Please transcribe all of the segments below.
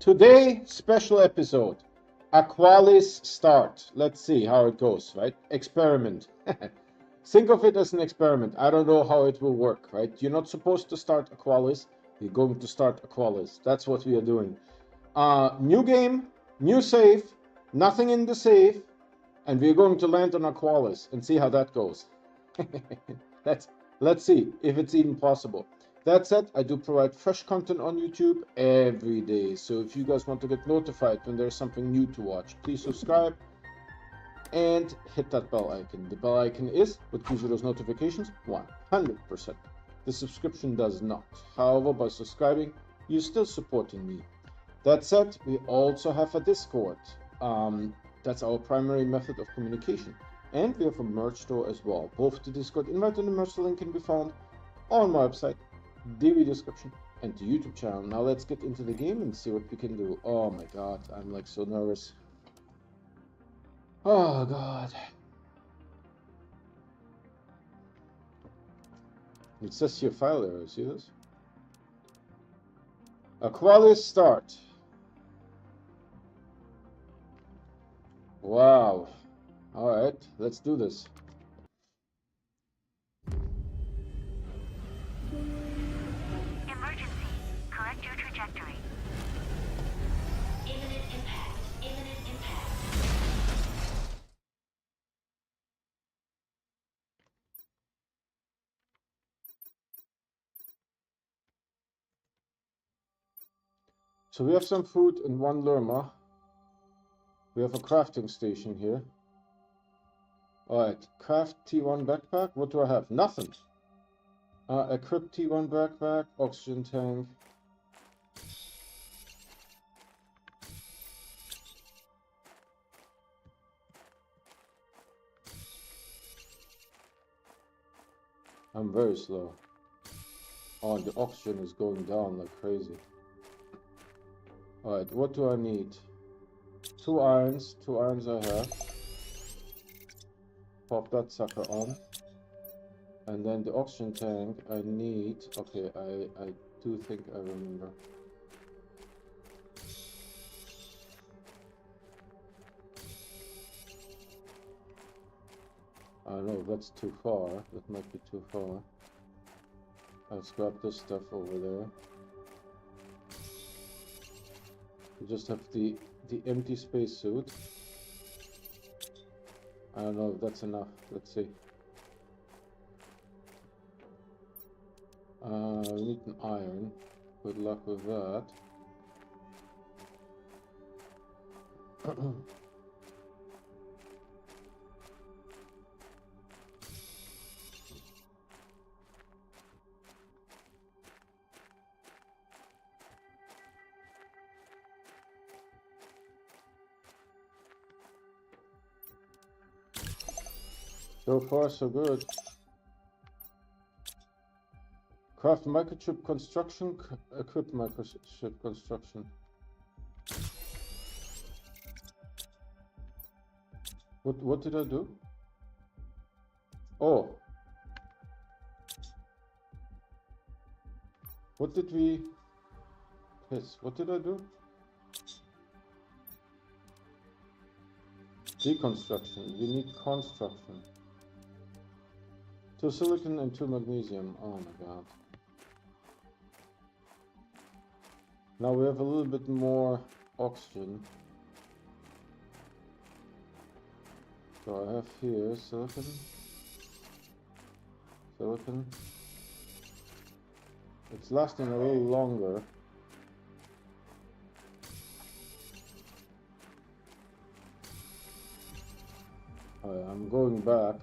Today, special episode. Aqualis start. Let's see how it goes, right? Experiment. Think of it as an experiment. I don't know how it will work, right? You're not supposed to start Aqualis. You're going to start Aqualis. That's what we are doing. New game, new save, nothing in the save, and we're going to land on Aqualis and see how that goes. Let's see if it's even possible. That said, I do provide fresh content on YouTube every day. So if you guys want to get notified when there's something new to watch, please subscribe and hit that bell icon. The bell icon is what gives you those notifications 100%. The subscription does not. However, by subscribing, you're still supporting me. That said, we also have a Discord. That's our primary method of communication. And we have a merch store as well. Both the Discord invite and the merch link can be found on my website, the video description, and the YouTube channel. Now let's get into the game and see what we can do. Oh my god, I'm like so nervous. Oh god. It says here file error, see this? Aqualis start. Wow. Alright, let's do this. Emergency. Correct your trajectory. Imminent impact. Imminent impact. So we have some food and one lerma. We have a crafting station here. Alright, craft T1 backpack. What do I have? Nothing. Equip T1 backpack, oxygen tank. I'm very slow. Oh, the oxygen is going down like crazy. Alright, what do I need? 2 irons. 2 irons I have. Pop that sucker on. And then the oxygen tank I need. Okay, I do think I remember. I don't know, that's too far. That might be too far. I'll scrap this stuff over there. We just have the empty spacesuit. I don't know if that's enough. Let's see. We need an iron. Good luck with that. So far, so good. Craft microchip construction, equip microchip construction. What did I do? Oh. What did we... Yes, what did I do? Deconstruction. We need construction. 2 silicon and 2 magnesium. Oh my god. Now we have a little bit more oxygen. So I have here silicon. Silicon. It's lasting a little longer. I'm going back.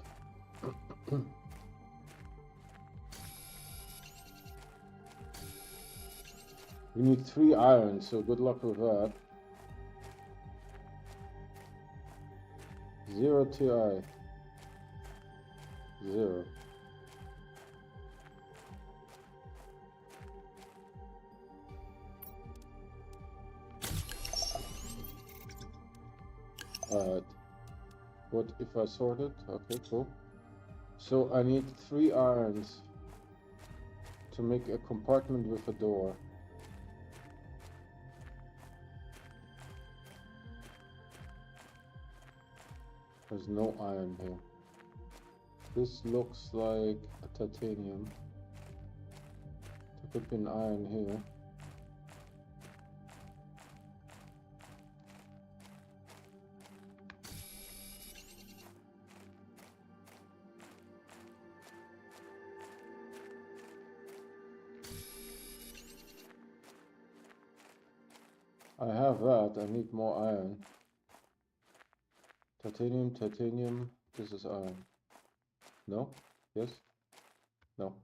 We need 3 iron, so good luck with that. 0 TI. 0. Alright. What if I sort it? Okay, cool. So I need 3 irons to make a compartment with a door. There's no iron here. This looks like a titanium. There could be an iron here. I have that. I need more iron. Titanium, titanium. This is iron. No? Yes? No.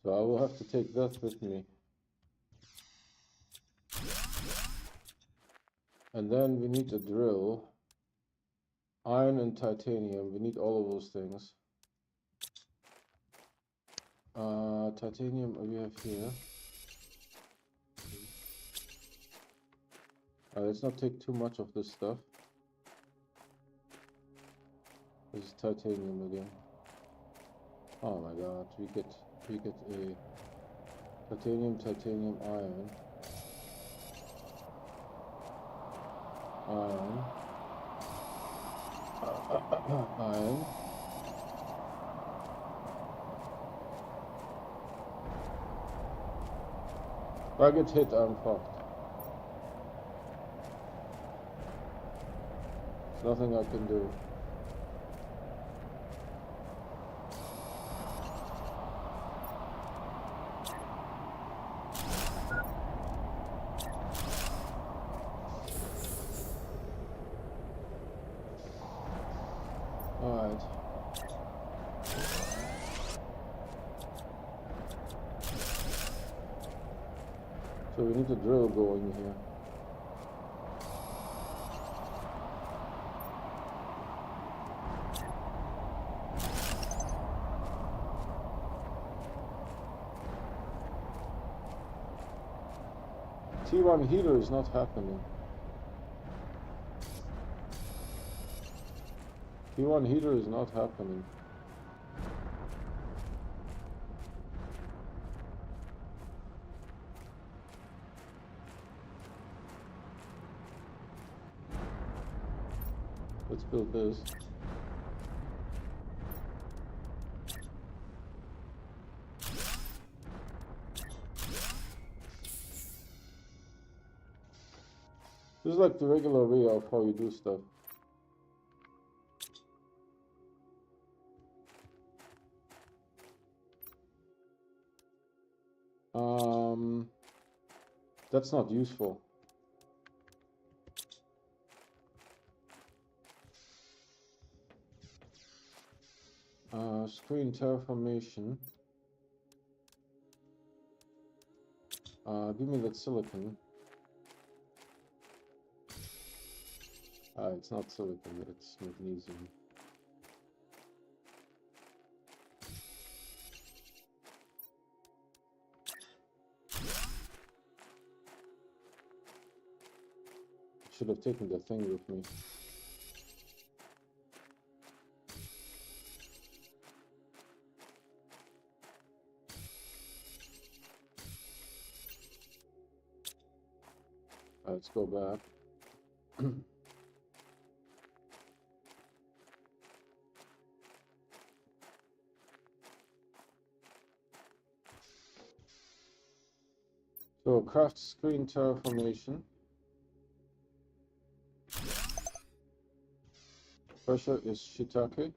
So I will have to take that with me. And then we need a drill. Iron and titanium. We need all of those things. Titanium we have here. Let's not take too much of this stuff. This is titanium again. Oh my god, we get a titanium, iron. Iron. If I get hit, I'm fucked. There's nothing I can do. Alright. So we need a drill going here. T1 heater is not happening. T1 heater is not happening. Let's build this. This is like the regular way of how you do stuff. That's not useful. Screen terraformation. Give me that silicon. It's not silicon, it's magnesium. Should have taken the thing with me. Let's go back. So craft screen terraformation. Pressure is shiitake.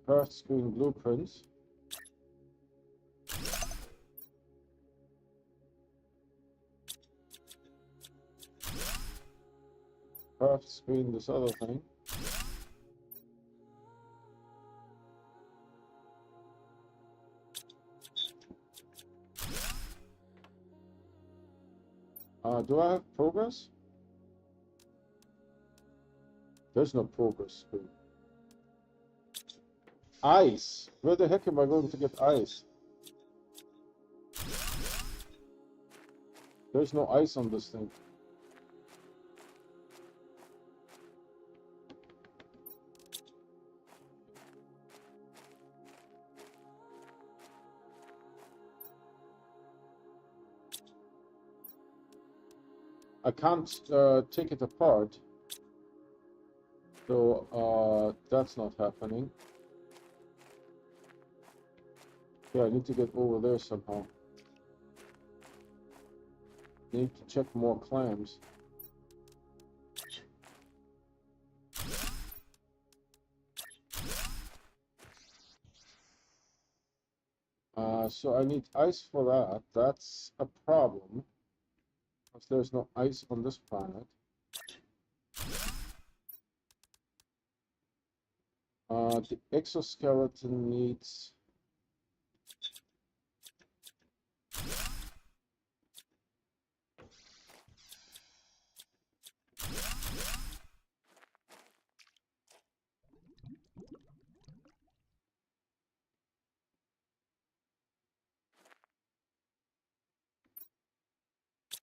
Craft screen blueprints. Craft screen this other thing. Do I have progress? There's no progress screen. Ice. Where the heck am I going to get ice? There's no ice on this thing. I can't take it apart. So that's not happening. Yeah, I need to get over there somehow. Need to check more clams. So I need ice for that. That's a problem, because there's no ice on this planet. The exoskeleton needs...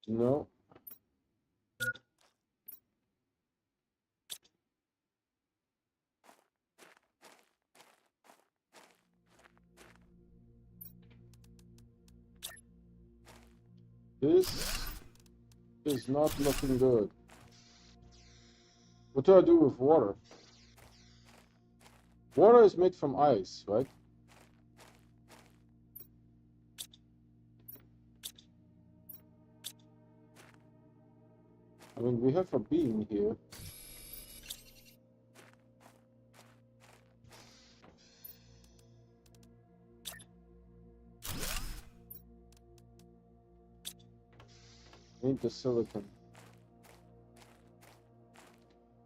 No. This is not looking good. What do I do with water? Water is made from ice, right? I mean, we have a bean here. I need the silicon.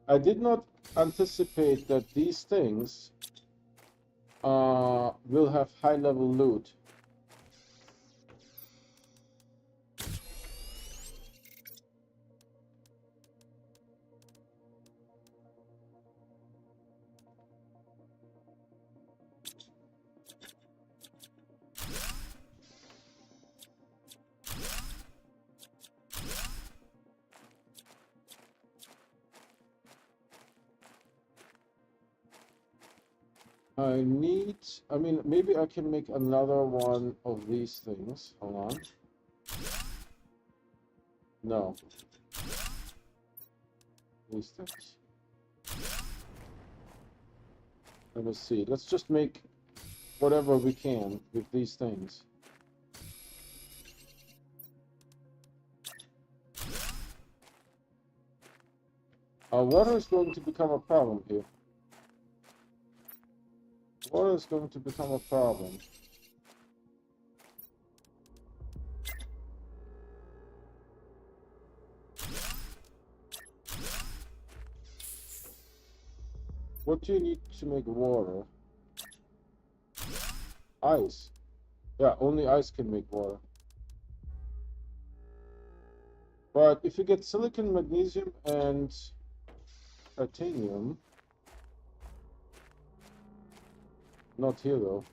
I did not anticipate that these things will have high-level loot. I mean, maybe I can make another one of these things. Hold on. No. These things. Let me see. Let's just make whatever we can with these things. Water is going to become a problem here. Water is going to become a problem. What do you need to make water? Ice. Yeah, only ice can make water. But if you get silicon, magnesium, and titanium... Not here, though.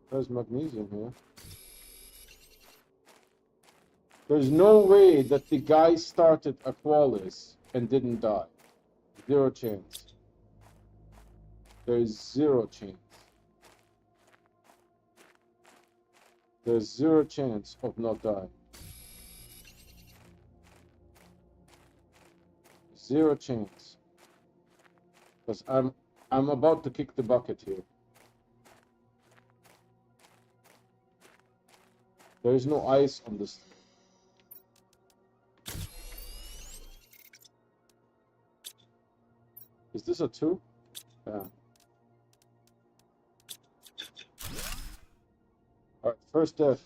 There's magnesium here. There's no way that the guy started Aqualis and didn't die. Zero chance. There's zero chance. There's zero chance of not dying. Zero chance. Because I'm about to kick the bucket here. There is no ice on this thing. Is this a 2? Yeah. Alright, first death.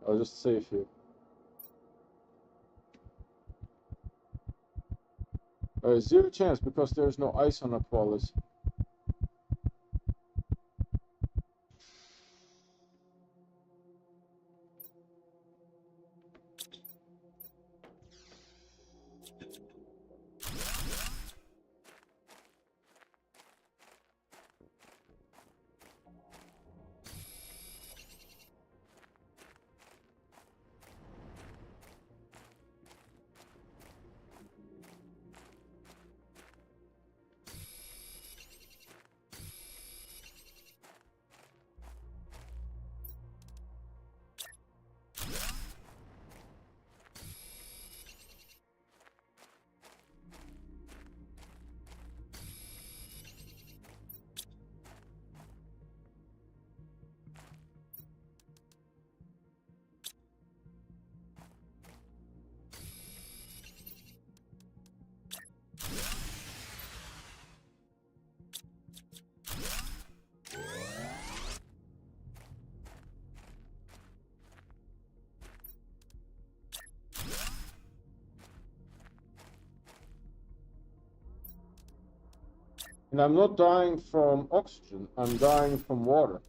I'll just save here. Zero chance because there's no ice on Aqualis. And I'm not dying from oxygen, I'm dying from water.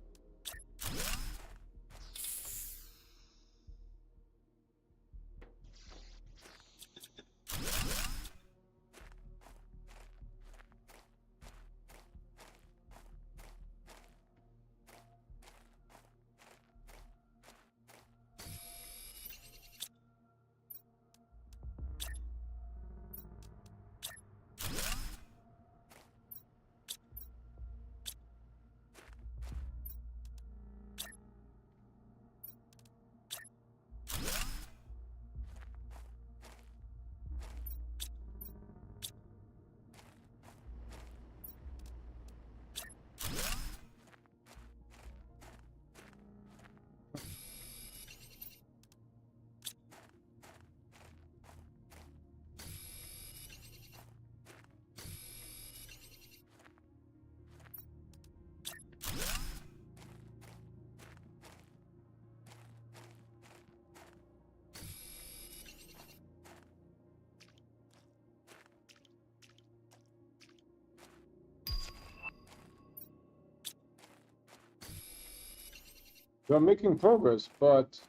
You're making progress, but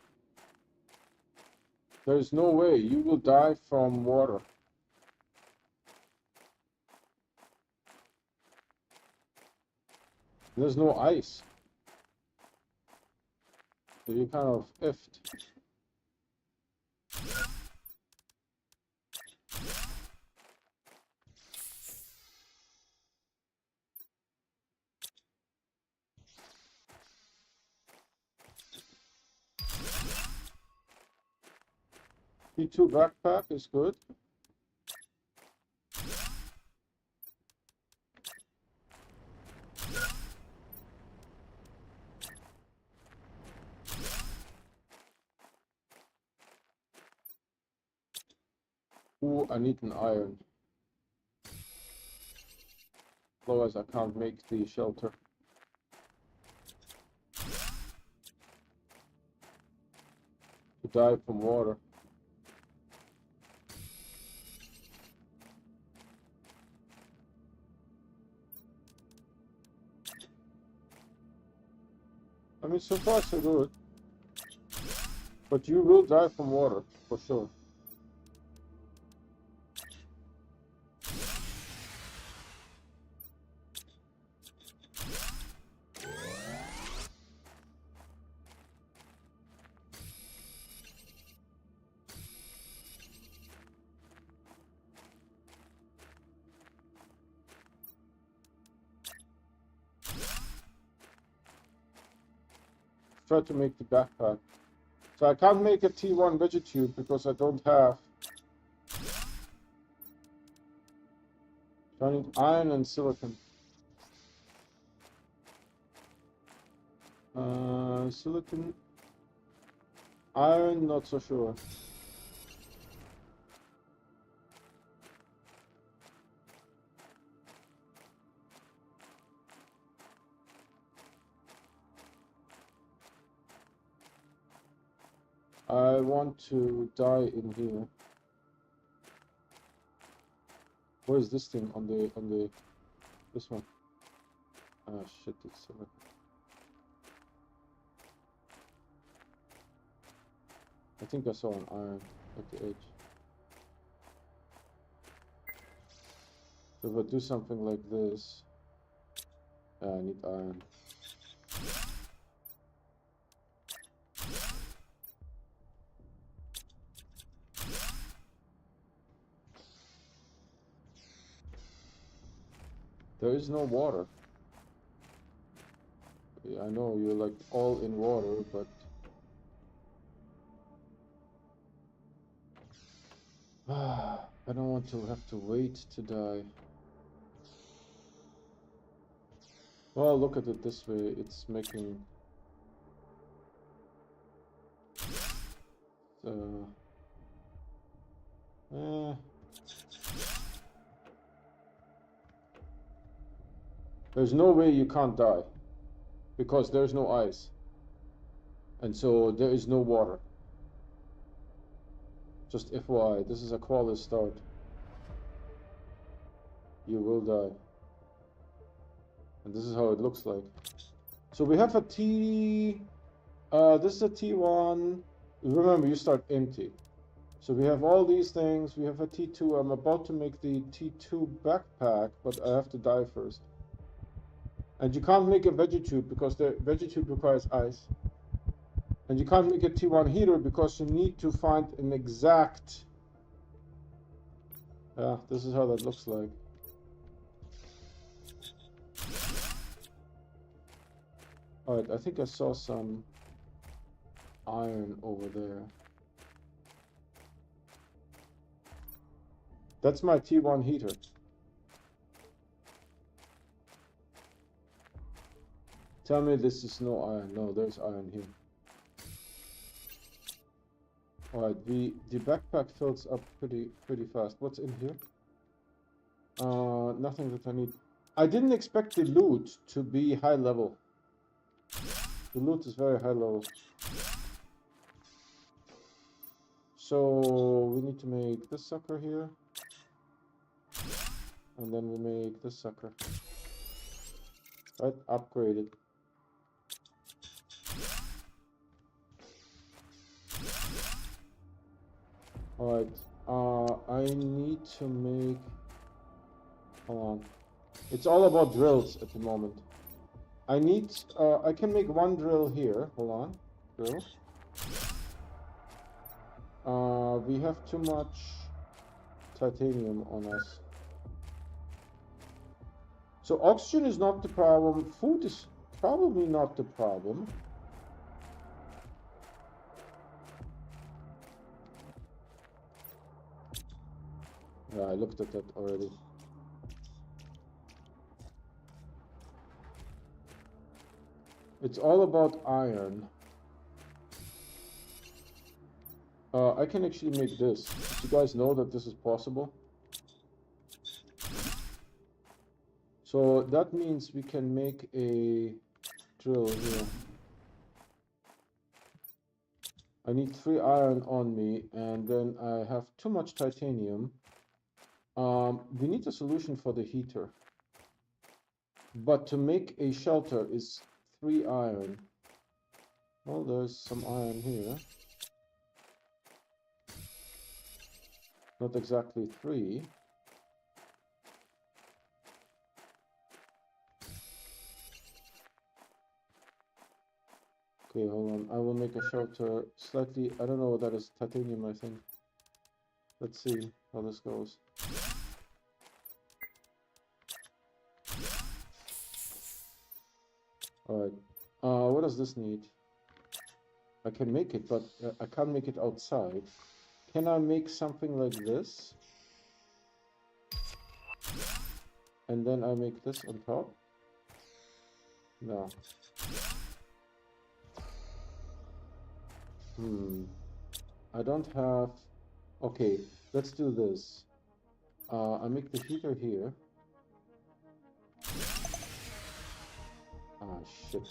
there's no way you will die from water. There's no ice. So you kind of effed. P2 backpack is good. Ooh, I need an iron. Otherwise I can't make the shelter. To die from water. I mean, so far so good. But you will die from water, for sure. Try to make the backpack. So I can't make a T1 Vegetube because I don't have. So I need iron and silicon. Silicon. Iron, not so sure. I want to die in here. Where is this thing on the this one? Ah shit, it's silicon. I think I saw an iron at the edge. So if I do something like this, yeah, I need iron. There is no water. Yeah, I know you're like all in water, but I don't want to have to wait to die. Well, look at it this way, it's making eh. There's no way you can't die because there's no ice, and so there is no water. Just FYI, this is Aqualis start. You will die. And this is how it looks like. So we have a T, this is a T1. Remember, you start empty. So we have all these things. We have a T2. I'm about to make the T2 backpack, but I have to die first. And you can't make a veggie tube because the veggie tube requires ice. And you can't make a T1 heater because you need to find an exact... Yeah, this is how that looks like. Alright, I think I saw some iron over there. That's my T1 heater. Tell me this is no iron. No, there's iron here. Alright, the backpack fills up pretty fast. What's in here? Nothing that I need. I didn't expect the loot to be high level. The loot is very high level. So we need to make this sucker here. And then we make this sucker. Right, upgraded. Alright, I need to make... Hold on. It's all about drills at the moment. I need, I can make one drill here. Hold on. Drill. We have too much titanium on us. So oxygen is not the problem. Food is probably not the problem. Yeah, I looked at that already. It's all about iron. I can actually make this. Did you guys know that this is possible? So that means we can make a drill here. I need 3 iron on me, and then I have too much titanium. We need a solution for the heater. But to make a shelter is 3 iron. Well, there's some iron here. Not exactly 3. Okay, hold on. I will make a shelter slightly... I don't know what that is. Titanium, I think. Let's see how this goes. Alright. What does this need? I can make it, but I can't make it outside. Can I make something like this? And then I make this on top? No. I don't have... Okay, let's do this. I make the heater here. Ah, shit.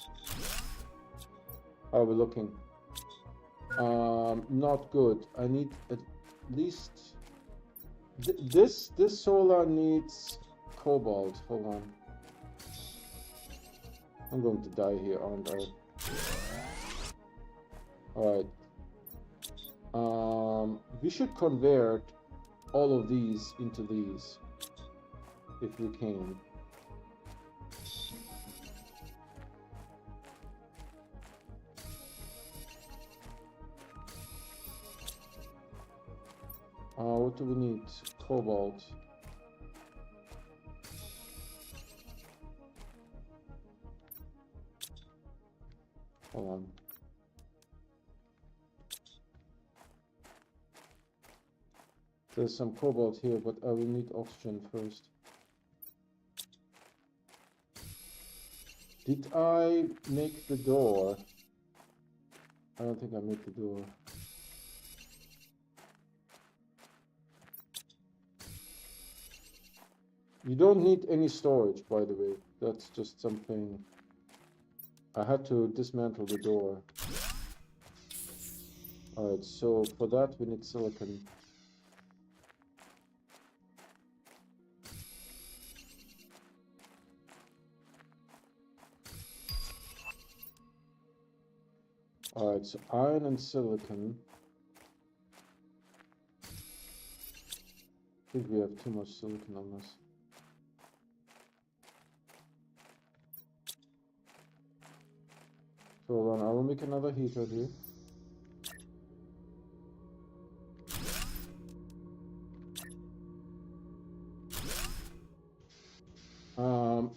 How are we looking? Not good. I need at least... This solar needs cobalt. Hold on. I'm going to die here, aren't I? Alright. We should convert all of these into these. If we can. What do we need? Cobalt. Hold on. There's some cobalt here, but I will need oxygen first. Did I make the door? I don't think I made the door. You don't need any storage, by the way. That's just something... I had to dismantle the door. Alright, so for that we need silicon. Alright, so iron and silicon. I think we have too much silicon on this. So hold on, I will make another heater here.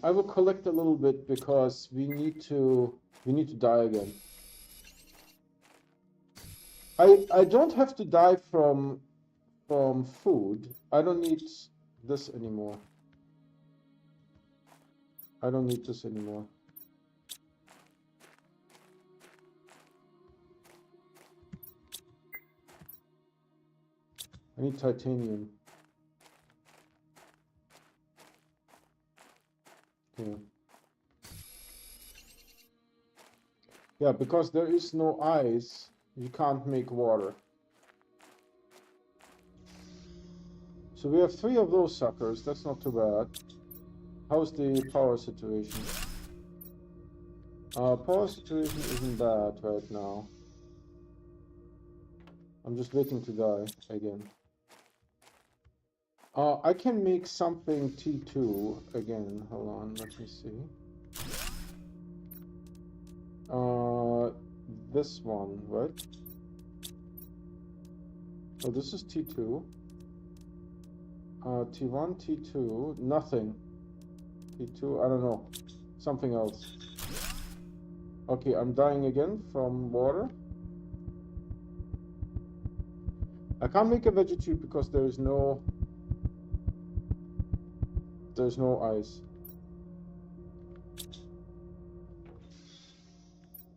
I will collect a little bit because we need to die again. I don't have to die from food. I don't need this anymore. I don't need this anymore. I need titanium. Okay. Yeah, because there is no ice, you can't make water. So we have 3 of those suckers. That's not too bad. How's the power situation? Power situation isn't bad right now. I'm just waiting to die again. I can make something T2 again. Hold on, let me see. This one, right? Oh, this is T2. T1, T2, nothing. T2, I don't know. Something else. Okay, I'm dying again from water. I can't make a veggie tube because there's no ice.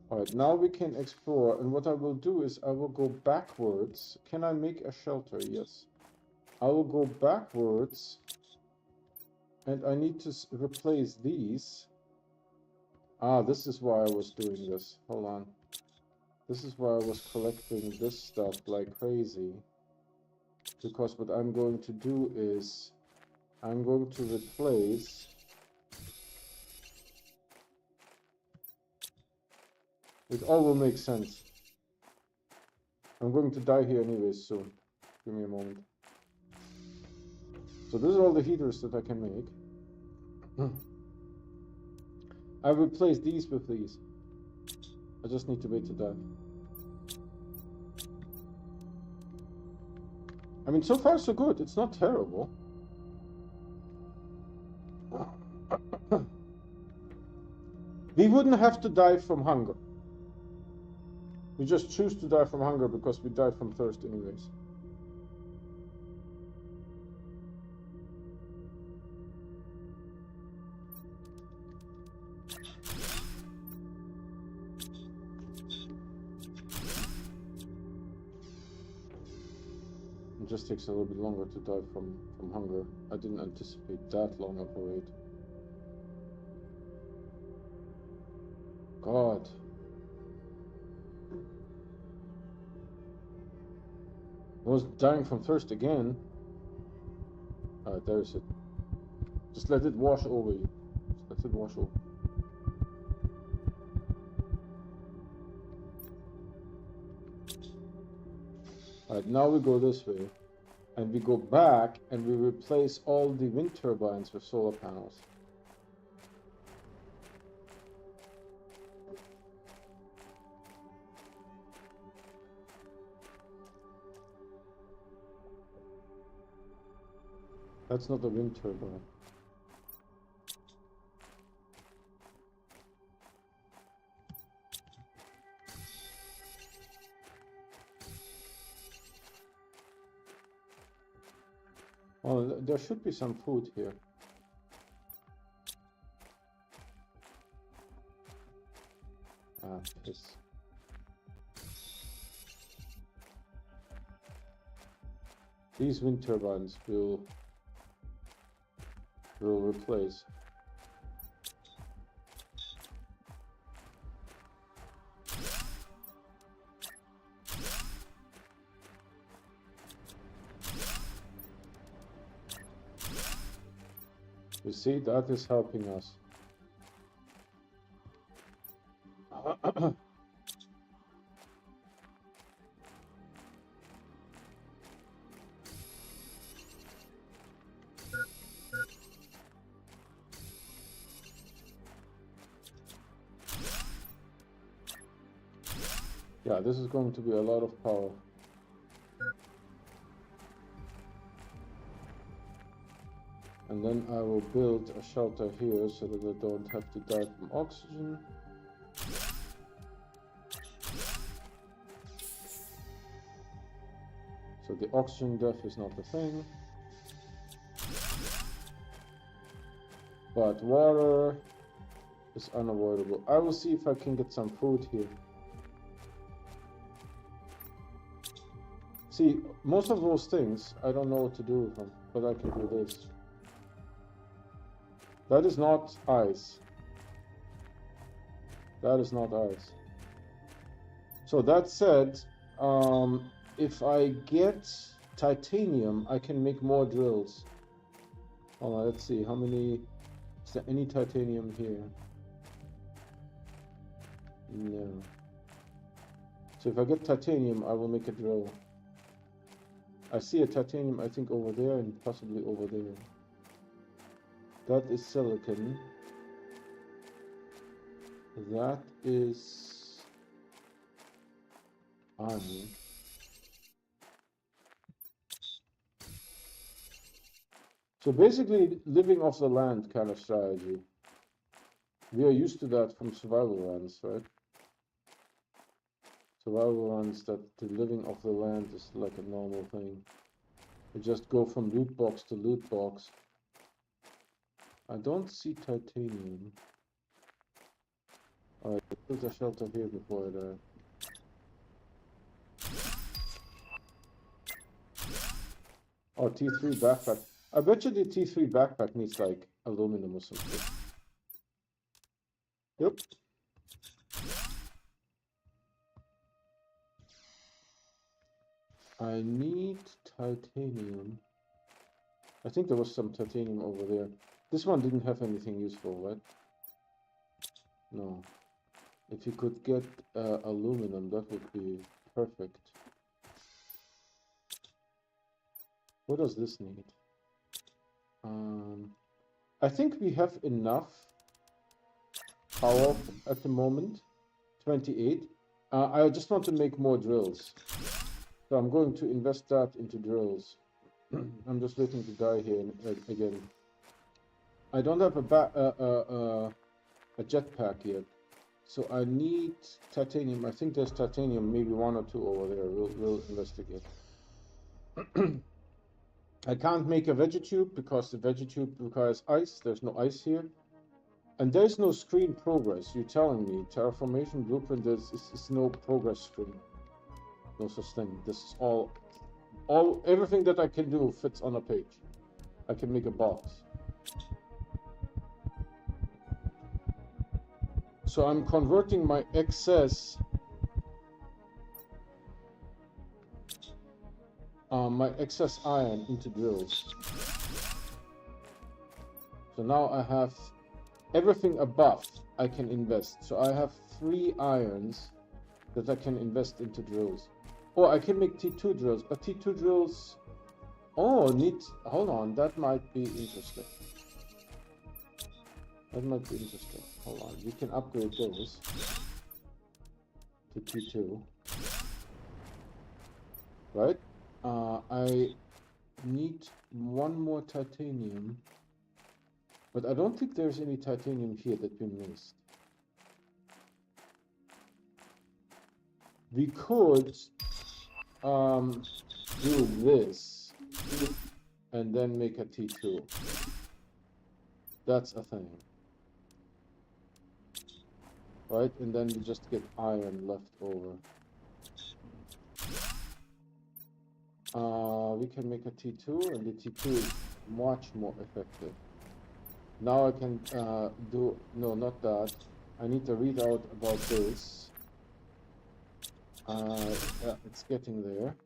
Alright, now we can explore, and what I will do is I will go backwards. Can I make a shelter? Yes. I will go backwards, and I need to replace these. Ah, this is why I was doing this. Hold on. This is why I was collecting this stuff like crazy. Because what I'm going to do is I'm going to replace. It all will make sense. I'm going to die here anyways soon. Give me a moment. So these are all the heaters that I can make. I replaced these with these. I just need to wait to die. I mean, so far so good. It's not terrible. We wouldn't have to die from hunger. We just choose to die from hunger because we died from thirst anyways. It just takes a little bit longer to die from hunger. I didn't anticipate that long of a wait. God. I was dying from thirst again. Alright, there's it. Just let it wash over you. Just let it wash over. Alright, now we go this way. And we go back and we replace all the wind turbines with solar panels. That's not a wind turbine. Oh, there should be some food here. Ah, piss. These wind turbines will replace. You see, that is helping us. Yeah, this is going to be a lot of power. And then I will build a shelter here so that I don't have to die from oxygen. So the oxygen death is not a thing. But water is unavoidable. I will see if I can get some food here. See, most of those things, I don't know what to do with them, but I can do this. That is not ice. That is not ice. So that said, if I get titanium, I can make more drills. Hold on, let's see, how many... Is there any titanium here? No. So if I get titanium, I will make a drill. I see a titanium, I think, over there and possibly over there. That is silicon. That is iron. So basically, living off the land kind of strategy. We are used to that from survival runs, right? Survival runs that the living off the land is like a normal thing. You just go from loot box to loot box. I don't see titanium. Alright, build a shelter here before I die. Oh, T3 backpack. I bet you the T3 backpack needs like aluminum or something. Yep. I need titanium. I think there was some titanium over there. This one didn't have anything useful, right? No. If you could get aluminum, that would be perfect. What does this need? I think we have enough power at the moment. 28. I just want to make more drills. So I'm going to invest that into drills. I'm just waiting to die here again. I don't have a jetpack yet. So I need titanium. I think there's titanium, maybe 1 or 2 over there. We'll investigate. I can't make a vegetube because the vegetube requires ice. There's no ice here. And there's no screen progress. You're telling me terraformation blueprint is no progress screen. No such thing. This is everything that I can do fits on a page. I can make a box. So I'm converting my excess iron into drills. So now I have everything above I can invest. So I have 3 irons that I can invest into drills. Or I can make T2 drills, but T2 drills... Oh, hold on, that might be interesting. That might be interesting. Hold on, we can upgrade those to T2. Right? I need 1 more titanium. But I don't think there's any titanium here that we missed. We could do this and then make a T2. That's a thing. Right? And then we just get iron left over. We can make a T2 and the T2 is much more effective. Now I can no, not that. I need to read out about this. Yeah, it's getting there.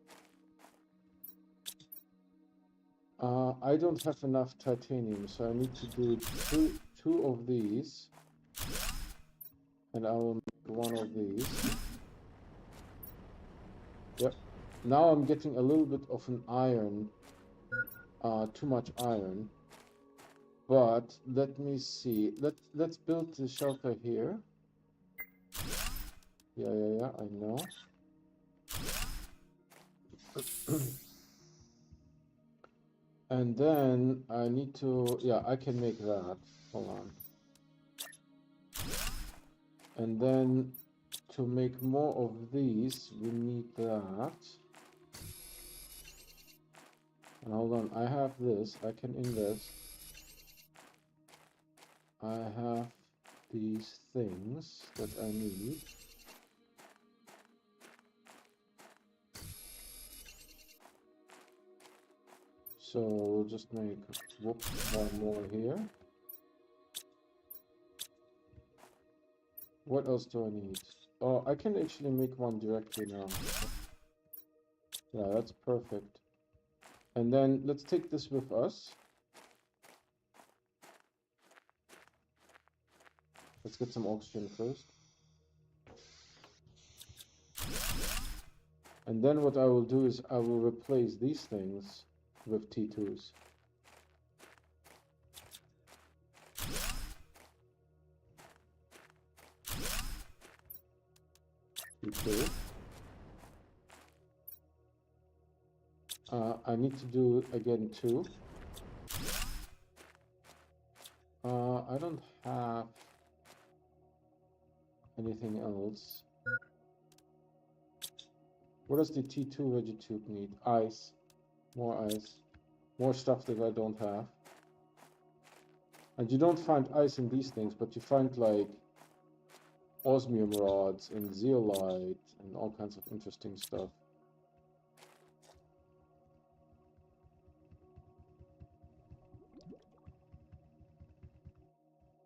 I don't have enough titanium, so I need to do two of these. And I will make 1 of these. Yep. Now I'm getting a little bit of an iron. Too much iron. But let me see. Let's build the shelter here. Yeah, I know. And then I need to, yeah, I can make that. Hold on. And then to make more of these, we need that. And hold on, I have this, I can invest. I have these things that I need. So we'll just make one more here. What else do I need? Oh, I can actually make one directly now. Yeah, that's perfect. And then let's take this with us. Let's get some oxygen first. And then what I will do is I will replace these things with T2s. T2. I need to do again 2. I don't have anything else. What does the T2 Regitube need? Ice. More ice. More stuff that I don't have. And you don't find ice in these things, but you find like osmium rods and zeolite and all kinds of interesting stuff.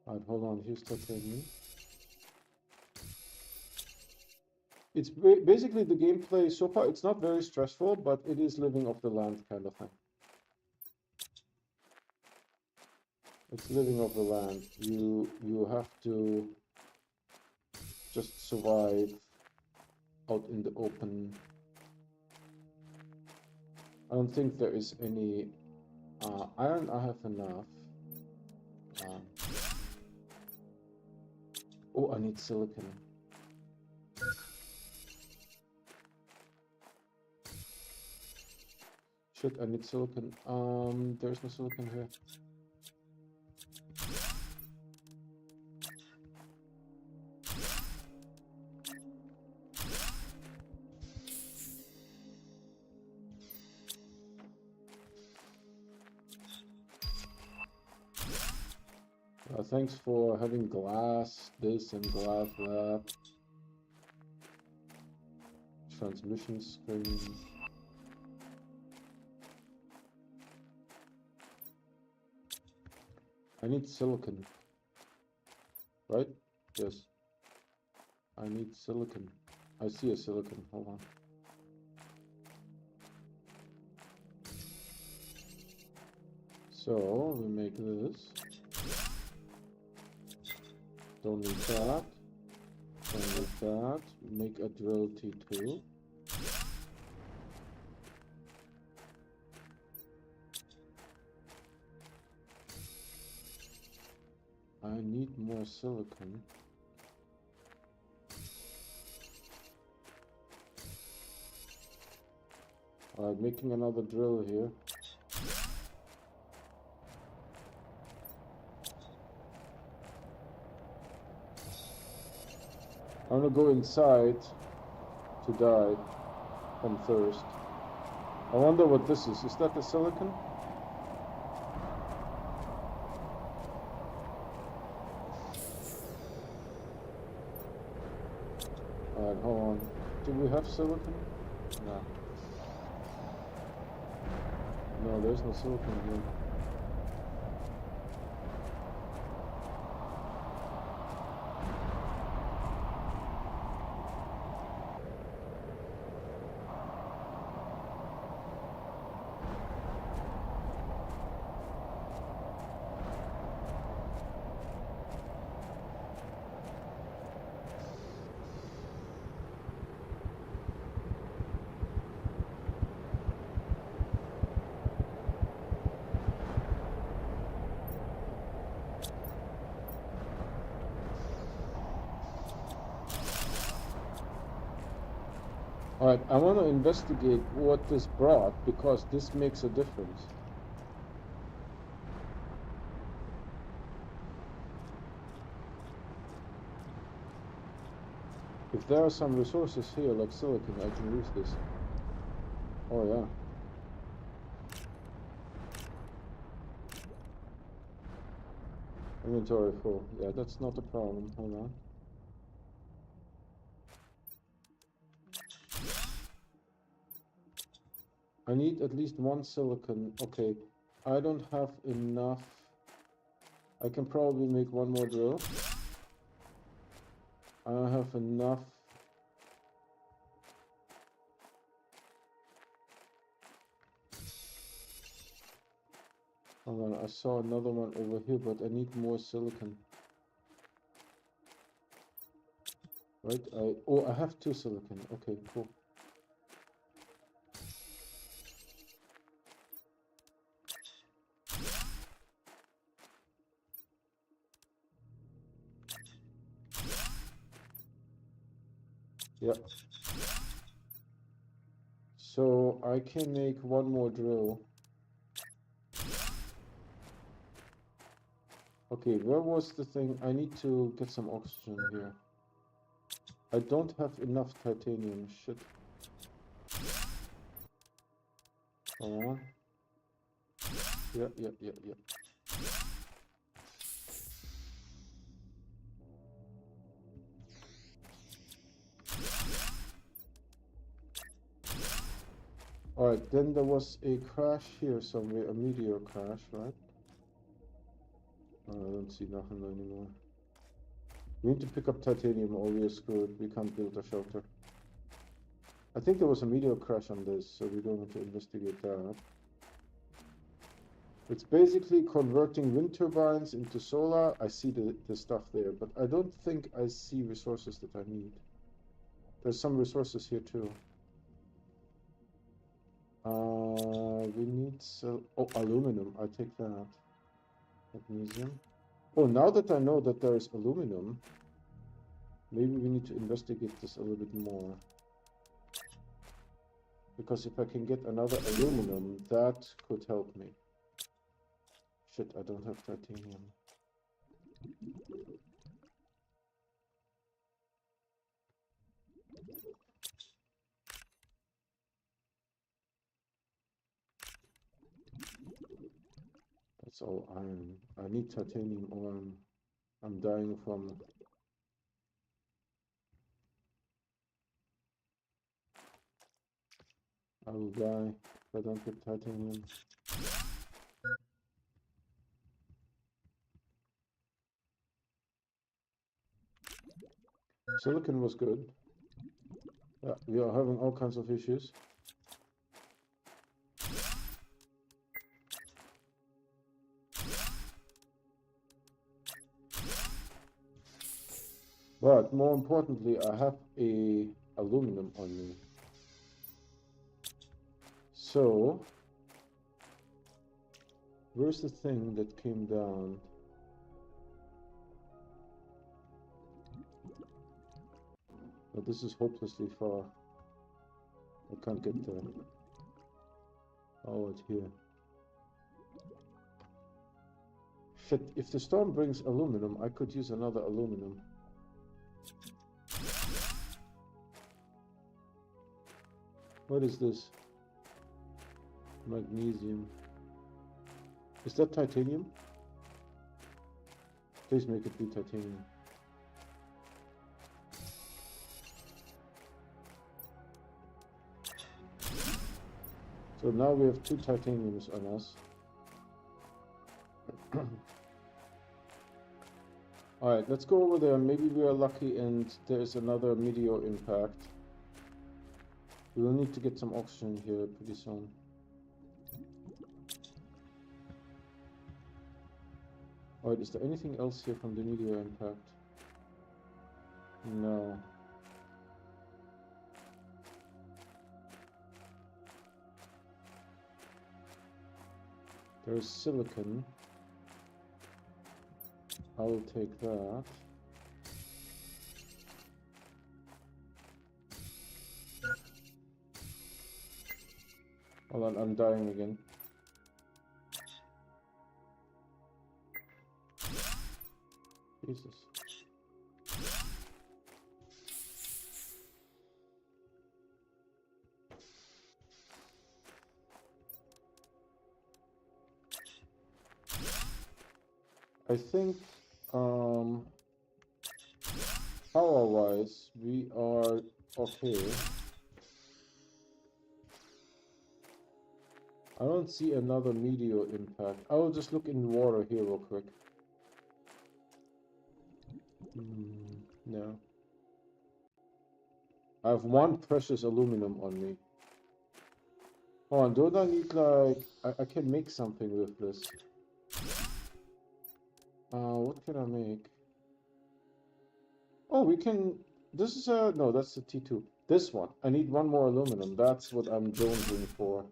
Alright, hold on, here's titanium. It's basically the gameplay so far, it's not very stressful, but it is living off the land kind of thing. It's living off the land. You have to just survive out in the open. I don't think there is any iron. I have enough. Oh, I need silicon. Shit, I need silicon. There's no silicon here. Thanks for having glass this and glass that. Transmission screen. I need silicon. Right? Yes. I need silicon. I see a silicon. Hold on. So we make this. Don't need that. Don't need that. Make a drill T2. I need more silicon. Alright, making another drill here. I'm gonna go inside to die from thirst. I wonder what this is. Is that the silicon? Alright, hold on. Do we have silicon? No. No, there's no silicon here. Alright, I want to investigate what this brought because this makes a difference. If there are some resources here like silicon, I can use this. Oh yeah. Inventory full. Yeah, that's not a problem. Hold on. I need at least one silicon. Okay, I don't have enough. I can probably make one more drill. I don't have enough. Hold on, I saw another one over here, but I need more silicon. Right? Oh, I have 2 silicon. Okay, cool. Yep. So I can make one more drill. Okay, where was the thing? I need to get some oxygen here. I don't have enough titanium. Shit. Hold on. Yep. Alright, then there was a crash here somewhere, a meteor crash, right? I don't see nothing anymore. We need to pick up titanium or we're screwed. We can't build a shelter. I think there was a meteor crash on this, so we're going to investigate that. It's basically converting wind turbines into solar. I see the stuff there, but I don't think I see resources that I need. There's some resources here too. We need aluminum. I take that. Magnesium. Oh, now that I know that there is aluminum, maybe we need to investigate this a little bit more. Because if I can get another aluminum, that could help me. Shit, I don't have titanium. That's all iron. I need titanium or I'm dying from... I will die if I don't get titanium. Silicon was good. Yeah, we are having all kinds of issues. But more importantly, I have a aluminum on me. So, where's the thing that came down? But this is hopelessly far. I can't get there. Oh, it's here. Shit, if the storm brings aluminum, I could use another aluminum. What is this? Magnesium. Is that titanium? Please make it be titanium. So now we have 2 titaniums on us. Alright, let's go over there. Maybe we are lucky and there's another meteor impact. We will need to get some oxygen here pretty soon. Alright, is there anything else here from the meteor impact? No. There's silicon. I'll take that. Hold on, I'm dying again. Jesus. I think power-wise we are okay. I don't see another meteor impact. I will just look in the water here real quick. No. I have one precious aluminum on me. Hold on, don't I need like... I can make something with this. What can I make? Oh, we can... This is a... No, that's the T2. This one. I need one more aluminum. That's what I'm jonesing for.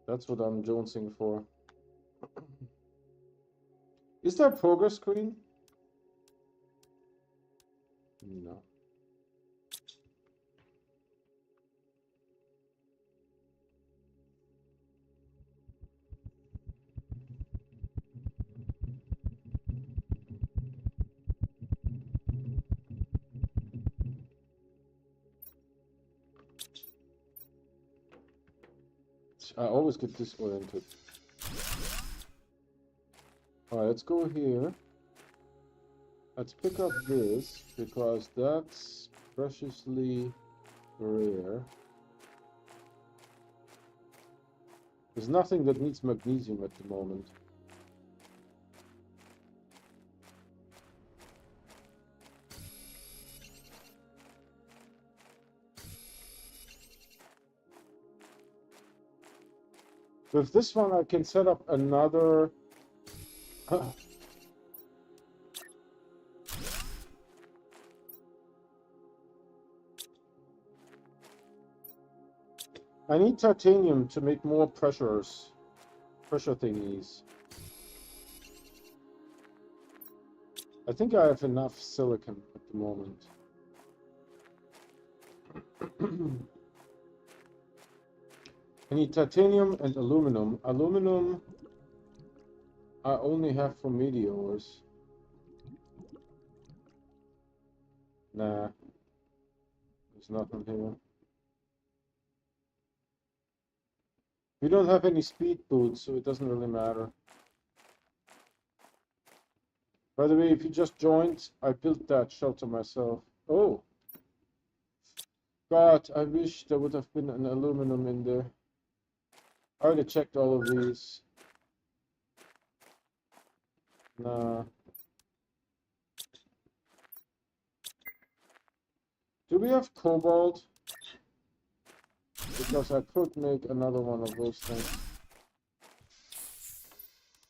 That's what I'm jonesing for. Is there a progress screen? No. I always get disoriented. Alright, let's go here. Let's pick up this, because that's preciously rare. There's nothing that needs magnesium at the moment. With this one I can set up another... I need titanium to make more pressure thingies. I think I have enough silicon at the moment. I need titanium and aluminum. Aluminum I only have for meteors. Nah. There's nothing here. We don't have any speed boots, so it doesn't really matter. By the way, if you just joined, I built that shelter myself. Oh! God, I wish there would have been an aluminum in there. I already checked all of these. Nah. Do we have cobalt? Because I could make another one of those things.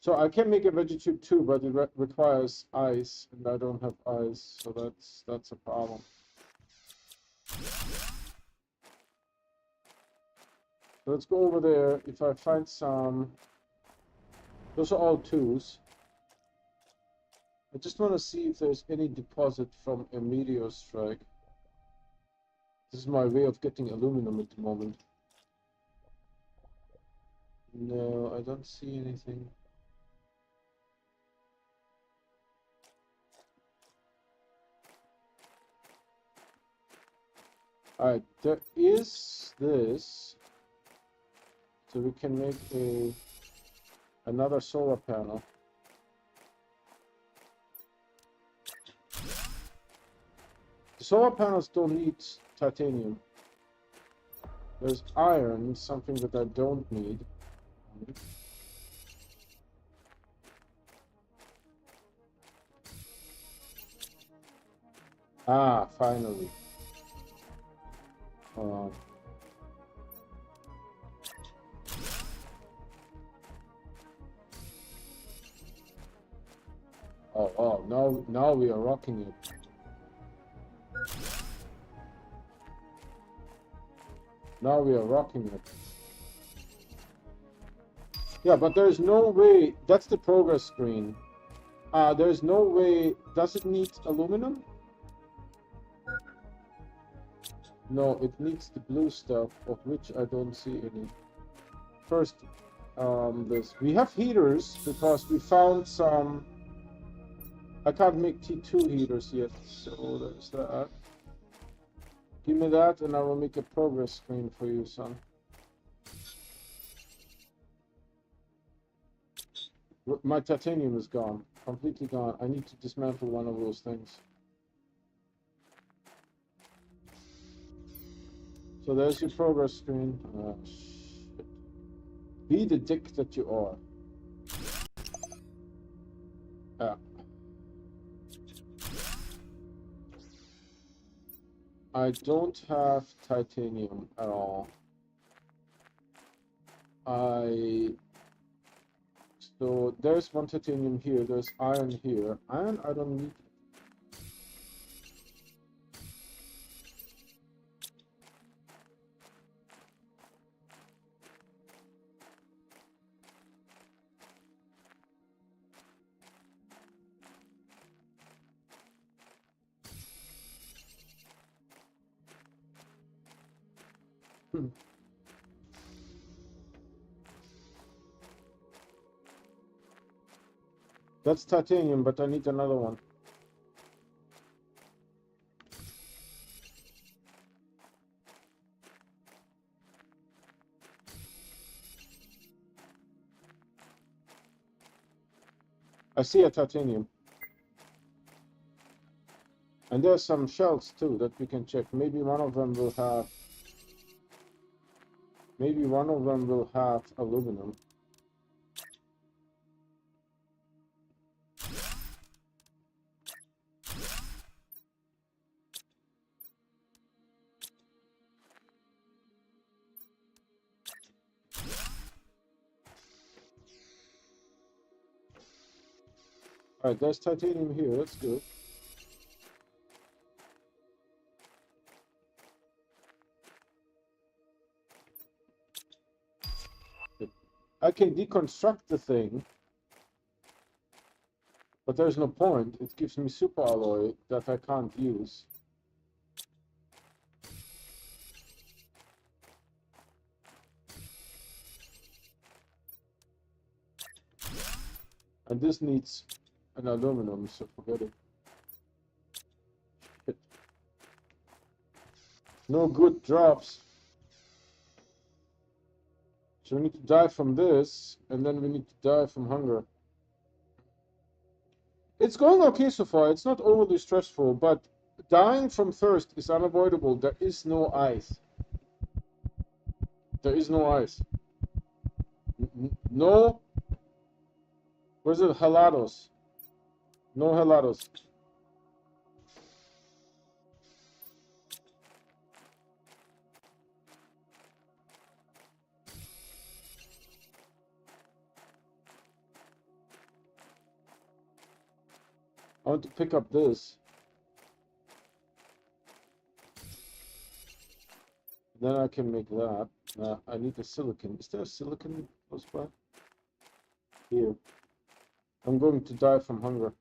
So I can make a veggie too, but it requires ice, and I don't have ice, so that's a problem. So let's go over there. If I find some... Those are all 2s. I just want to see if there's any deposit from a meteor strike. This is my way of getting aluminum at the moment. No, I don't see anything. Alright, there is this. So we can make another solar panel. The solar panels don't need titanium. There's iron, something that I don't need. Ah, finally. Oh, now we are rocking it. Now we are rocking it. Yeah, but there's no way. That's the progress screen. There's no way. Does it need aluminum? No, it needs the blue stuff, of which I don't see any. First, this. We have heaters because we found some. I can't make T2 heaters yet, so there's that. Give me that, and I will make a progress screen for you, son. My titanium is gone, completely gone. I need to dismantle one of those things. So there's your progress screen. Shit. Be the dick that you are. I don't have titanium at all. So there's one titanium here, there's iron here. Iron I don't need. That's titanium, but I need another one. I see a titanium. And there's some shells too that we can check. Maybe one of them will have aluminum. Alright, there's titanium here, that's good. I can deconstruct the thing, but there's no point. It gives me super alloy that I can't use. And this needs an aluminum, so forget it. Shit. No good drops. So we need to die from this, and then we need to die from hunger. It's going okay so far. It's not overly stressful, but dying from thirst is unavoidable. There is no ice. There is no ice. No. Where's it? Helados. No helados. I want to pick up this. Then I can make that. I need the silicon. Is there a silicon close by? Here. I'm going to die from hunger.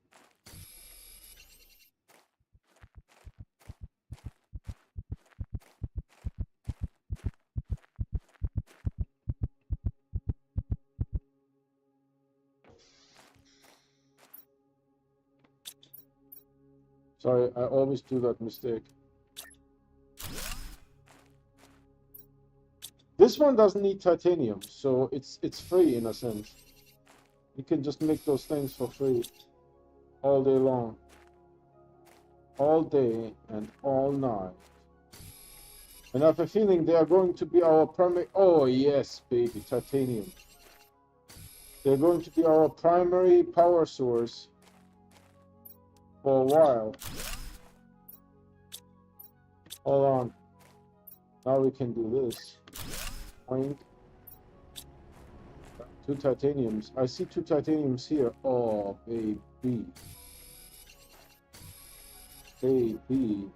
Sorry, I always do that mistake. This one doesn't need titanium, so it's free in a sense. You can just make those things for free all day long. All day and all night. And I have a feeling they are going to be our primary... Oh yes, baby, titanium. They're going to be our primary power source for a while. Hold on. Now we can do this. Point. 2 titaniums. I see 2 titaniums here. Oh, baby. Baby.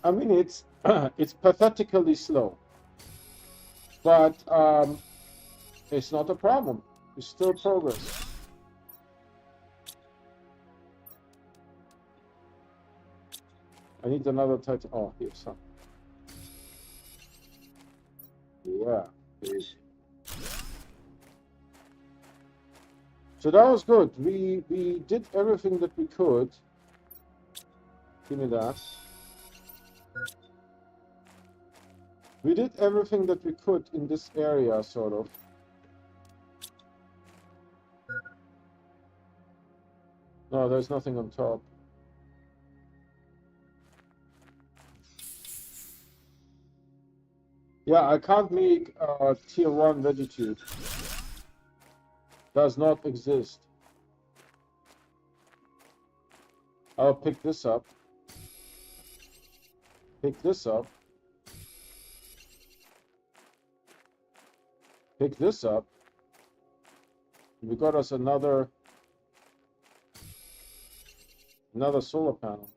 I mean, it's it's pathetically slow, but it's not a problem. It's still progress. I need another titan. Oh, here's some. Yeah. Baby. So that was good. We did everything that we could. Give me that. We did everything that we could in this area, sort of. No, there's nothing on top. Yeah, I can't make tier 1 vegetute. Does not exist. I'll pick this up. Pick this up. Pick this up. We got us another solar panel.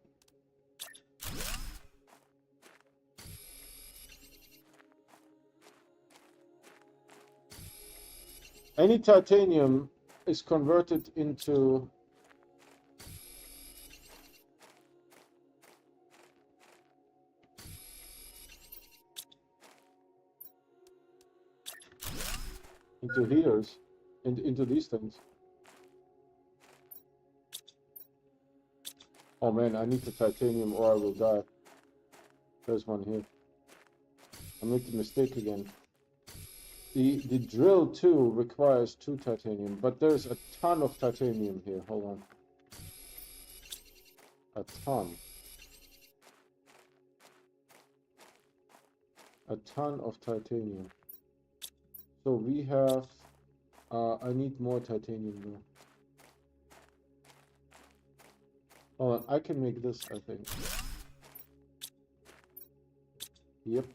Any titanium is converted into heaters, into these things. Oh man, I need the titanium or I will die. There's one here. I made the mistake again. The drill too requires 2 titanium, but there's a ton of titanium here. Hold on. A ton. A ton of titanium. So we have... I need more titanium though. Hold on, I can make this, I think. Yep.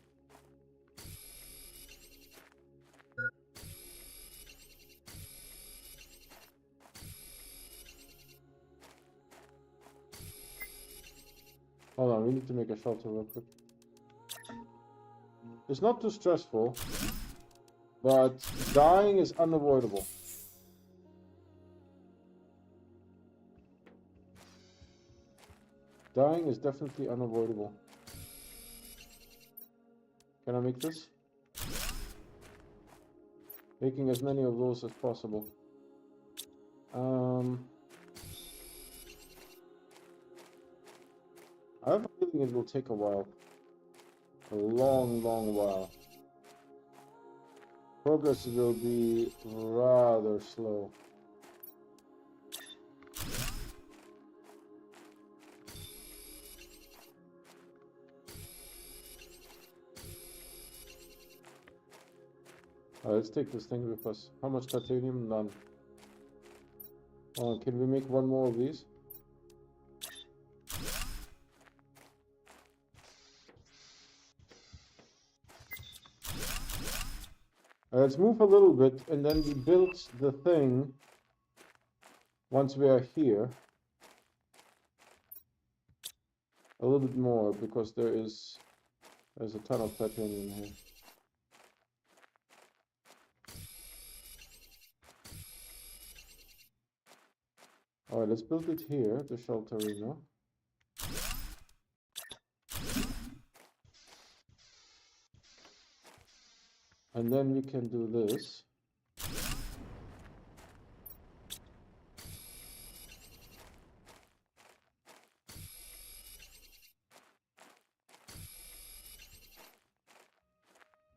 Hold on, we need to make a shelter real quick. It's not too stressful, but dying is unavoidable. Dying is definitely unavoidable. Can I make this? Making as many of those as possible. I have a feeling it will take a while. A long, long while. Progress will be rather slow. Let's take this thing with us. How much titanium? None. Can we make one more of these? Let's move a little bit and then we build the thing once we are here. A little bit more because there's a ton of titanium here. Alright, let's build it here, the shelter arena. And then we can do this.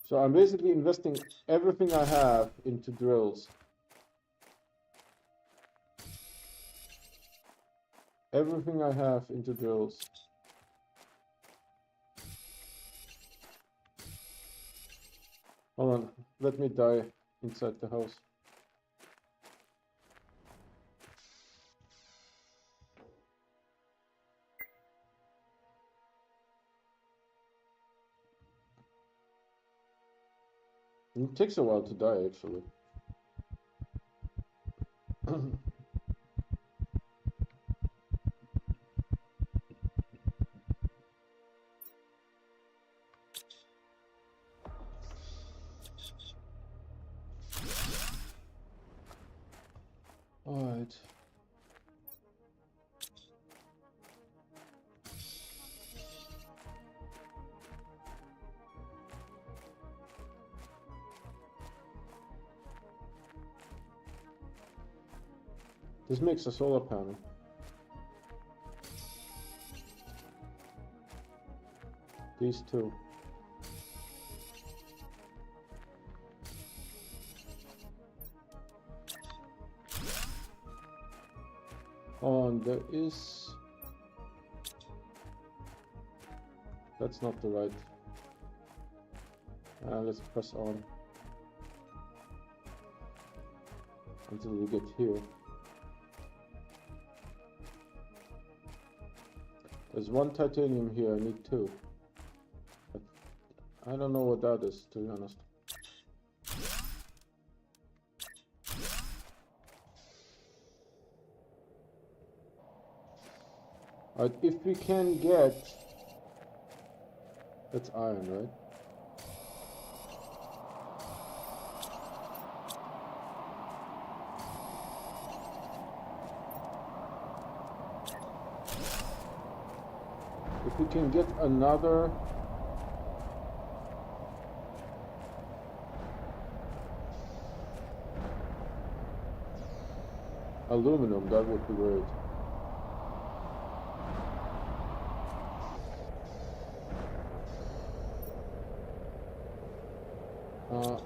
So I'm basically investing everything I have into drills. Everything I have into drills. Hold on, let me die inside the house. It takes a while to die, actually. Alright. This makes a solar panel. These two. Oh, and there is... That's not the right... let's press on. Until we get here. There's one titanium here, I need two. But I don't know what that is, to be honest. Alright, if we can get... That's iron, right? If we can get another... aluminum, that would be great.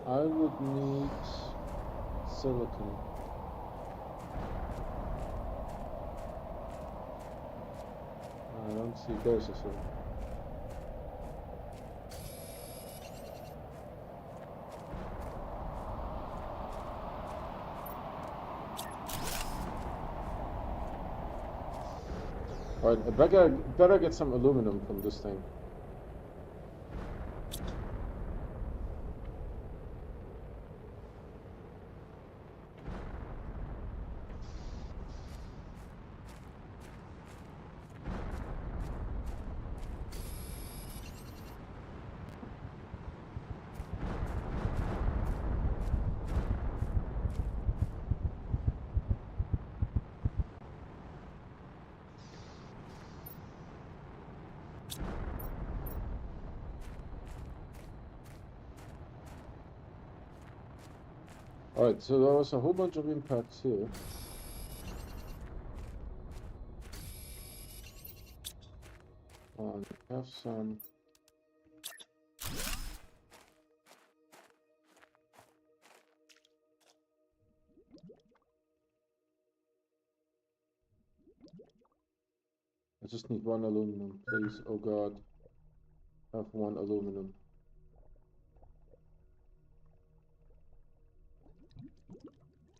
I would need silicon. I don't see, there's a silicon. Alright, I better get some aluminum from this thing. Alright, so there was a whole bunch of impacts here. Have some... I just need one aluminum, please. Oh god. Have one aluminum.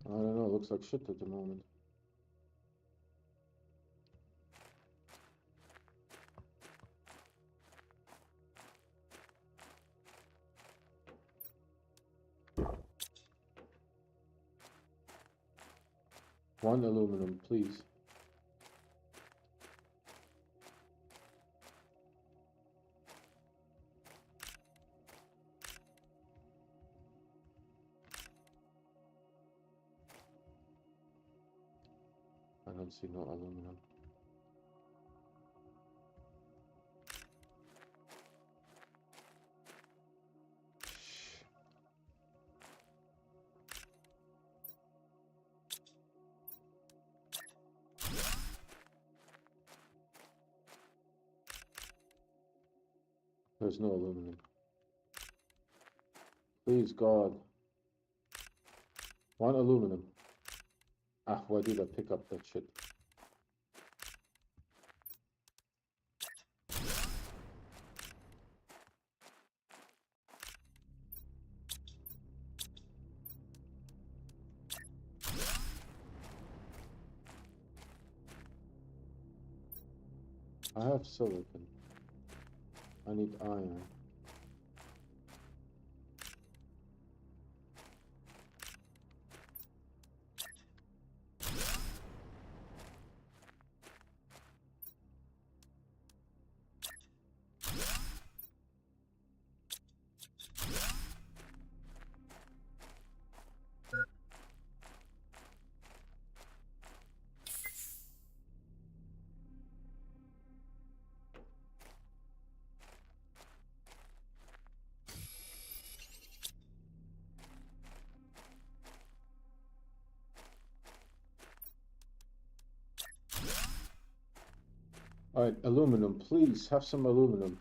I don't know, it looks like shit at the moment. One aluminum, please. I don't see no aluminum. There's no aluminum. Please, God. One aluminum. Ah, why did I pick up that shit? I have silicon. I need iron. Alright, aluminum. Please, have some aluminum.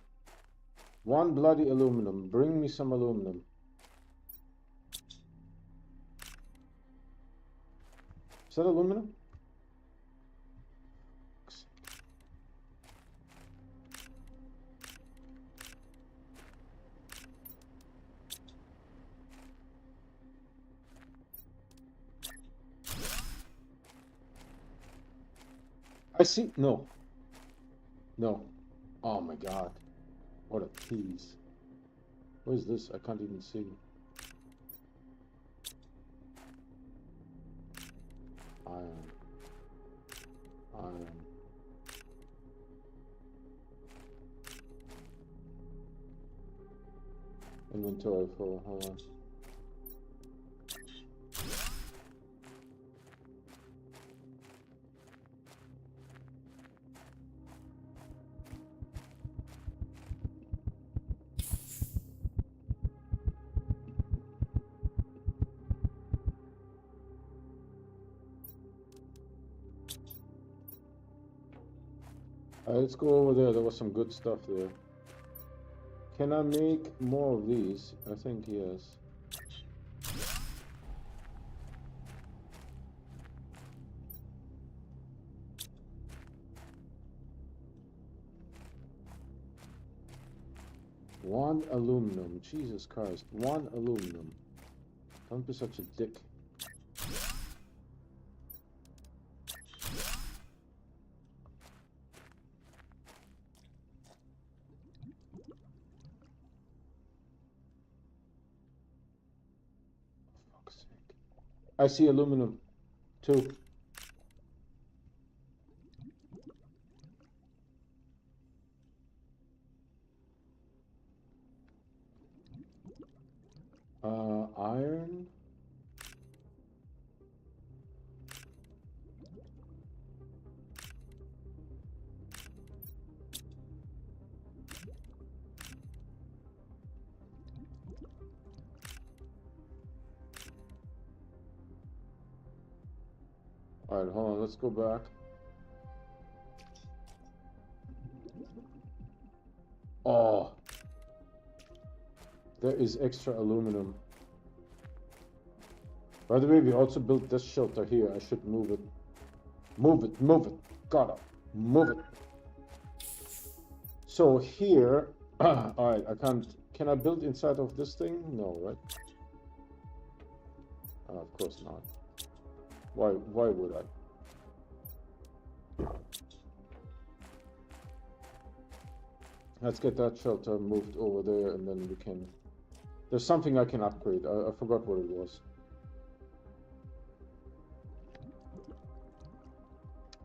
One bloody aluminum. Bring me some aluminum. Is that aluminum? I see. No. No. Oh my god. What a tease. What is this? I can't even see. Iron. Iron. Inventory full. Hold on. Alright, let's go over there. There was some good stuff there. Can I make more of these? I think yes. One aluminum. Jesus Christ. One aluminum. Don't be such a dick. For fuck's sake. I see aluminum. 2. Iron. Alright, hold on, let's go back. Oh, there is extra aluminum. By the way, we also built this shelter here. I should move it. Move it, move it. Gotta move it. So here, alright, I can't. Can I build inside of this thing? No, right? Of course not. Why would I? Let's get that shelter moved over there, and then we can... There's something I can upgrade. I forgot what it was.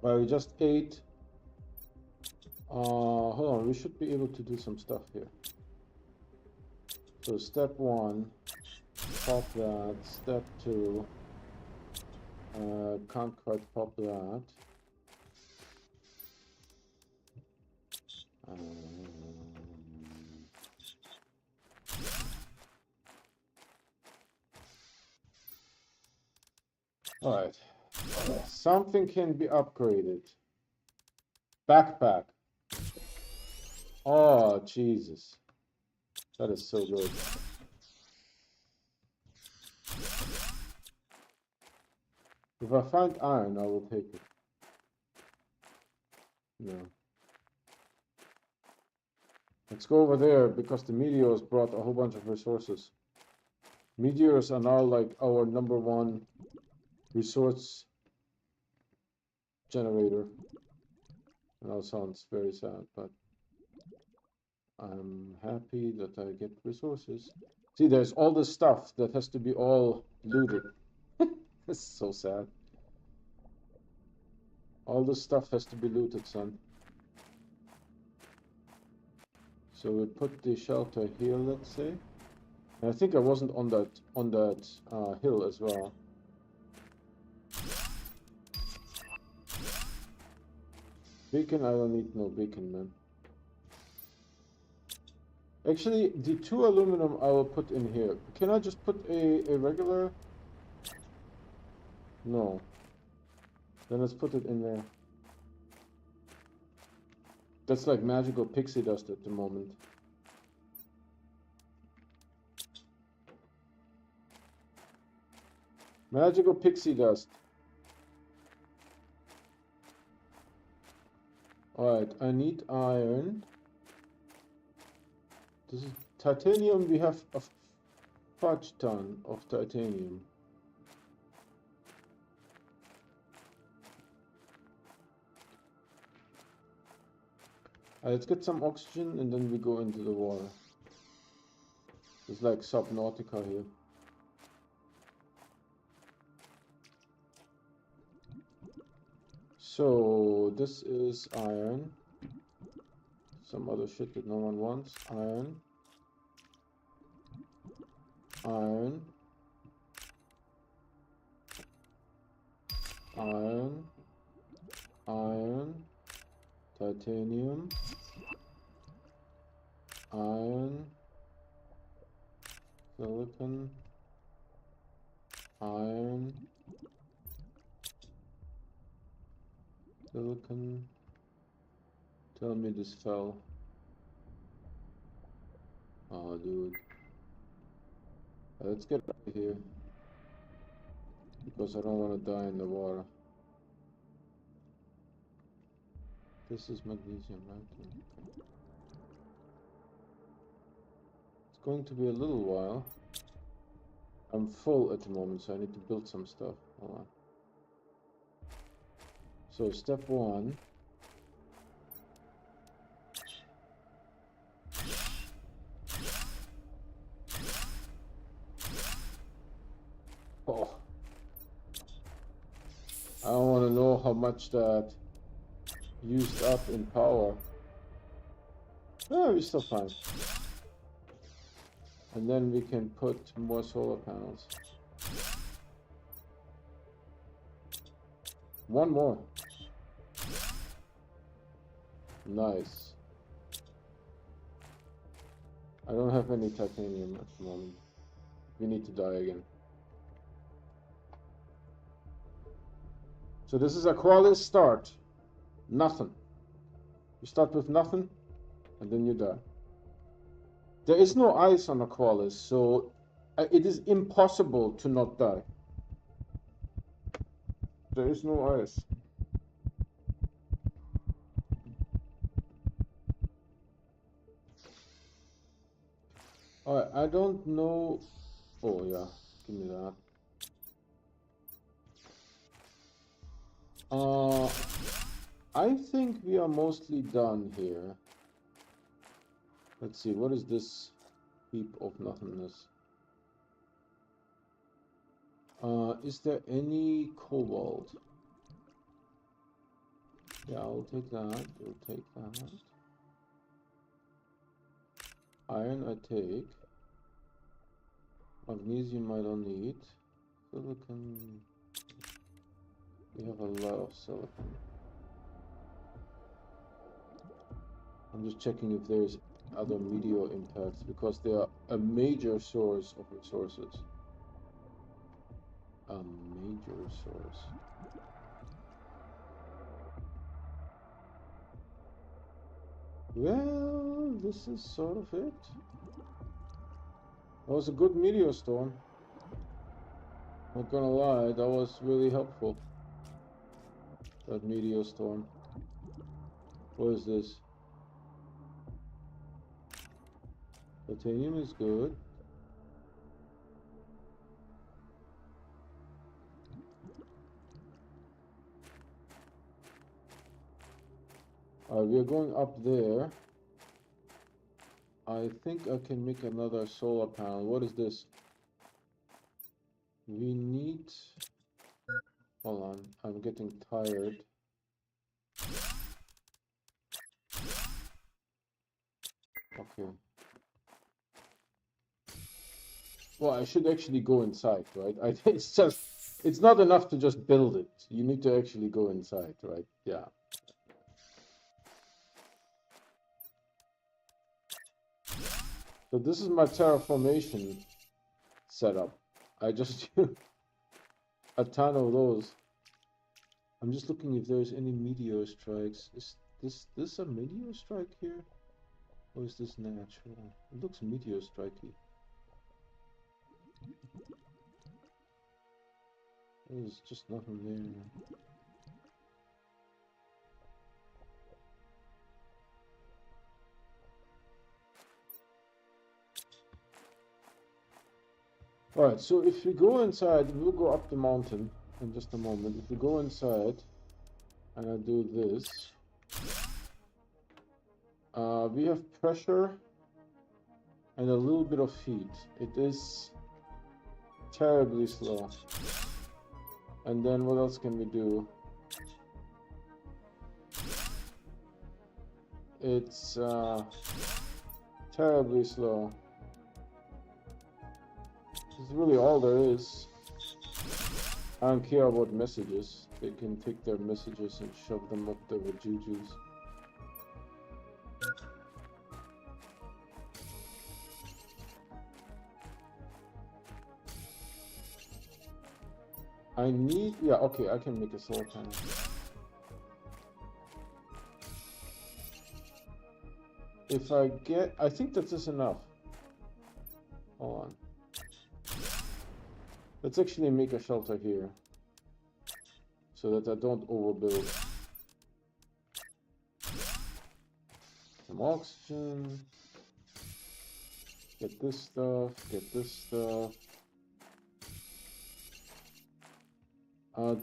Well, we just ate. Hold on, we should be able to do some stuff here. So step 1, pop that. Step 2, can't quite pop that. All right, something can be upgraded. Backpack. Oh, Jesus. That is so good. If I find iron, I will take it. No. Let's go over there because the meteors brought a whole bunch of resources. Meteors are now like our #1 resource generator. And that sounds very sad, but I'm happy that I get resources. See, there's all this stuff that has to be all looted. This is so sad. All this stuff has to be looted, son. So we put the shelter here, let's say. And I think I wasn't on that hill as well. Beacon, I don't need no beacon, man. Actually, the 2 aluminum I will put in here. Can I just put a regular? No. Then let's put it in there. That's like magical pixie dust at the moment. Magical pixie dust. Alright, I need iron. This is titanium. We have a fudge ton of titanium. Let's get some oxygen and then we go into the water. It's like Subnautica here. So this is iron. Some other shit that no one wants. Iron. Iron. Iron. Iron. Titanium. Iron. Silicon. Iron. Silicon. Tell me this fell. Oh, dude. Let's get out of here. Because I don't want to die in the water. This is magnesium, right? It's going to be a little while. I'm full at the moment, so I need to build some stuff. Hold on. So step one. Oh. I don't want to know how much that used up in power. Oh, we're still fine. And then we can put more solar panels. One more. Nice. I don't have any titanium at the moment. We need to die again. So this is Aqualis start. Nothing. You start with nothing, and then you die. There is no ice on Aqualis, so it is impossible to not die. There is no ice. Alright, I don't know. Oh yeah, give me that. I think we are mostly done here. Let's see, what is this heap of nothingness? Is there any cobalt? Yeah, I'll take that. We'll take that. Iron I take. Magnesium I don't need. Silicon. We have a lot of silicon. I'm just checking if there's other meteor impacts because they are a major source of resources. A major source. Well, this is sort of it. That was a good meteor storm. Not gonna lie, that was really helpful. That meteor storm. What is this? Titanium is good. We are going up there. I think I can make another solar panel. What is this? We need... Hold on, I'm getting tired. Okay. Well, I should actually go inside, right? It's just... It's not enough to just build it. You need to actually go inside, right? Yeah. So this is my terraformation setup. I just a ton of those. I'm just looking if there's any meteor strikes. this a meteor strike here? Or is this natural? It looks meteor strikey. There's just nothing there. Alright, so if we go inside, we'll go up the mountain in just a moment. If we go inside and I do this, we have pressure and a little bit of heat. It is terribly slow. And then what else can we do? It's terribly slow. That's really all there is. I don't care about messages. They can take their messages and shove them up their jujus. I need, yeah, okay, I can make a solar panel. If I get, I think that is enough. Hold on. Let's actually make a shelter here, so that I don't overbuild. Some oxygen. Get this stuff, get this stuff.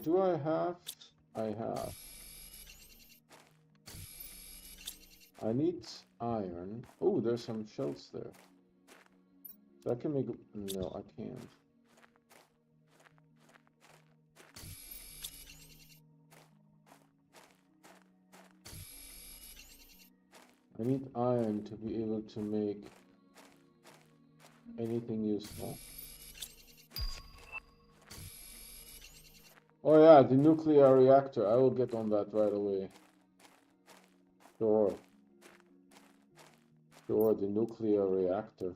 Do I have? I have. I need iron. Oh, there's some shells there. So I can make... No, I can't. I need iron to be able to make anything useful. Oh yeah, the nuclear reactor. I will get on that right away. Sure. Sure, the nuclear reactor.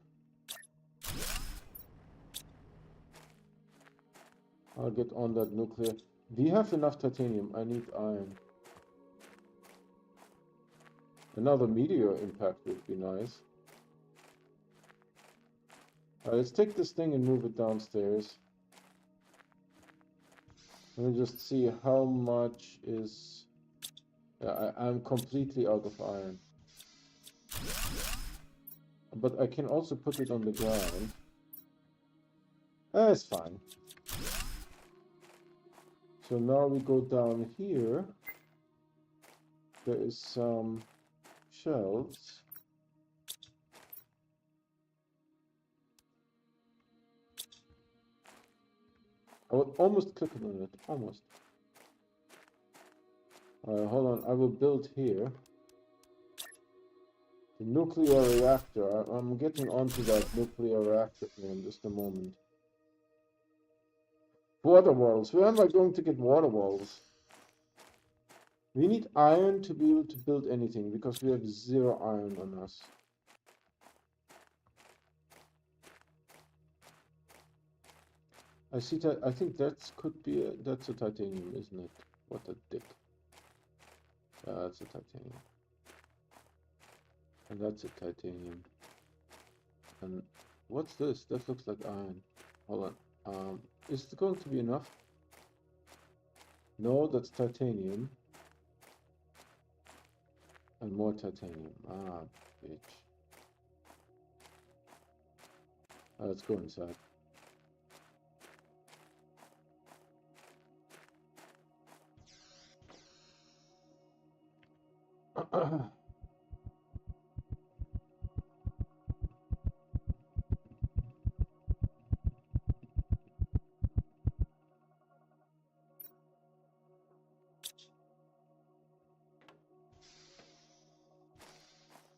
I'll get on that nuclear. We have enough titanium. I need iron. Another meteor impact would be nice. Alright, let's take this thing and move it downstairs. Let me just see how much is... Yeah, I'm completely out of iron. But I can also put it on the ground. That's fine. So now we go down here. There is some shells. I would almost click on it. Almost. Hold on. I will build here. The nuclear reactor. I'm getting onto that nuclear reactor in just a moment. Water walls. Where am I going to get water walls? We need iron to be able to build anything because we have 0 iron on us. I see that. I think that could be that's a titanium, isn't it? What a dick. Yeah, that's a titanium. And that's a titanium. And what's this? That looks like iron. Hold on. Is it going to be enough? No, that's titanium. And more titanium. Ah, bitch. Let's go inside.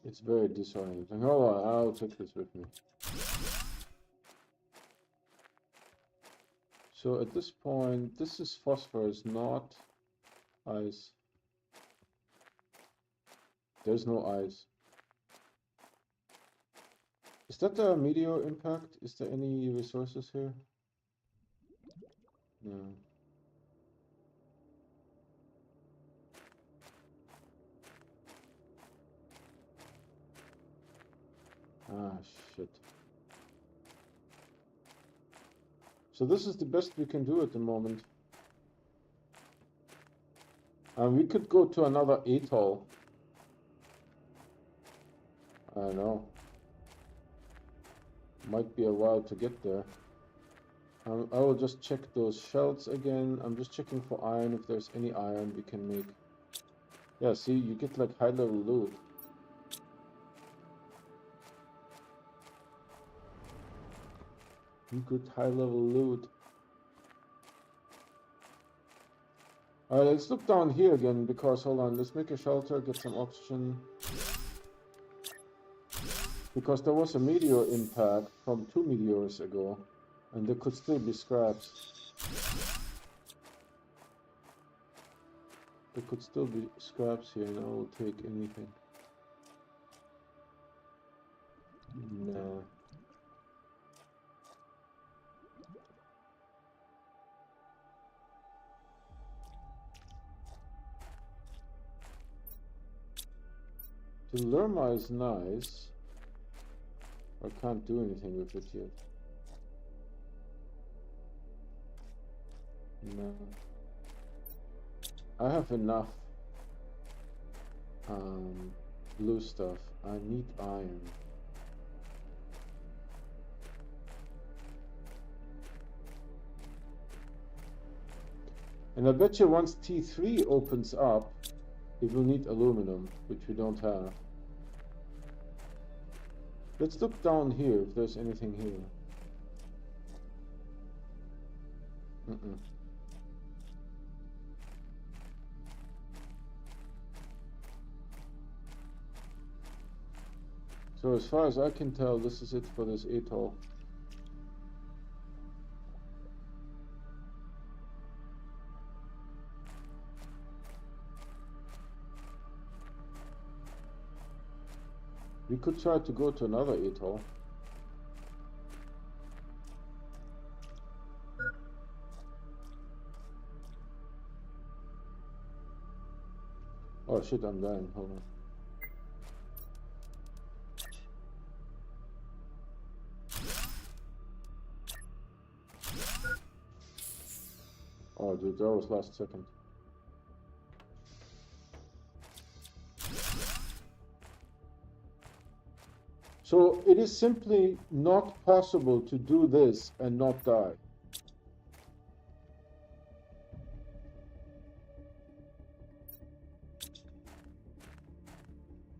It's very disorienting. Hold on, I'll take this with me. So at this point, this is phosphorus, not ice. There's no ice. Is that a meteor impact? Is there any resources here? No. 'Cause So this is the best we can do at the moment. And we could go to another atoll. I don't know. Might be a while to get there. I will just check those shells again. I'm just checking for iron, if there's any iron we can make. Yeah, see, you get like high level loot. You get high level loot. Alright, let's look down here again, because hold on, let's make a shelter, get some oxygen. Because there was a meteor impact from 2 meteors ago, and there could still be scraps. There could still be scraps here, and I will take anything. Nah. The Lerma is nice. I can't do anything with it yet. No. I have enough blue stuff. I need iron. And I bet you once T3 opens up, it will need aluminum, which we don't have. Let's look down here if there's anything here. So as far as I can tell, this is it for this atoll. We could try to go to another atoll. Oh shit, I'm dying. Hold on. Oh dude, that was last second. So it is simply not possible to do this and not die.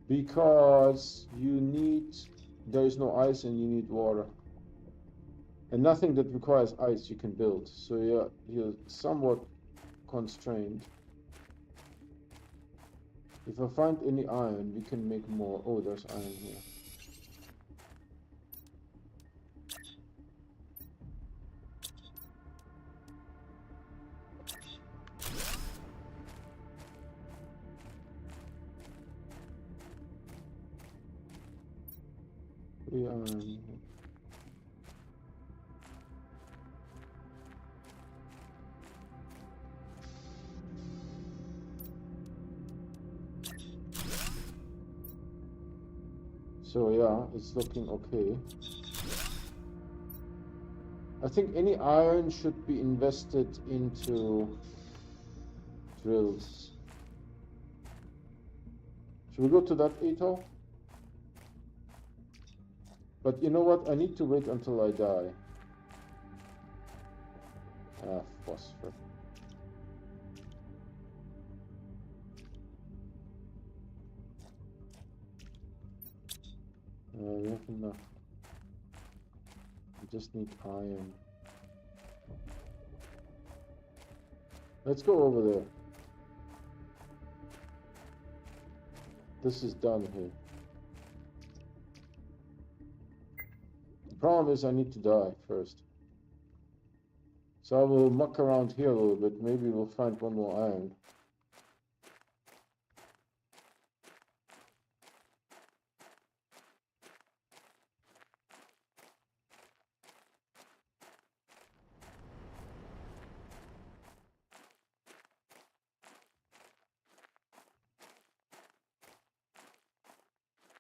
Because there is no ice and you need water. And nothing that requires ice you can build. So you're somewhat constrained. If I find any iron, we can make more. Oh, there's iron here. Iron. So yeah, it's looking okay. I think any iron should be invested into drills. Should we go to that atoll? But you know what? I need to wait until I die. Ah, phosphor. We have enough. We just need iron. Let's go over there. This is done here. The problem is I need to die first. So I will muck around here a little bit. Maybe we'll find one more iron.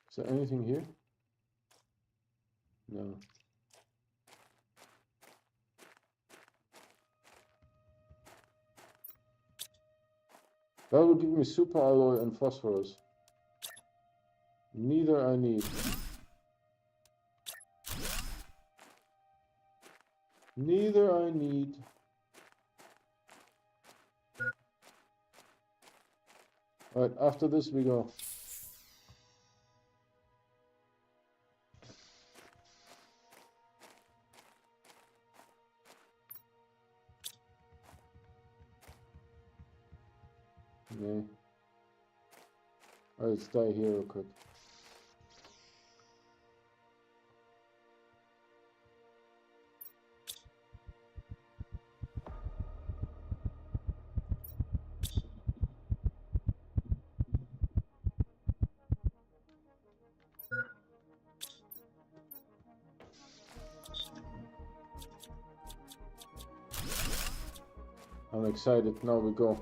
Is there anything here? No. That will give me super alloy and phosphorus. Neither I need. Neither I need. Alright, after this we go. Yeah. Alright, let's die here real quick. I'm excited. Now we go.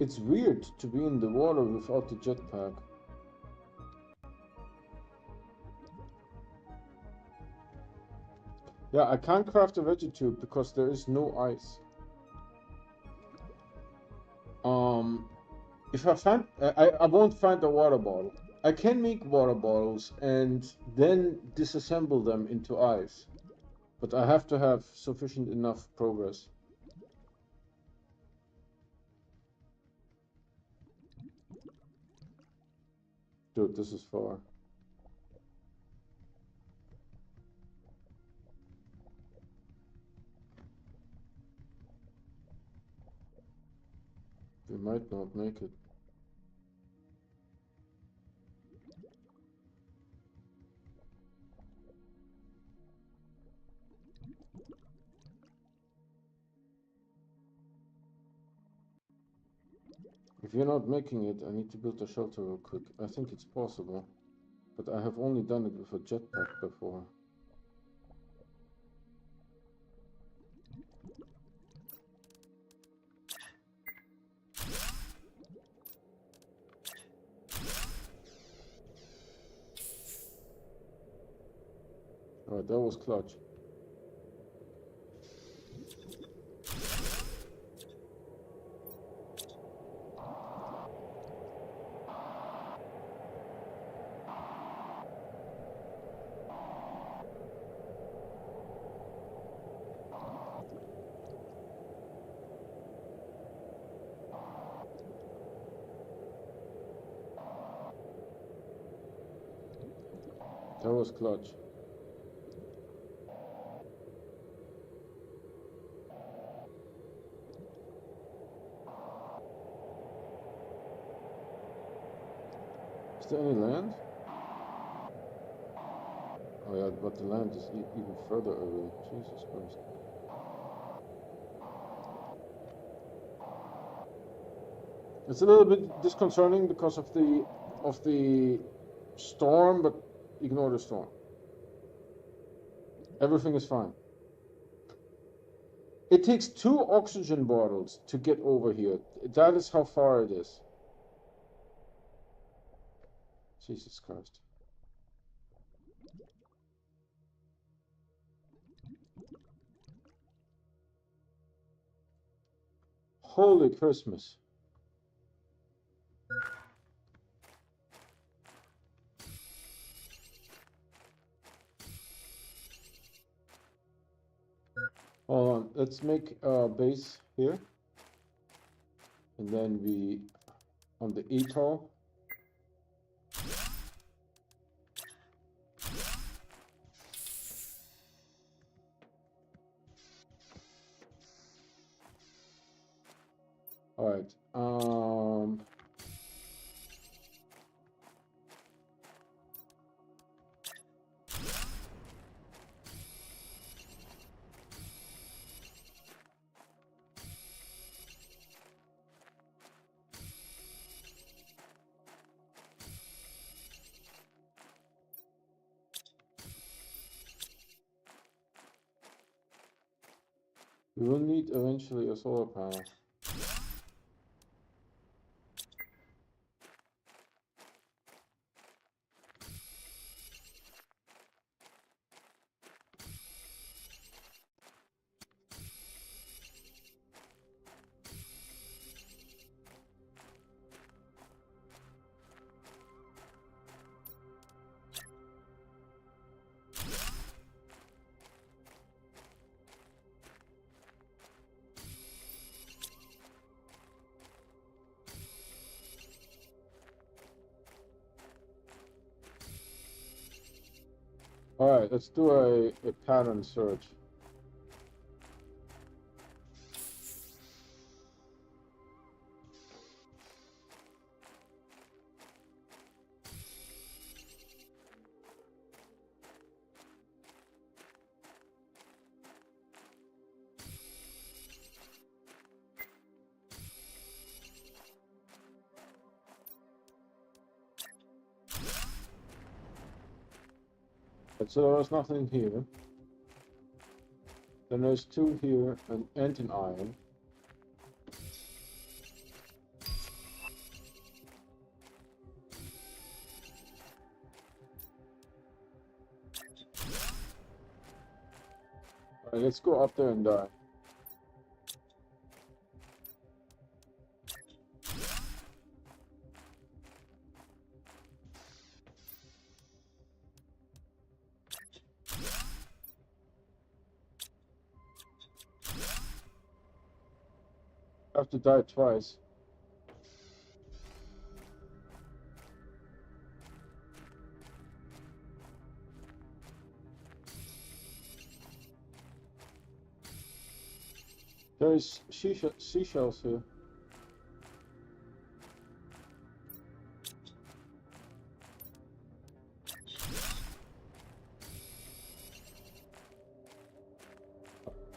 It's weird to be in the water without the jetpack. Yeah, I can't craft a veggie tube because there is no ice. If I find, I won't find a water bottle. I can make water bottles and then disassemble them into ice, but I have to have sufficient enough progress. Dude, this is far. We might not make it. If you're not making it, I need to build a shelter real quick. I think it's possible, but I have only done it with a jetpack before. Alright, that was clutch. That was clutch. Is there any land? Oh yeah, but the land is even further away. Jesus Christ. It's a little bit disconcerting because of the storm, but ignore the storm. Everything is fine. It takes 2 oxygen bottles to get over here. That is how far it is. Jesus Christ. Holy Christmas. Hold on, let's make a base here. And then we, on the atoll. Alright, we will need eventually a solar panel. Alright, let's do a pattern search. So there was nothing here. Then there's two here and an iron. Alright, let's go up there and die. I have to die twice. There's seashells here.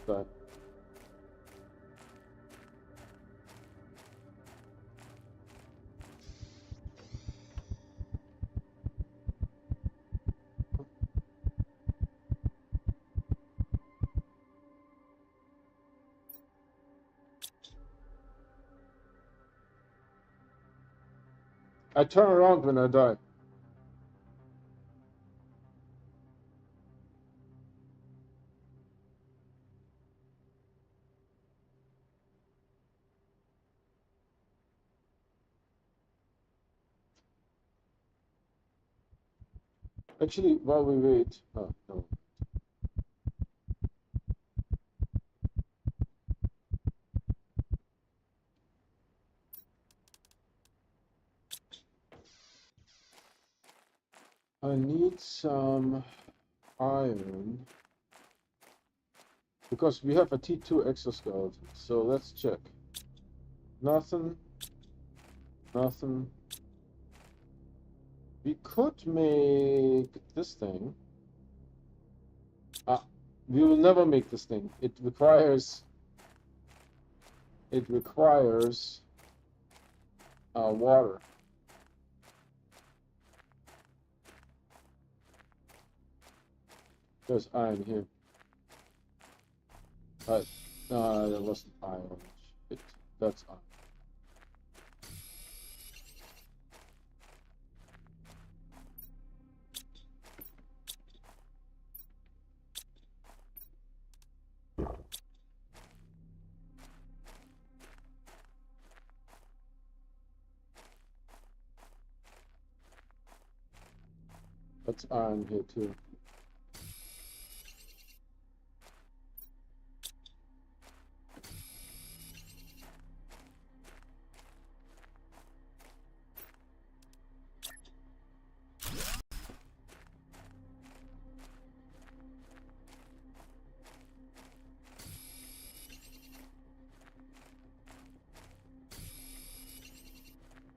Die. I turn around when I die. Actually, while we wait... Oh, no. I need some iron. Because we have a T2 exoskeleton. So let's check. Nothing. Nothing. We could make this thing. We will never make this thing. It requires water. There's iron here. But there wasn't iron. Shit. That's iron. That's iron here too.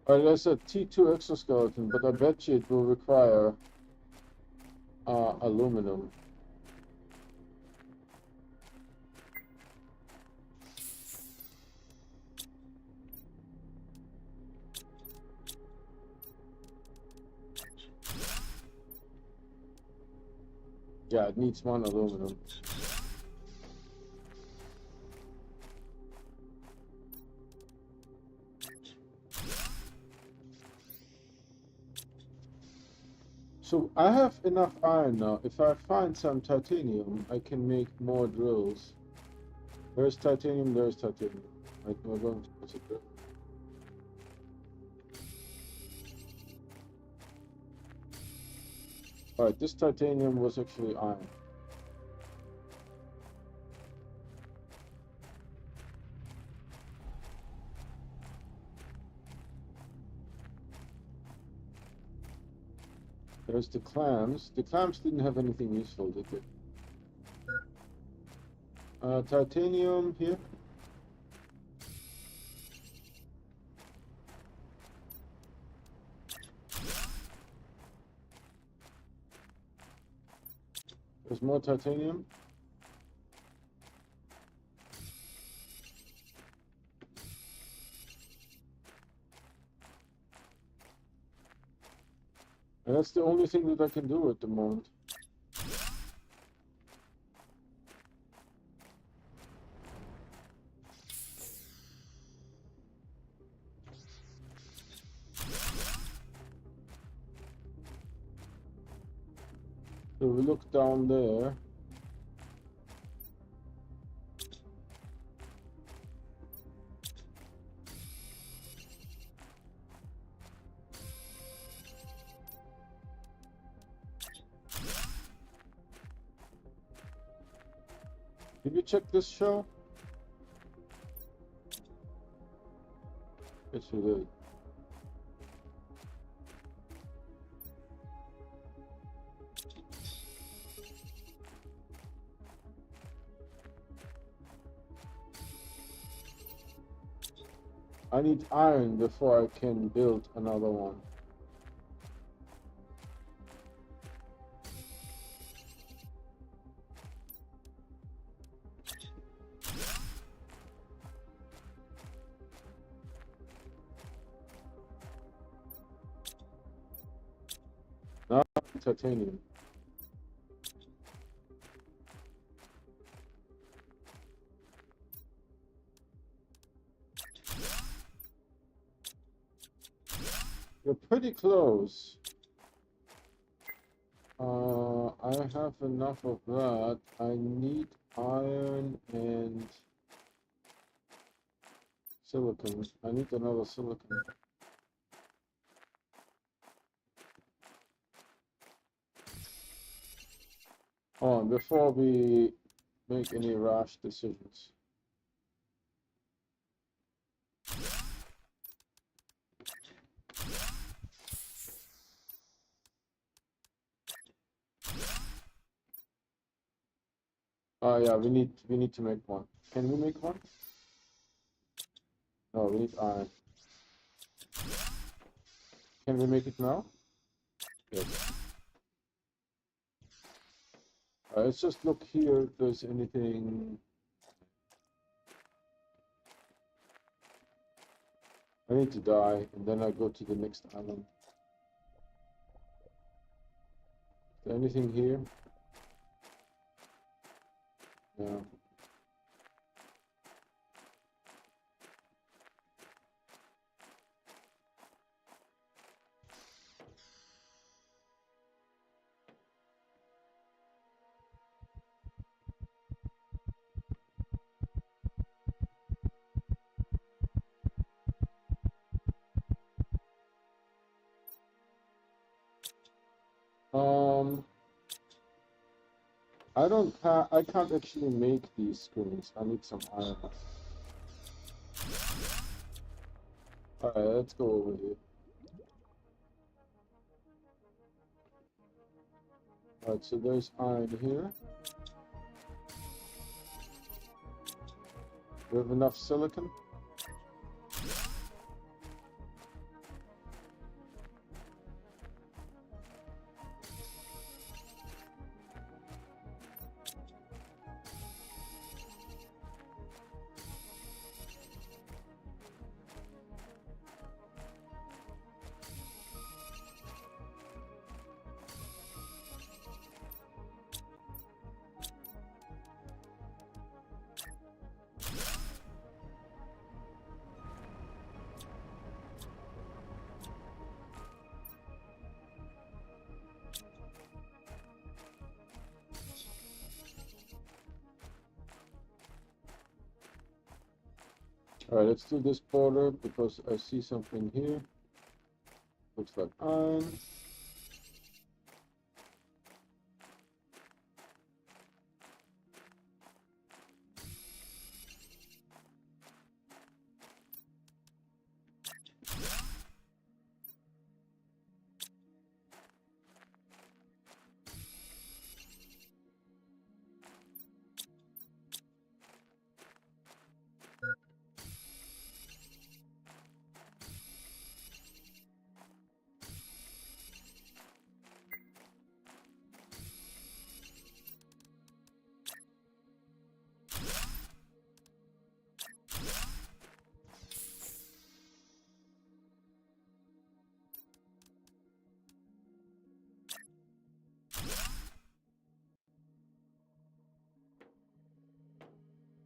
Alright, there's a T2 exoskeleton, but I bet you it will require aluminum. Yeah, it needs one aluminum. So I have enough iron now. If I find some titanium, I can make more drills. There's titanium, there's titanium. We're going to put it there. Alright, this titanium was actually iron. There's the clams. The clams didn't have anything useful, did they? Titanium here. There's more titanium. And that's the only thing that I can do at the moment. So we look down there. Did you check this show? Yes, you did. I need iron before I can build another one. Not titanium. You're pretty close. I have enough of that. I need iron and silicon. I need another silicon. Oh, and before we make any rash decisions. Oh yeah, we need to make one. Can we make one? No, we need iron. Can we make it now? Yes. Let's just look here if there's anything. I need to die, and then I go to the next island. Is there anything here? No. I can't actually make these screens. I need some iron. Alright, let's go over here. Alright, so there's iron here. We have enough silicon. Alright, let's do this border because I see something here. Looks like iron.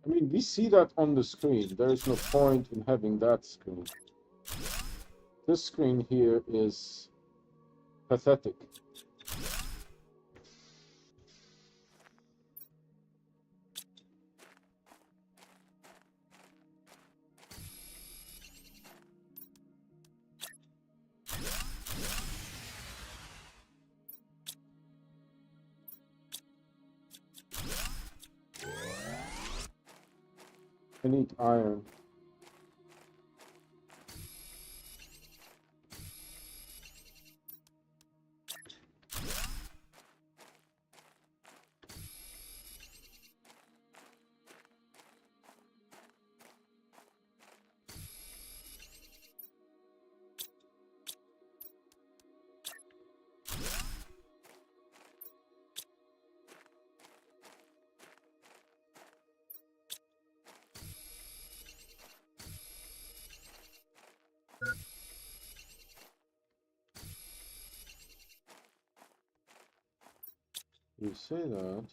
I mean, we see that on the screen. There is no point in having that screen. This screen here is pathetic. I need iron. You say that.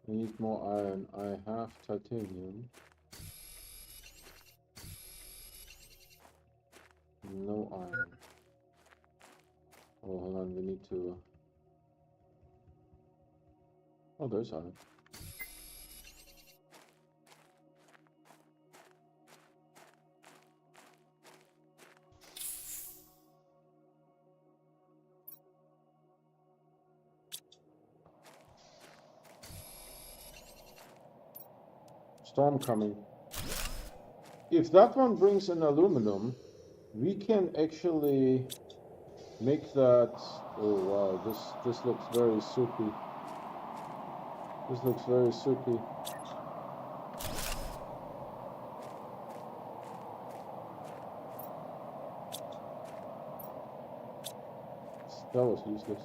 I need more iron. I have titanium. No iron. Oh, hold on. We need to. Oh, there's iron. Storm coming. If that one brings in aluminum, we can actually make that. Oh wow, this looks very soupy. This looks very soupy. That was useless.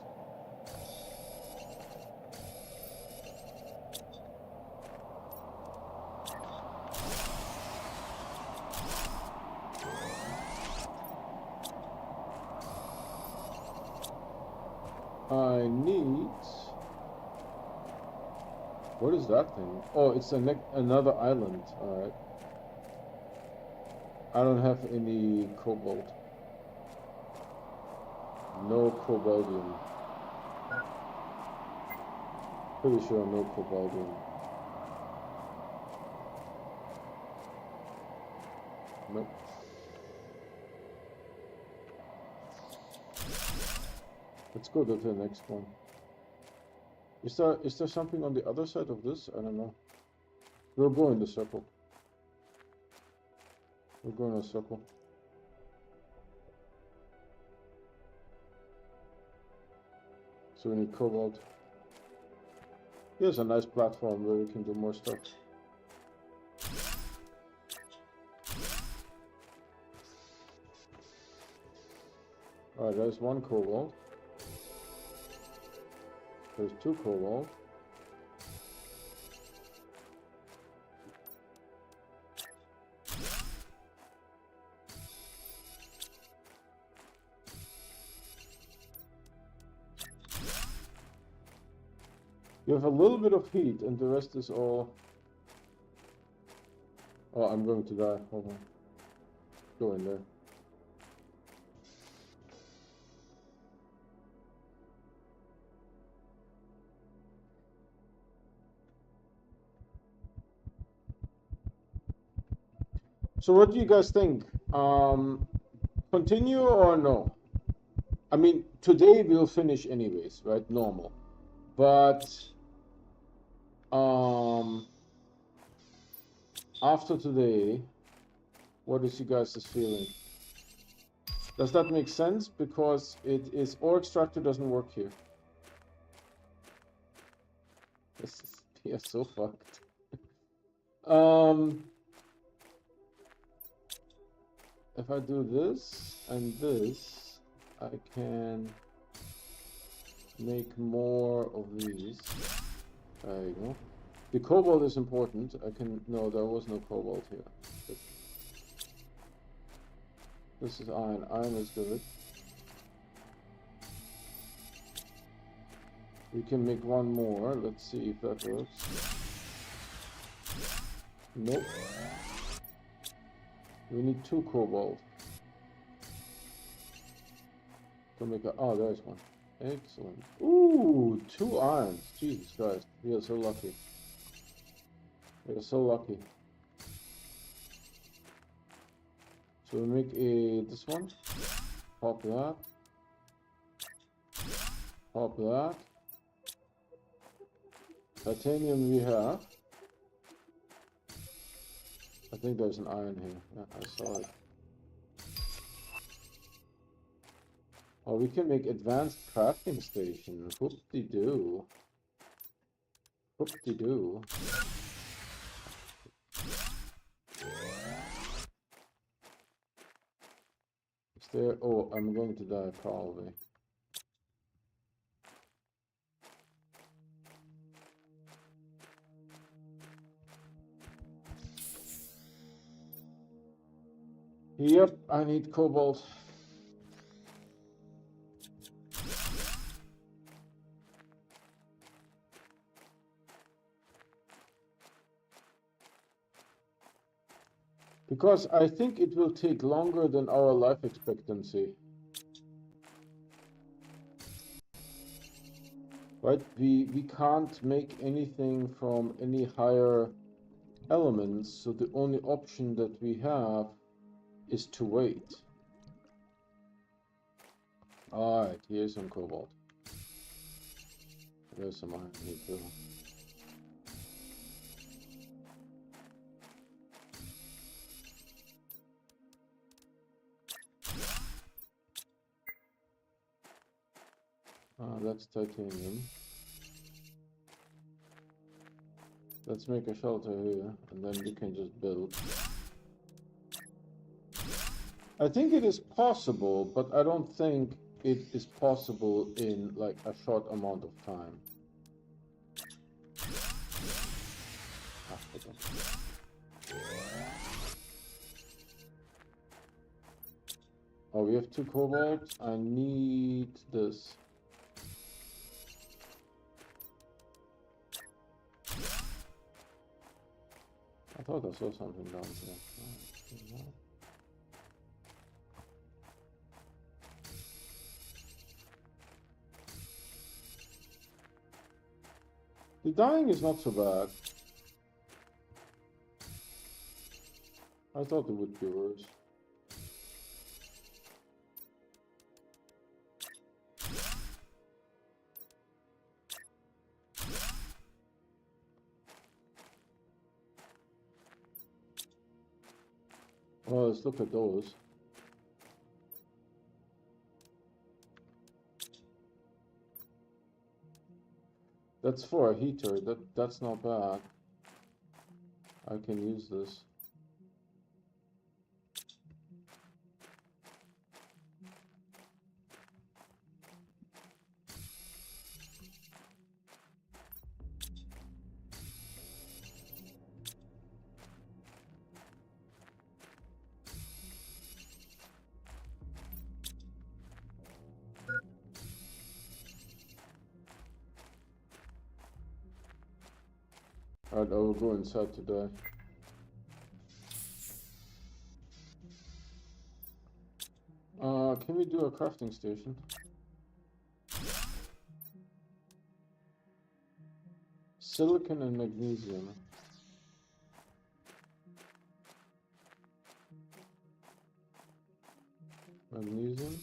I need. What is that thing? Oh, it's another island. All right. I don't have any cobalt. No cobaltium. Pretty sure no cobaltium. Nope. Let's go to the next one. Is there something on the other side of this? I don't know. We'll go in the circle. We'll go in a circle. So we need cobalt. Here's a nice platform where we can do more stuff. Alright, there's one cobalt. There's two cobalt. You have a little bit of heat and the rest is all... Oh, I'm going to die. Hold on. Go in there. So what do you guys think? Continue or no? I mean, today we'll finish anyways, right? Normal. But after today, what is you guys' feeling? Does that make sense? Because it is ore extractor doesn't work here. We are so fucked. If I do this and this, I can make more of these. There you go. The cobalt is important. No, there was no cobalt here. But this is iron. Iron is good. We can make one more. Let's see if that works. Nope. We need 2 cobalt to make a... Oh, there's one. Excellent. Ooh, 2 irons. Jesus Christ. We are so lucky. We are so lucky. So we make this one. Pop that. Pop that. Titanium we have. I think there's an iron here. Yeah, I saw it. Oh, we can make advanced crafting station. Whoop-de-doo. Whoop-de-doo. Is there... Oh, I'm going to die probably. Yep, I need cobalt. Because I think it will take longer than our life expectancy. Right? We can't make anything from any higher elements, so the only option that we have is to wait. Alright, here's some cobalt. There's some iron here too. That's titanium. Let's make a shelter here, and then we can just build. I think it is possible, but I don't think it is possible in like a short amount of time. Oh, we have 2 cobalt. I need this. I thought I saw something down here. Oh, the dying is not so bad. I thought it would be worse. Well, let's look at those. That's for a heater. That's not bad. I can use this. Alright, I will go inside today. Can we do a crafting station? Silicon and magnesium. Magnesium.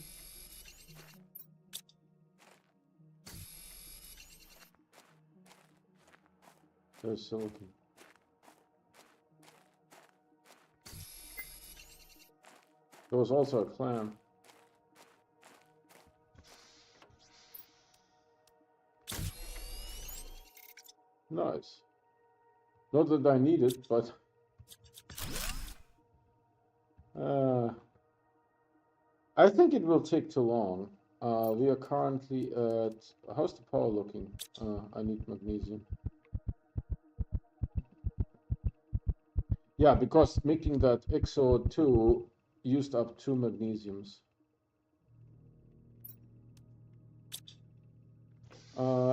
There's silicon. There was also a clam. Nice. Not that I need it, but I think it will take too long. We are currently at... How's the power looking? I need magnesium. Yeah, because making that XO2 used up 2 magnesiums.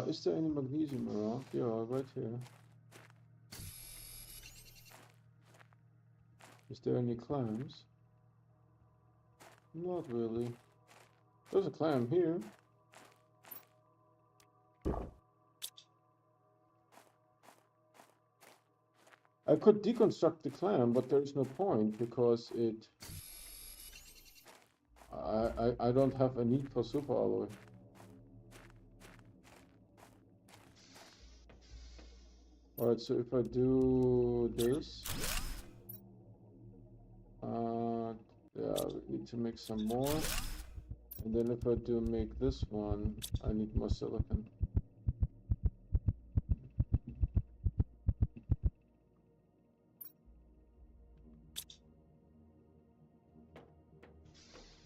Is there any magnesium around? Yeah, right here. Is there any clams? Not really. There's a clam here. I could deconstruct the clam, but there's no point because it... I don't have a need for super alloy. Alright, so if I do this... yeah, we need to make some more. And then if I do make this one, I need more silicon.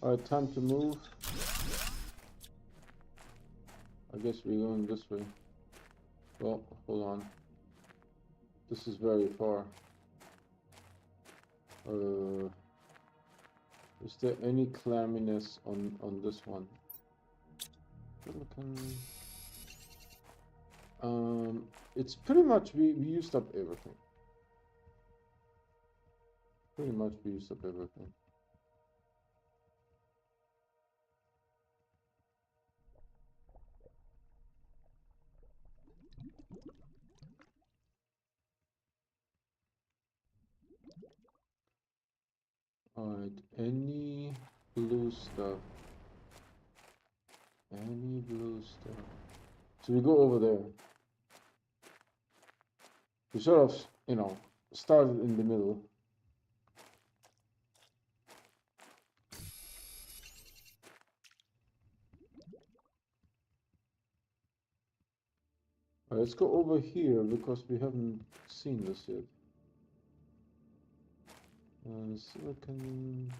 Alright, time to move. I guess we're going this way. Well, hold on. This is very far. Is there any clamminess on this one? It's pretty much we used up everything. Pretty much we used up everything. Alright, any blue stuff? Any blue stuff? So we go over there. We sort of, you know, started in the middle. Alright, let's go over here because we haven't seen this yet. Silicon,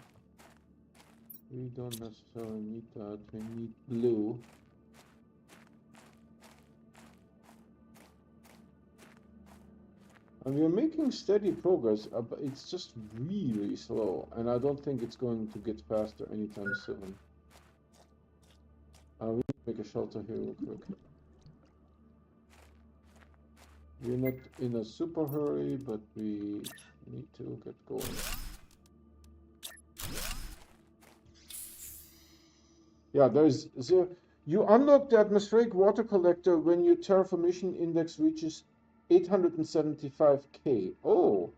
we don't necessarily need that, we need blue. And we are making steady progress, but it's just really slow, and I don't think it's going to get faster anytime soon. We need to make a shelter here real quick. We're not in a super hurry, but we need to get going. Yeah, you unlock the atmospheric water collector when your terraformation index reaches 875k. Oh,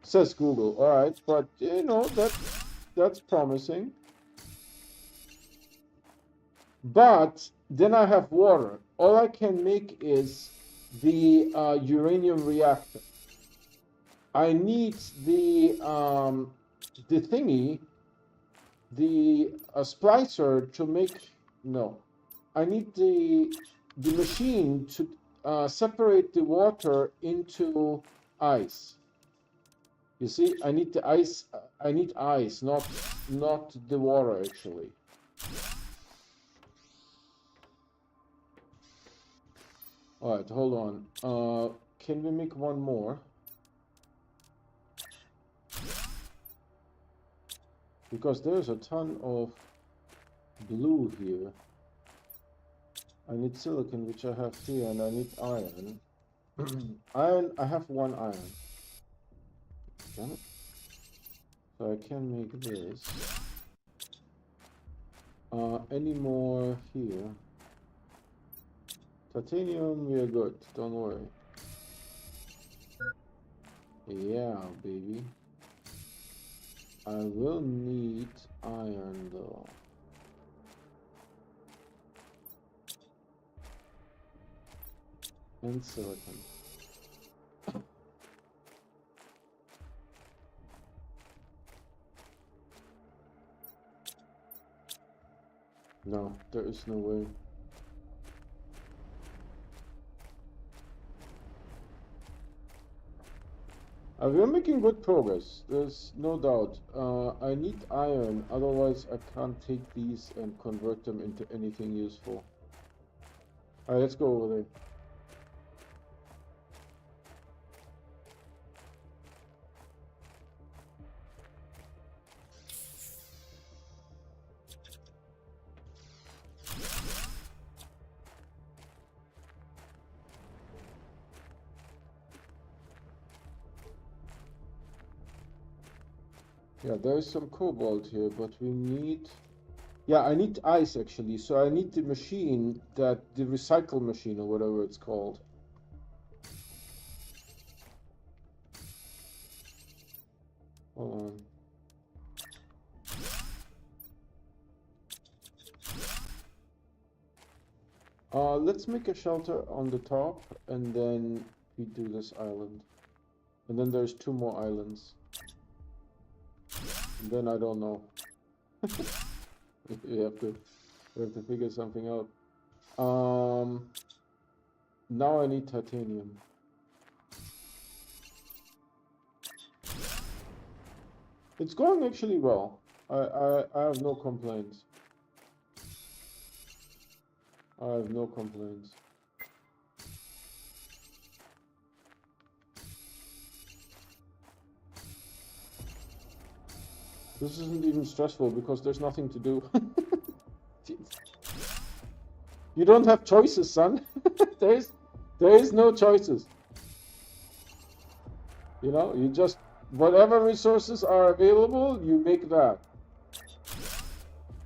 says Google. All right, but you know that's promising. But then I have water. All I can make is the uranium reactor. I need the thingy, the splicer to make. No, I need the machine to separate the water into ice. You see, I need the ice. I need ice, not the water actually. All right, hold on. Can we make one more? Because there's a ton of blue here. I need silicon, which I have here, and I need iron. Iron, I have 1 iron. Damn it. So I can make this. Any more here? Titanium, we are good, don't worry. Yeah, baby. I will need iron though. And silicon. No, there is no way. We are making good progress, there's no doubt. I need iron, otherwise I can't take these and convert them into anything useful. Alright, let's go over there. Yeah, there is some cobalt here, but we need... Yeah, I need ice actually, so I need the machine, the recycle machine or whatever it's called. Hold on. Let's make a shelter on the top, and then we do this island. And then there's 2 more islands. And then I don't know. we have to figure something out. Now I need titanium. It's going actually well. I have no complaints. I have no complaints. This isn't even stressful because there's nothing to do. You don't have choices, son. there is no choices. You know, you just, whatever resources are available, you make that.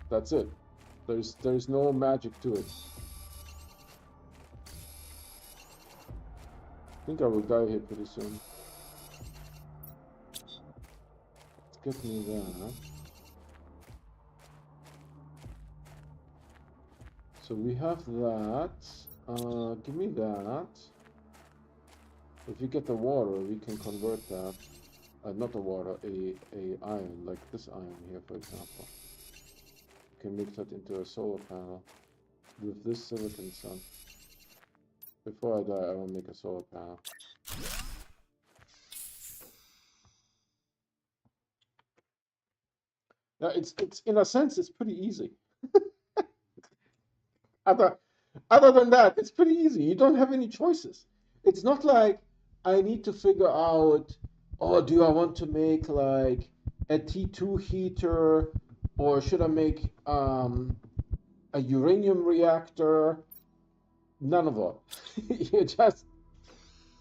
That's it. There's no magic to it. I think I will die here pretty soon. Let's get me that. So we have that. Give me that. If you get the water, we can convert that. Not the water, a iron, like this iron here, for example. You can make that into a solar panel with this silicon, son. Before I die, I will make a solar panel. Yeah, it's in a sense, it's pretty easy. Other than that, it's pretty easy. You don't have any choices. It's not like I need to figure out, oh, do I want to make like a T2 heater, or should I make a uranium reactor? None of that. You just,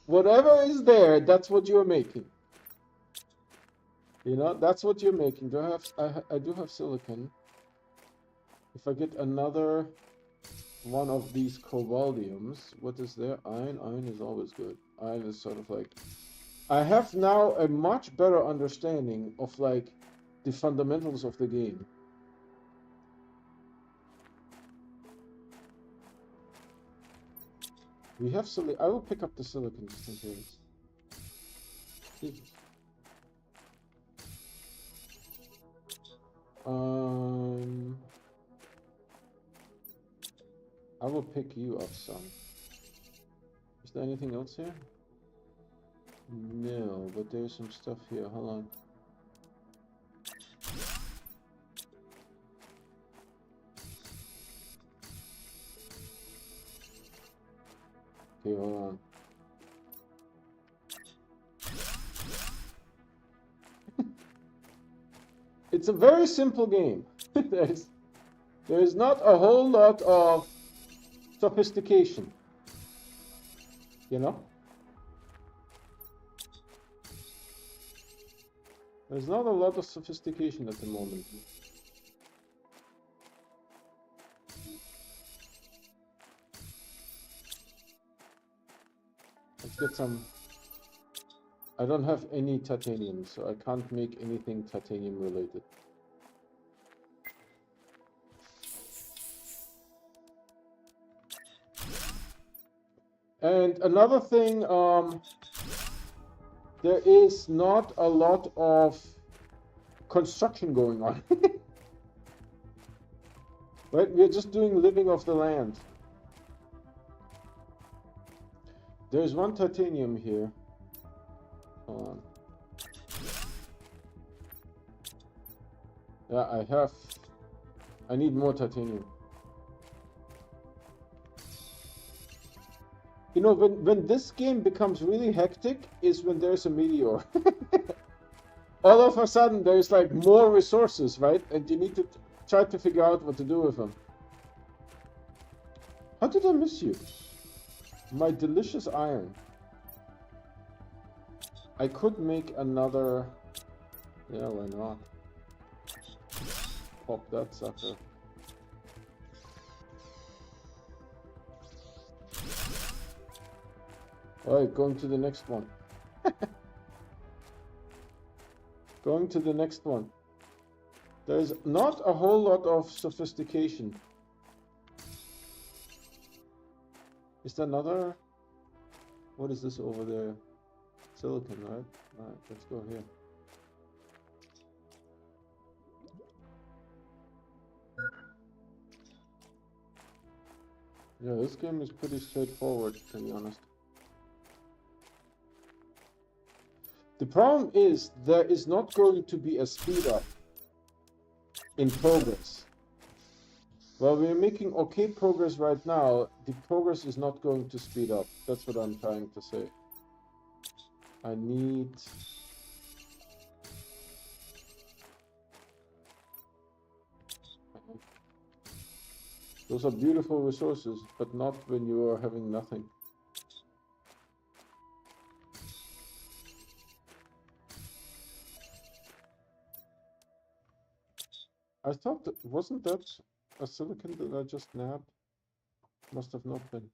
whatever is there, that's what you're making. You know, that's what you're making. I do have silicon. If I get another one of these cobaldiums, what is there? Iron. Iron is always good. Iron is sort of like, I have now a much better understanding of like the fundamentals of the game. We have silicon. I will pick up the silicon just in case. Jesus. I will pick you up some. Is there anything else here? No, but there's some stuff here. Hold on. Okay, hold on. It's a very simple game. There's not a whole lot of sophistication, you know? There's not a lot of sophistication at the moment. Let's get some... I don't have any titanium, so I can't make anything titanium related. And another thing, there is not a lot of construction going on. Right? We're just doing living off the land. There's one titanium here. Hold on. Yeah, I have. I need more titanium. You know, when this game becomes really hectic is when there's a meteor. All of a sudden, there's like more resources, right? And you need to try to figure out what to do with them. How did I miss you? My delicious iron. I could make another... Yeah, why not? Pop that sucker. Alright, going to the next one. Going to the next one. There's not a whole lot of sophistication. Is there another? What is this over there? Silicon, right? Alright, let's go here. Yeah, this game is pretty straightforward, to be honest. The problem is, there is not going to be a speed up in progress. Well, we're making okay progress right now. The progress is not going to speed up. That's what I'm trying to say. I need... Those are beautiful resources, but not when you are having nothing. I thought that, wasn't that a silicon that I just nabbed? Must have not been.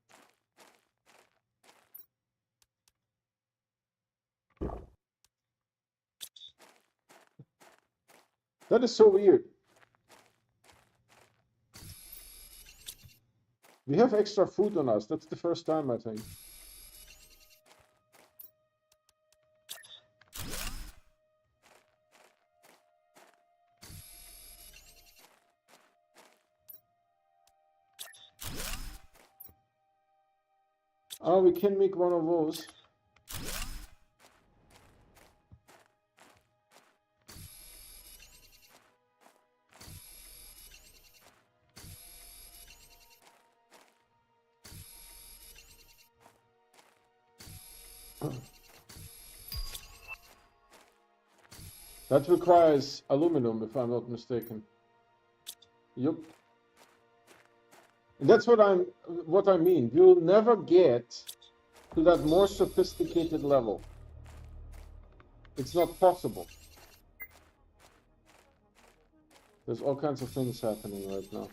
That is so weird. We have extra food on us. That's the first time, I think. Oh, we can make one of those. That requires aluminum, if I'm not mistaken. Yup. And that's what I mean. You'll never get to that more sophisticated level. It's not possible. There's all kinds of things happening right now.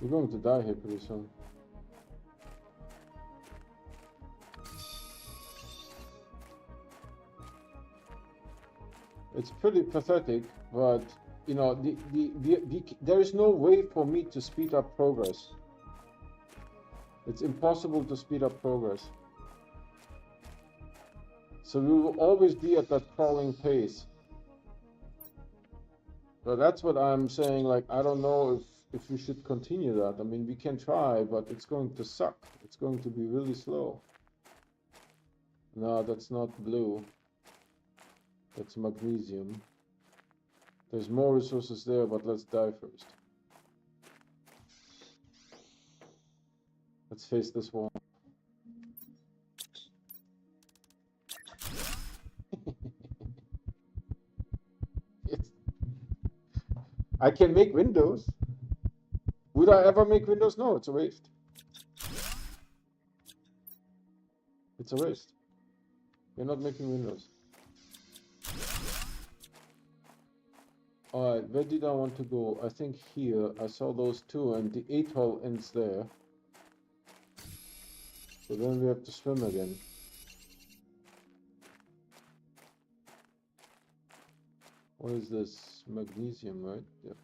We're going to die here pretty soon. It's pretty pathetic, but you know, there is no way for me to speed up progress. It's impossible to speed up progress. So we will always be at that crawling pace. So that's what I'm saying, like, I don't know if we should continue that. I mean, we can try, but it's going to suck. It's going to be really slow. No, that's not blue. That's magnesium. There's more resources there, but let's die first. Let's face this wall. Yes. I can make windows. Would I ever make windows? No, it's a waste. It's a waste. We're not making windows. Alright, where did I want to go? I think here. I saw those two, and the atoll ends there. So then we have to swim again. What is this? Magnesium, right? Yep.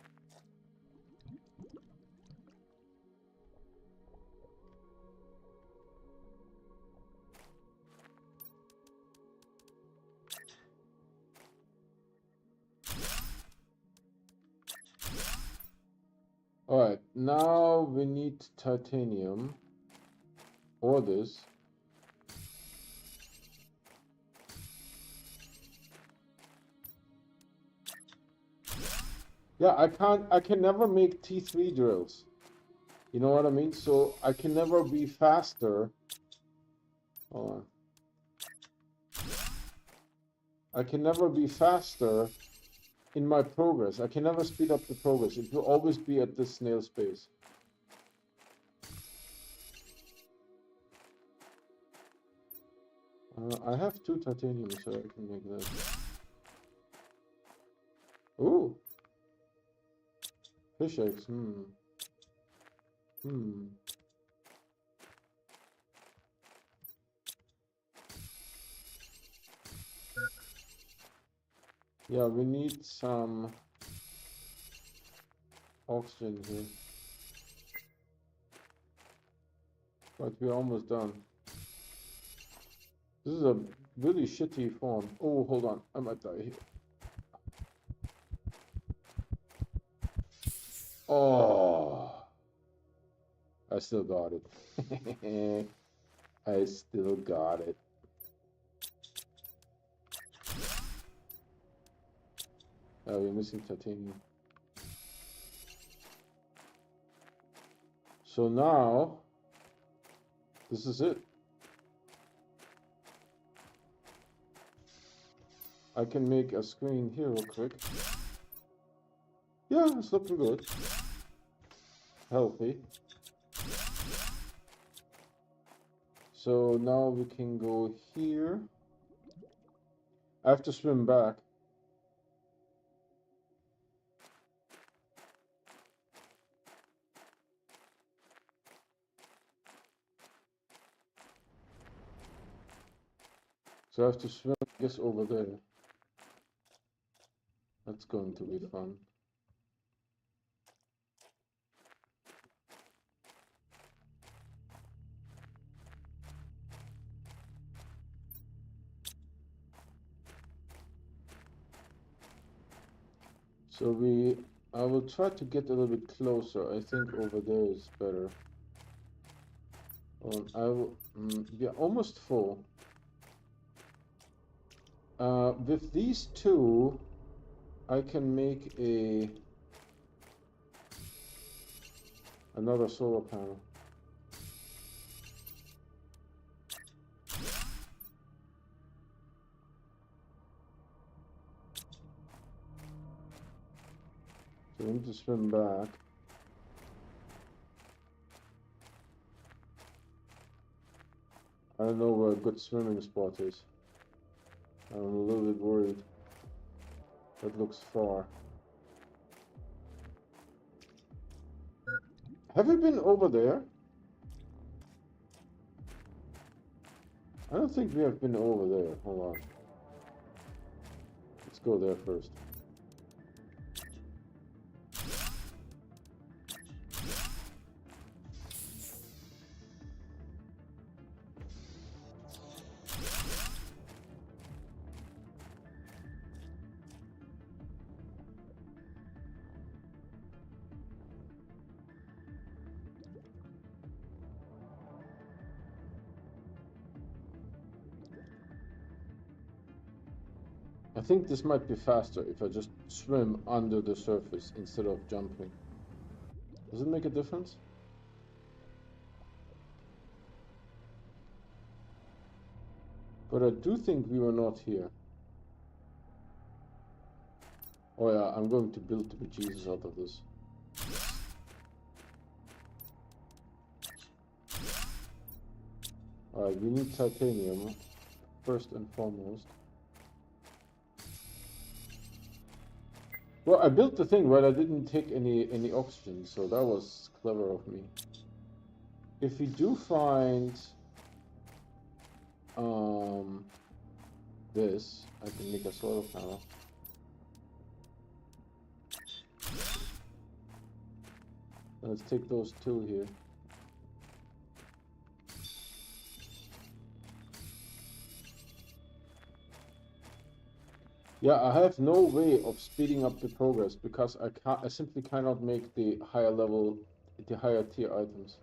Alright, now we need titanium. Or this. Yeah, I can never make T3 drills. You know what I mean? So I can never be faster. Hold on. I can never be faster in my progress. I can never speed up the progress. It will always be at this snail's pace. I have 2 titanium, so I can make that. Ooh. Fish eggs. Yeah, we need some oxygen here. But we're almost done. This is a really shitty form. Oh, hold on. I might die here. Oh. I still got it. I still got it. Oh, we're missing titanium. So now, this is it. I can make a screen here real quick. Yeah, it's looking good. Healthy. So now we can go here. I have to swim back. So I have to swim, I guess, over there. That's going to be fun. So I will try to get a little bit closer. I think over there is better. I will, yeah, almost full. With these 2, I can make another solar panel. So we need to swim back. I don't know where a good swimming spot is. I'm a little bit worried. That looks far. Have you been over there? I don't think we have been over there. Hold on. Let's go there first. I think this might be faster if I just swim under the surface instead of jumping. Does it make a difference? But I do think we were not here. Oh yeah, I'm going to build the bejesus out of this. Alright, we need titanium first and foremost. Well, I built the thing, but I didn't take any oxygen, so that was clever of me. If we do find this, I can make a solar panel. Let's take those 2 here. Yeah, I have no way of speeding up the progress because I simply cannot make the higher level, the higher tier items.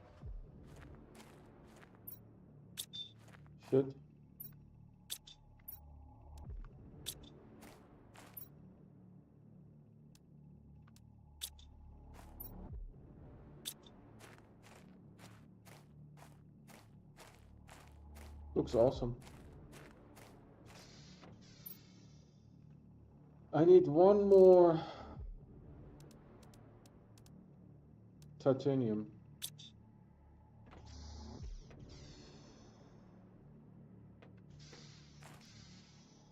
Shit. Looks awesome. I need one more titanium.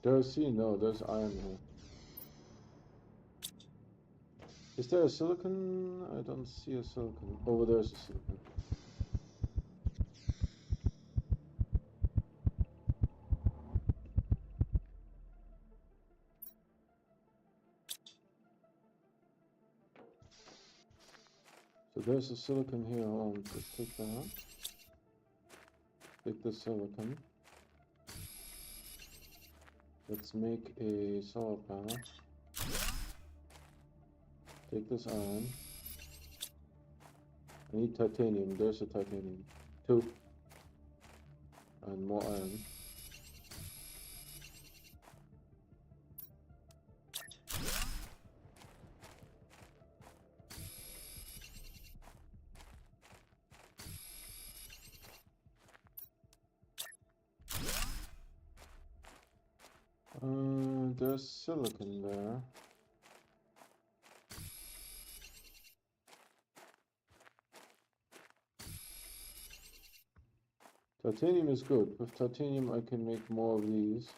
There's no, there's iron here. Is there a silicon? I don't see a silicon. Over there's a silicon. So there's a silicon here. Hold on, just take that out. Take the silicon. Let's make a solar panel. Take this iron. I need titanium. There's a titanium. 2. And more iron. There's silicon there. Titanium is good. With titanium I can make more of these.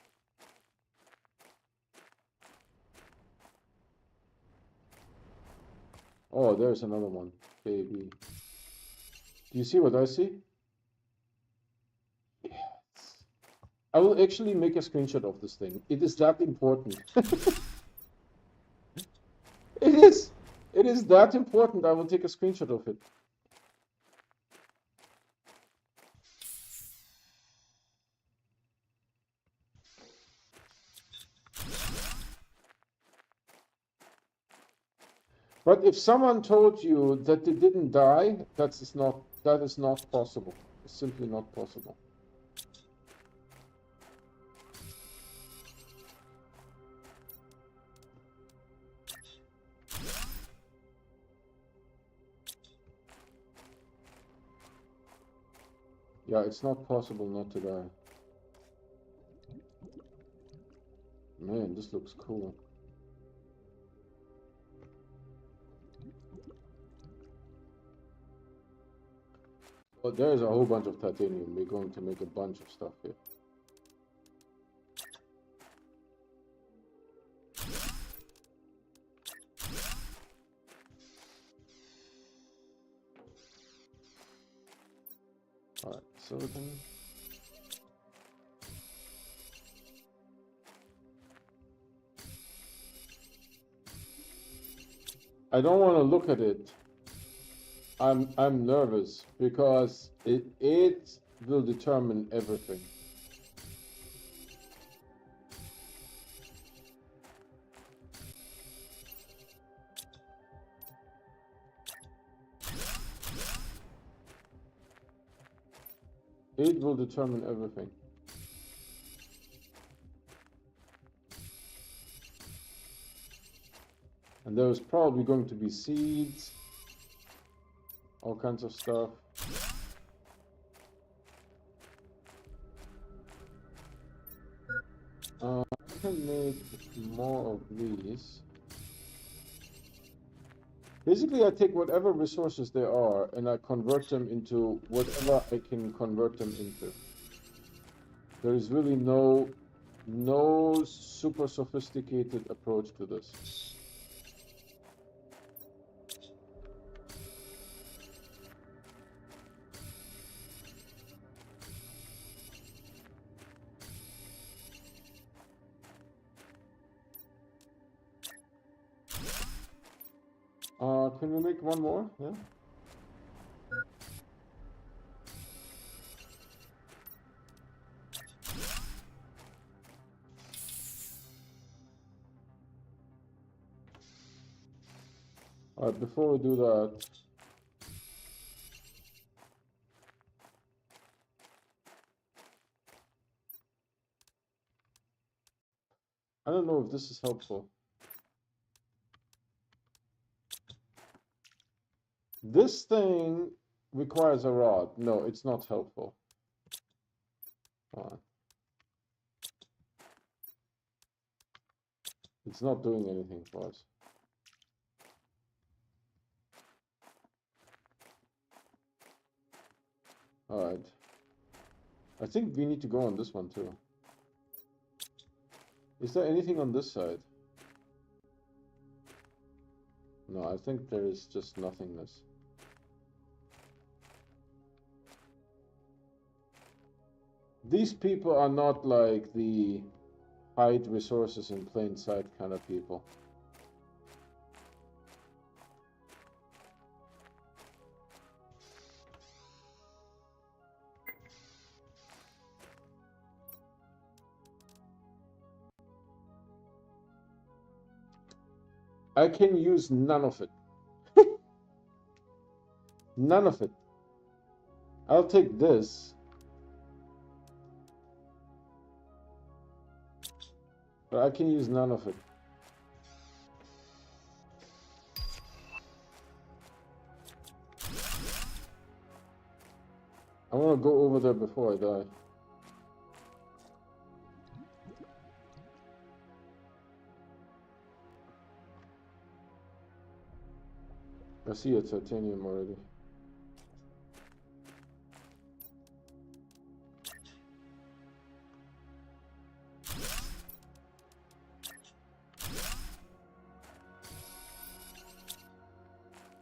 Oh, there's another one, baby. Do you see what I see? Yes. I will actually make a screenshot of this thing. It is that important. It is. It is that important. I will take a screenshot of it. But if someone told you that they didn't die, that is not possible. It's simply not possible. Yeah, it's not possible not to die. Man, this looks cool. Well, there's a whole bunch of titanium. We're going to make a bunch of stuff here. Alright, silicon. I don't want to look at it. I'm nervous because it will determine everything. It will determine everything. And there's probably going to be seeds, all kinds of stuff. I can make more of these. Basically, I take whatever resources there are and I convert them into whatever I can convert them into. There is really no super sophisticated approach to this. Can we make one more? Yeah. Alright, before we do that, I don't know if this is helpful. This thing requires a rod. No, it's not helpful. It's not doing anything for us. Alright. I think we need to go on this one too. Is there anything on this side? No, I think there is just nothingness. These people are not like the hide resources in plain sight kind of people. I can use none of it. None of it. I'll take this. But I can use none of it. I want to go over there before I die. I see a titanium already.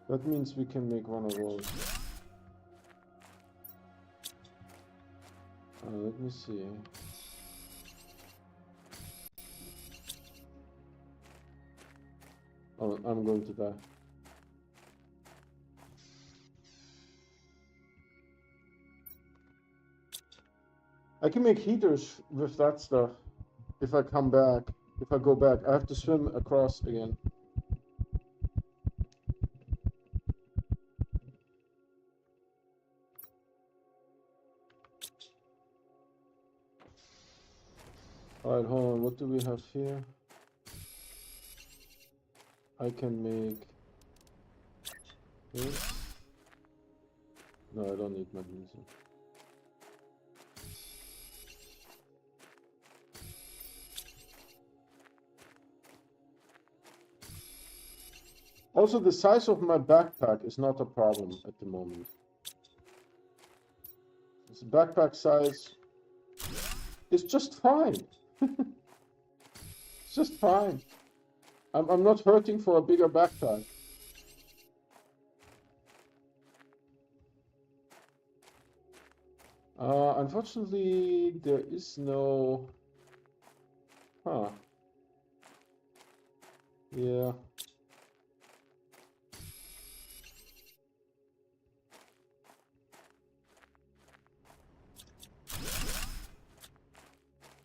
That means we can make one of those. Let me see. Oh, I'm going to die. I can make heaters with that stuff if I come back. If I go back, I have to swim across again. Alright, hold on. What do we have here? I can make this. No, I don't need magnesium. Also, the size of my backpack is not a problem at the moment. This backpack size is just fine. It's just fine. I'm not hurting for a bigger backpack. Unfortunately, there is no... Huh. Yeah.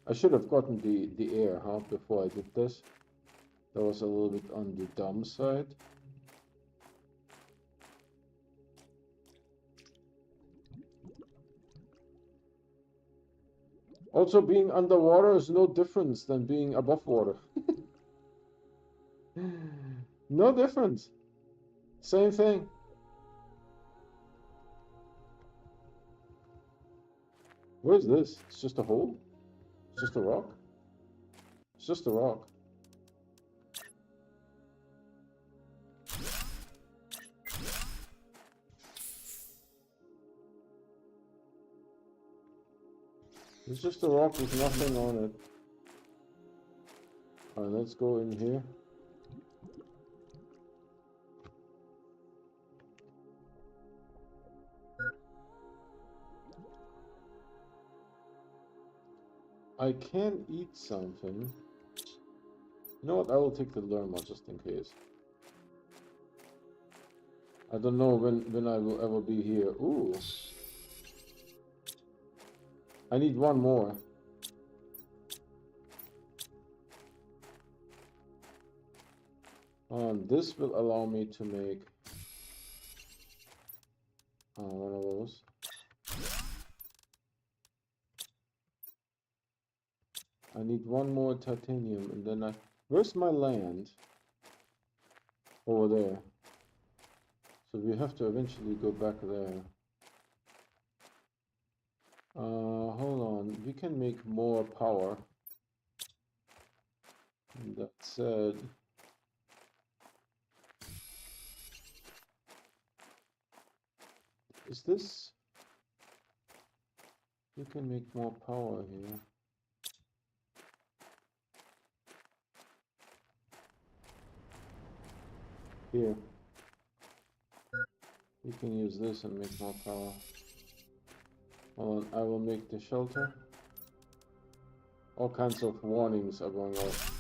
I should have gotten the air, huh, before I did this. That was a little bit on the dumb side. Also, being underwater is no difference than being above water. No difference. Same thing. What is this? It's just a hole? It's just a rock? It's just a rock. It's just a rock with nothing on it. Alright, let's go in here. I can eat something. You know what? I will take the llama just in case. I don't know when I will ever be here. Ooh. I need one more. This will allow me to make one of those. I need one more titanium, and then where's my land? Over there. So we have to eventually go back there. Hold on. We can make more power. And that said, is this? We can make more power here. Here. We can use this and make more power. Hold on, I will make the shelter. All kinds of warnings are going off.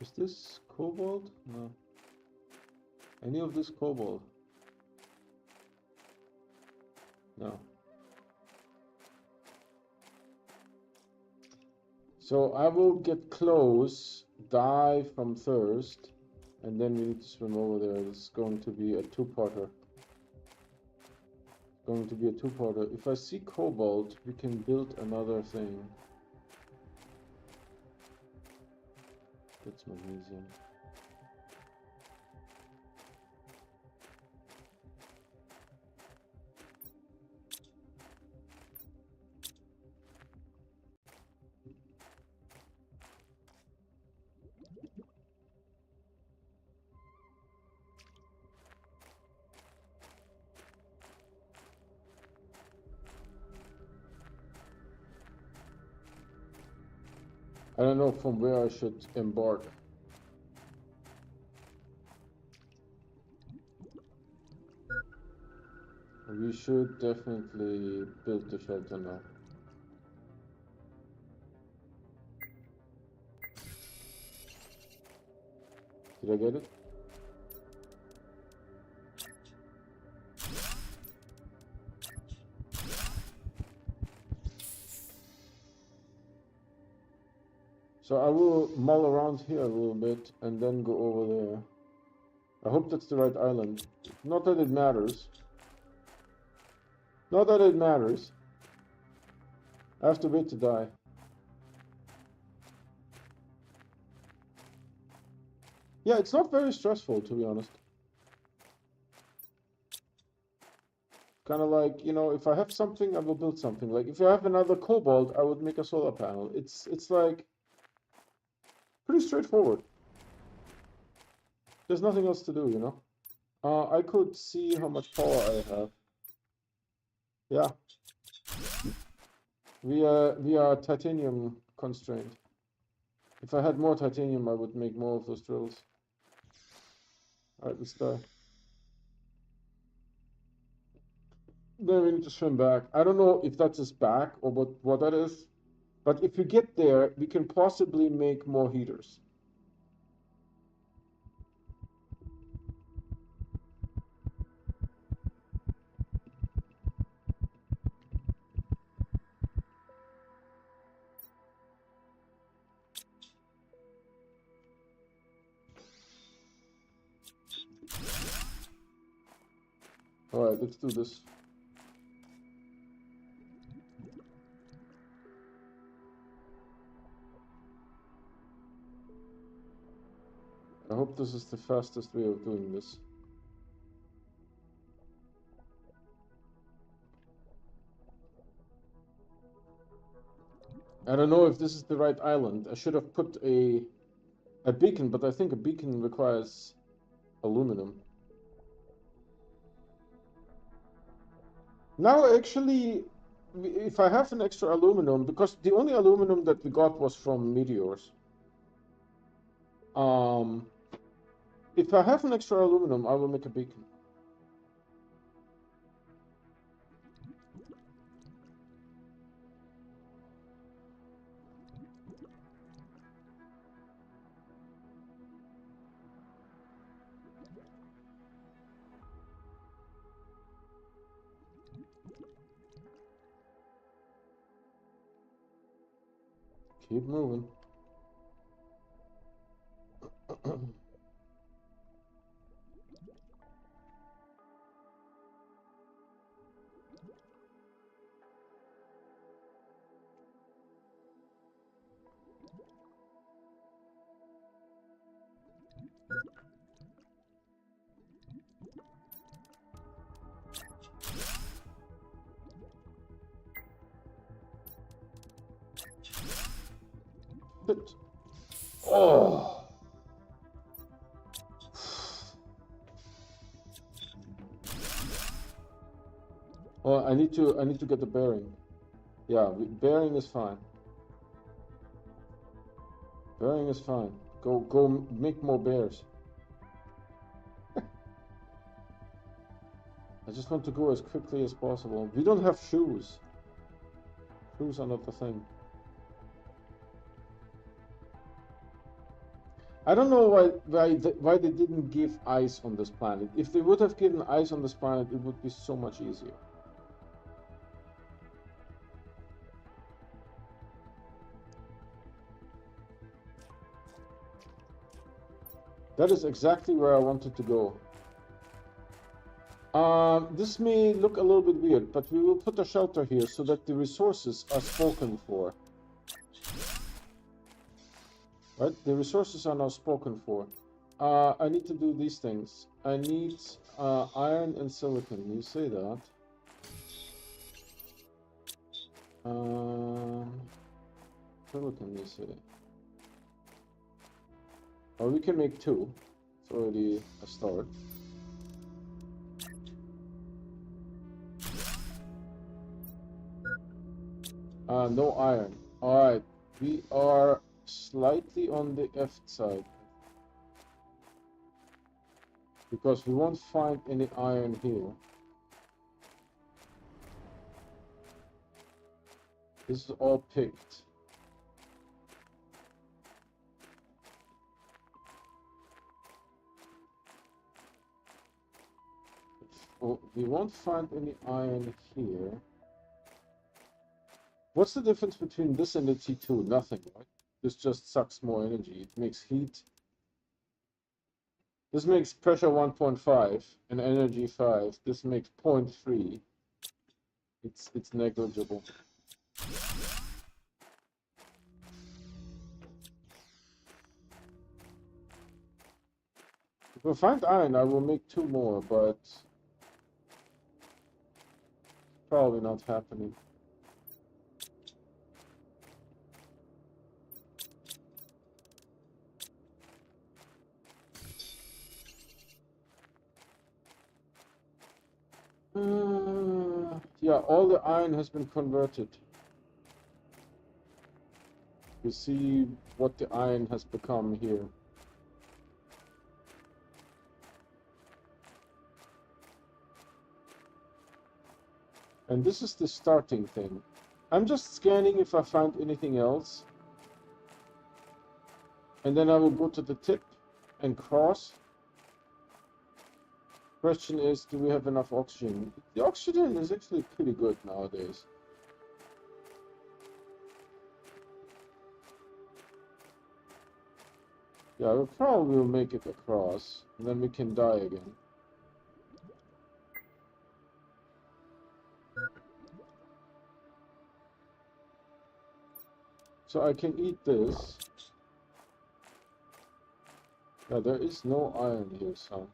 Is this cobalt? No. Any of this cobalt? No. So I will get close, die from thirst, and then we need to swim over there. This is going to be a two-parter. Going to be a two-parter. If I see cobalt, we can build another thing. That's magnesium. I don't know from where I should embark. We should definitely build the shelter now. Did I get it? So I will mull around here a little bit and then go over there. I hope that's the right island. Not that it matters. Not that it matters. I have to wait to die. Yeah, it's not very stressful, to be honest. Kind of like, you know, if I have something, I will build something. Like, if I have another cobalt, I would make a solar panel. It's like pretty straightforward. There's nothing else to do, you know? I could see how much power I have. Yeah. We are titanium constrained. If I had more titanium, I would make more of those drills. Alright, let's die. Then we need to swim back. I don't know if that's his back or what that is. But if we get there, we can possibly make more heaters. Alright, let's do this. I hope this is the fastest way of doing this. I don't know if this is the right island. I should have put a beacon, but I think a beacon requires aluminum. Now, actually, if I have an extra aluminum, because the only aluminum that we got was from meteors. If I have an extra aluminum, I will make a beacon. Keep moving. But, oh. Oh, I need to get the bearing. Yeah, bearing is fine. Bearing is fine. Go make more bears. I just want to go as quickly as possible. We don't have shoes. Shoes are not the thing. I don't know why they didn't give ice on this planet. If they would have given ice on this planet, it would be so much easier. That is exactly where I wanted to go. This may look a little bit weird, but we will put a shelter here so that the resources are spoken for. Right? The resources are now spoken for. I need to do these things. I need iron and silicon. You say that. Silicon, you say. Or we can make two. It's already a start. No iron. Alright. We are slightly on the F side. Because we won't find any iron here. This is all picked. We won't find any iron here. What's the difference between this and the T2? Nothing, right? This just sucks more energy. It makes heat. This makes pressure 1.5 and energy 5. This makes 0.3. It's negligible. If I find iron, I will make two more, but probably not happening. Yeah, all the iron has been converted. You see what the iron has become here. And this is the starting thing. I'm just scanning if I find anything else. And then I will go to the tip and cross. Question is, do we have enough oxygen? The oxygen is actually pretty good nowadays. Yeah, we probably will make it across, and then we can die again. So I can eat this. Yeah, there is no iron here, so.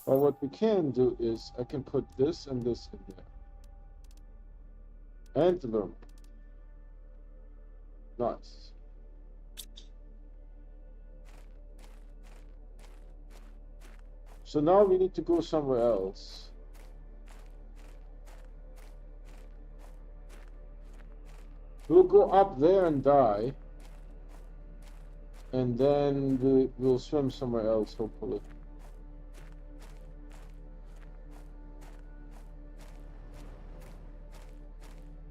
But what we can do is, I can put this and this in there. And learn. Nice. So now we need to go somewhere else. We'll go up there and die. And then we'll swim somewhere else, hopefully.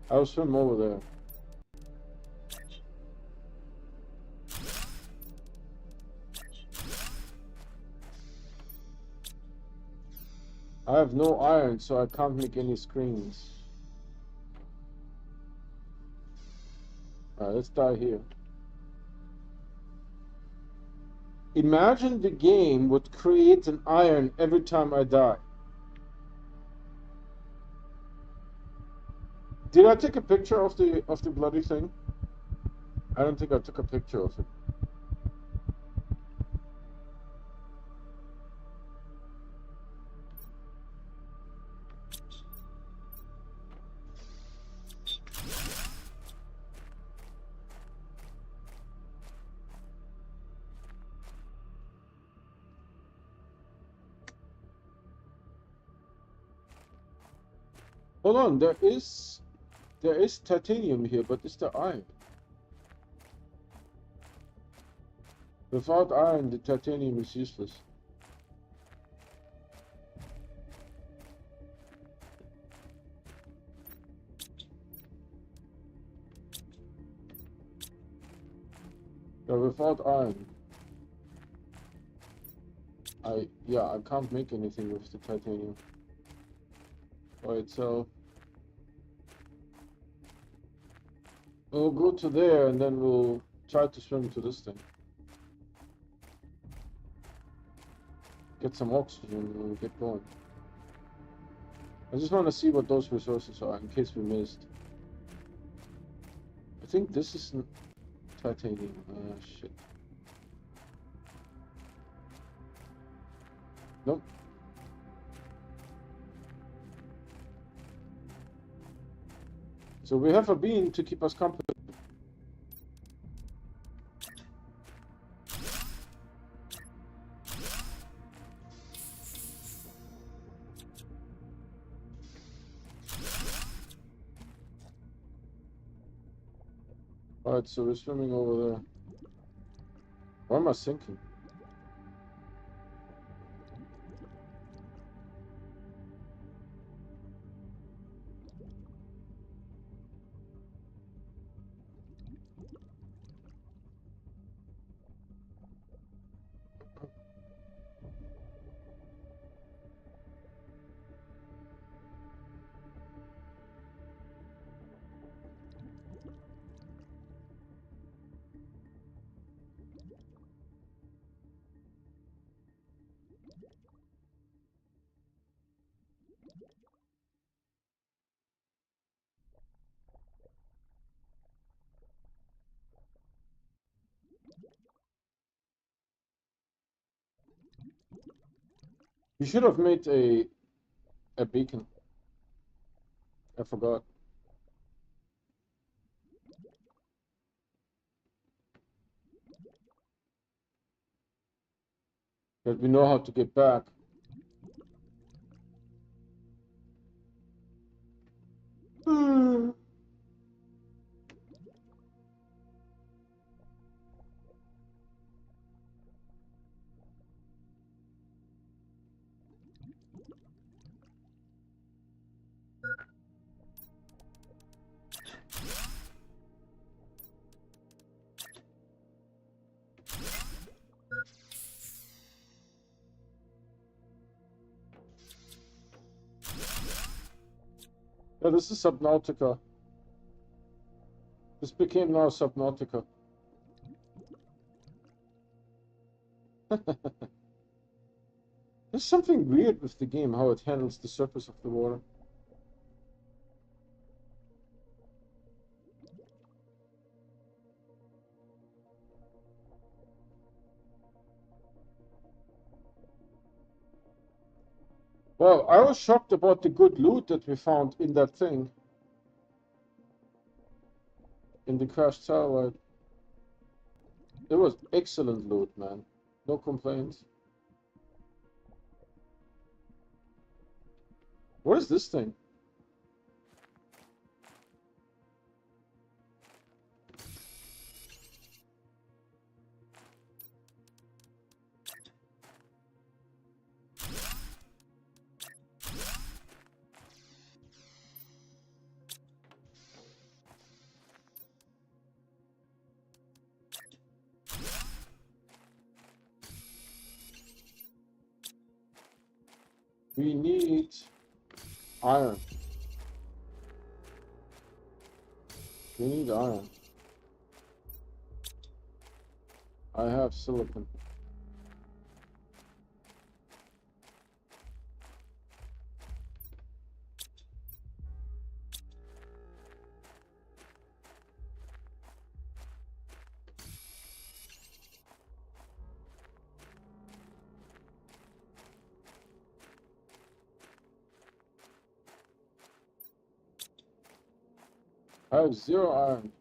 I'll swim over there. I have no iron, so I can't make any screens. Alright, let's die here. Imagine the game would create an iron every time I die. Did I take a picture of the bloody thing? I don't think I took a picture of it. Hold on, there is titanium here, but is there iron? Without iron, the titanium is useless. Yeah, without iron, I can't make anything with the titanium by itself. We'll go to there and then we'll try to swim to this thing. Get some oxygen and we'll get going. I just want to see what those resources are in case we missed. I think this is titanium. Ah, shit. Nope. So we have a bean to keep us company. Alright, so we're swimming over there. Why am I sinking? You should have made a beacon. I forgot. That we know how to get back. Yeah, this is Subnautica. This became now Subnautica. There's something weird with the game, how it handles the surface of the water. Well, I was shocked about the good loot that we found in that thing. In the crashed satellite. It was excellent loot, man. No complaints. What is this thing? We need iron. We need iron. I have silicon. I have 0 iron.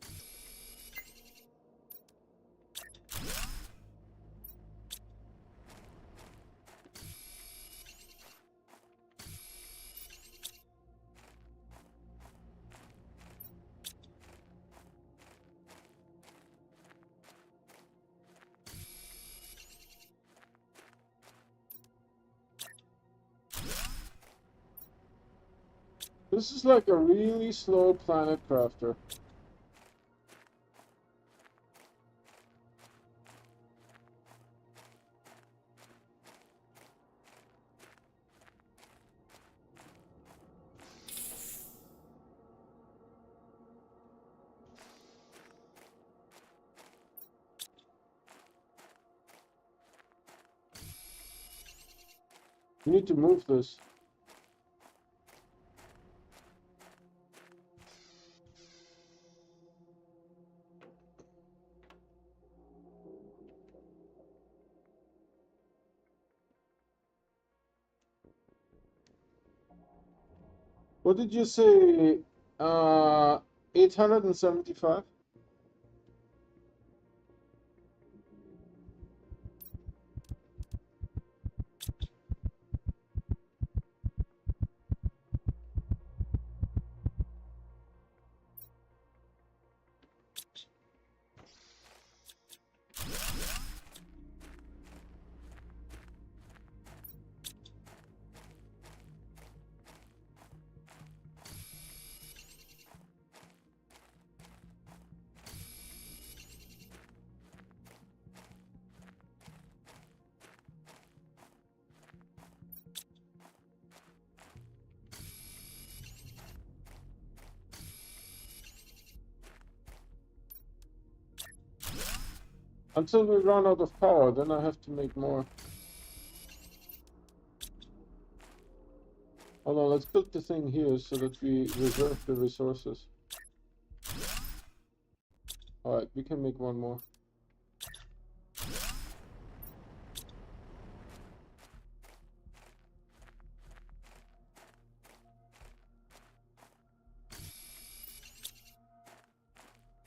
This is like a really slow planet crafter. You need to move this. What did you say? 875? Until we run out of power, then I have to make more. Hold on, let's build the thing here so that we reserve the resources. Alright, we can make one more.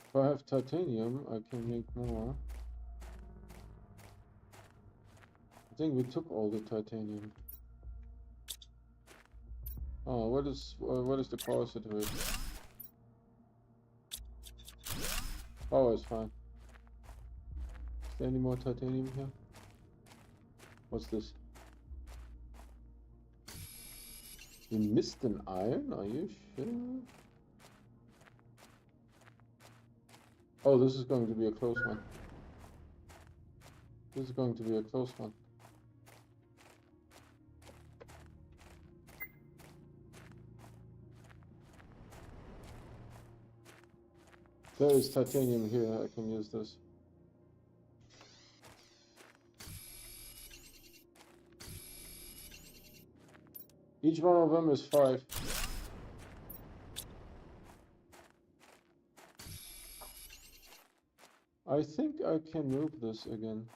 If I have titanium, I can make more. I think we took all the titanium. Oh, what is the power situation? Power is fine. Is there any more titanium here? What's this? You missed an iron? Are you sure? Oh, this is going to be a close one. This is going to be a close one. There is titanium here, I can use this. Each one of them is 5. I think I can move this again.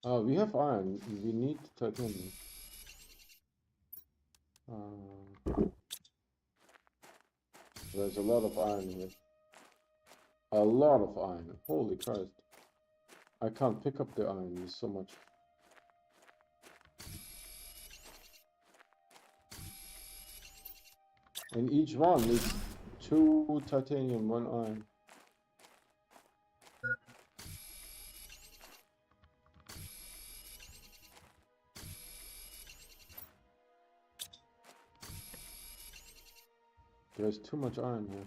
We have iron. We need titanium. There's a lot of iron here. A lot of iron. Holy Christ. I can't pick up the iron. There's so much. And each one is 2 titanium, 1 iron. There's too much iron here.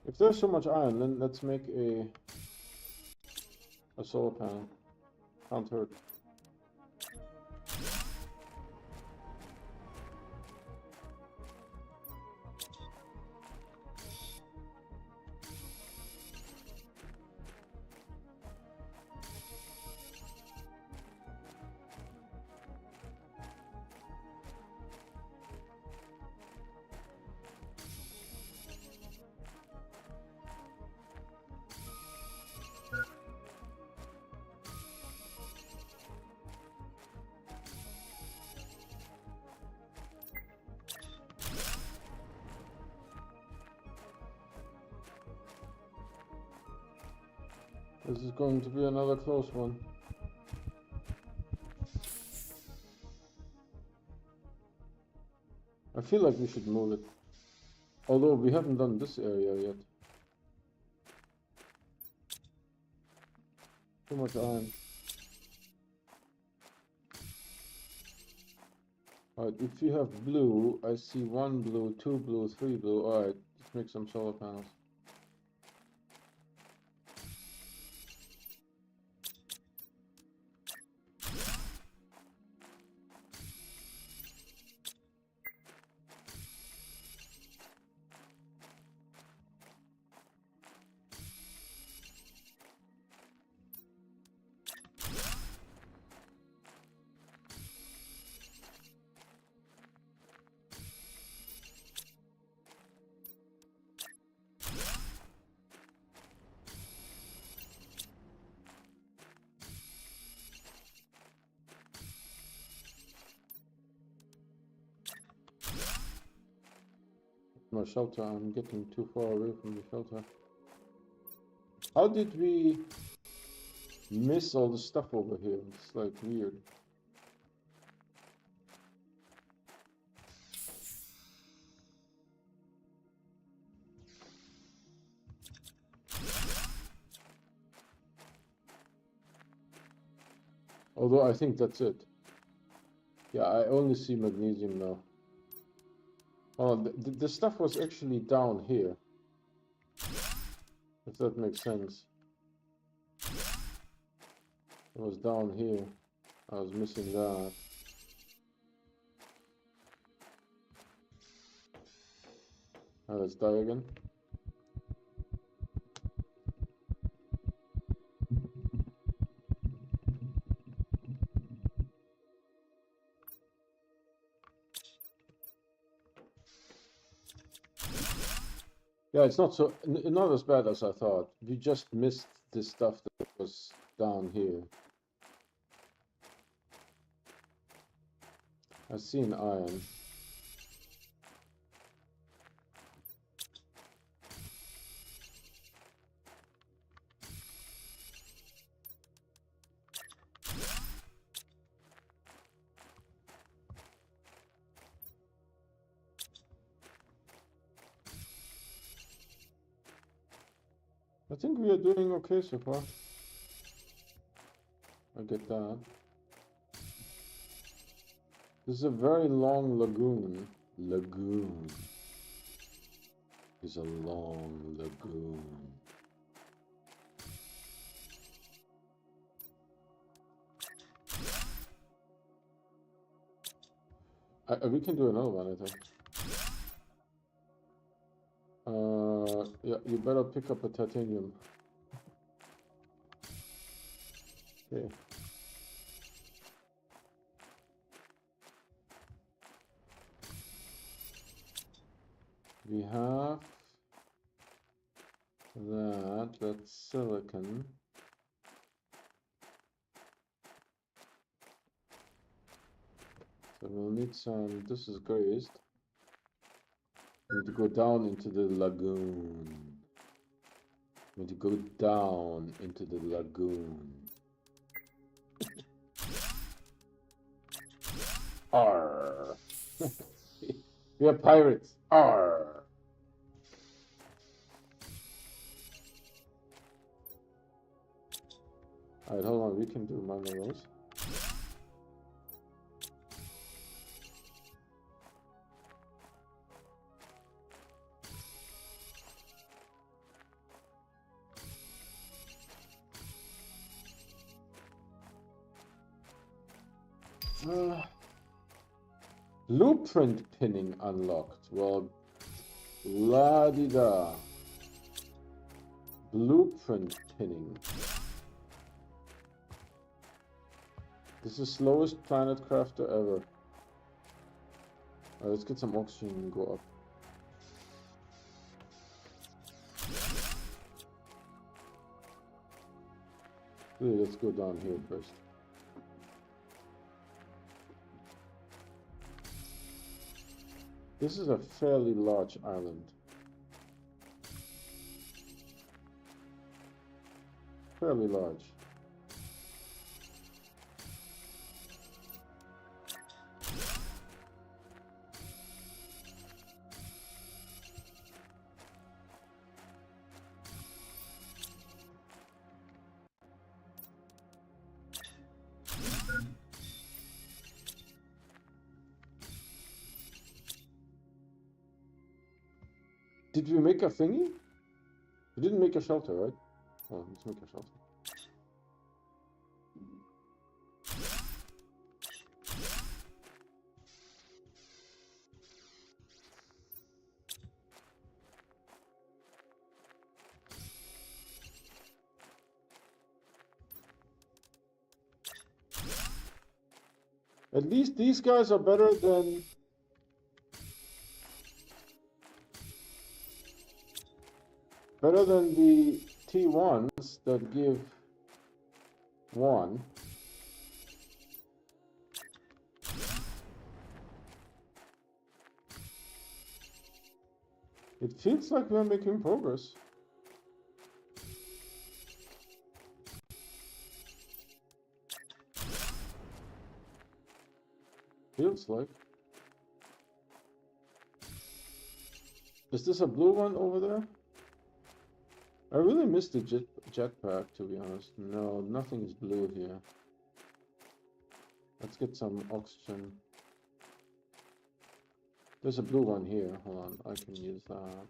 If there's so much iron, then let's make a solar panel. Can't hurt. This is going to be another close one. I feel like we should move it. Although we haven't done this area yet. Too much iron. Alright, if you have blue, I see 1 blue, 2 blue, 3 blue. Alright, let's make some solar panels. My shelter, I'm getting too far away from the shelter. How did we miss all the stuff over here? It's like weird. Although I think that's it. Yeah, I only see magnesium now. Oh, the stuff was actually down here. If that makes sense. It was down here. I was missing that. Let's die again. Yeah, it's not so not as bad as I thought. We just missed this stuff that was down here. I see an iron. I think we are doing okay so far. I get that. This is a very long lagoon. Lagoon. Is a long lagoon. We can do another one, I think. Yeah, you better pick up a titanium. Okay. We have that's silicon. So we'll need some, this is glazed. We need to go down into the lagoon. We need to go down into the lagoon. Arr! We are pirates. Arr! Alright, hold on, we can do one of those. Blueprint pinning unlocked. Well, la-di-da. Blueprint pinning. This is the slowest planet crafter ever. Let's get some oxygen and go up. Let's go down here first. This is a fairly large island. Fairly large. Did we make a thingy? We didn't make a shelter, right? Oh, let's make a shelter. At least these guys are better than... better than the T1s that give 1. It feels like we're making progress. Feels like. Is this a blue one over there? I really missed the jetpack, to be honest. No, nothing is blue here. Let's get some oxygen. There's a blue one here. Hold on, I can use that.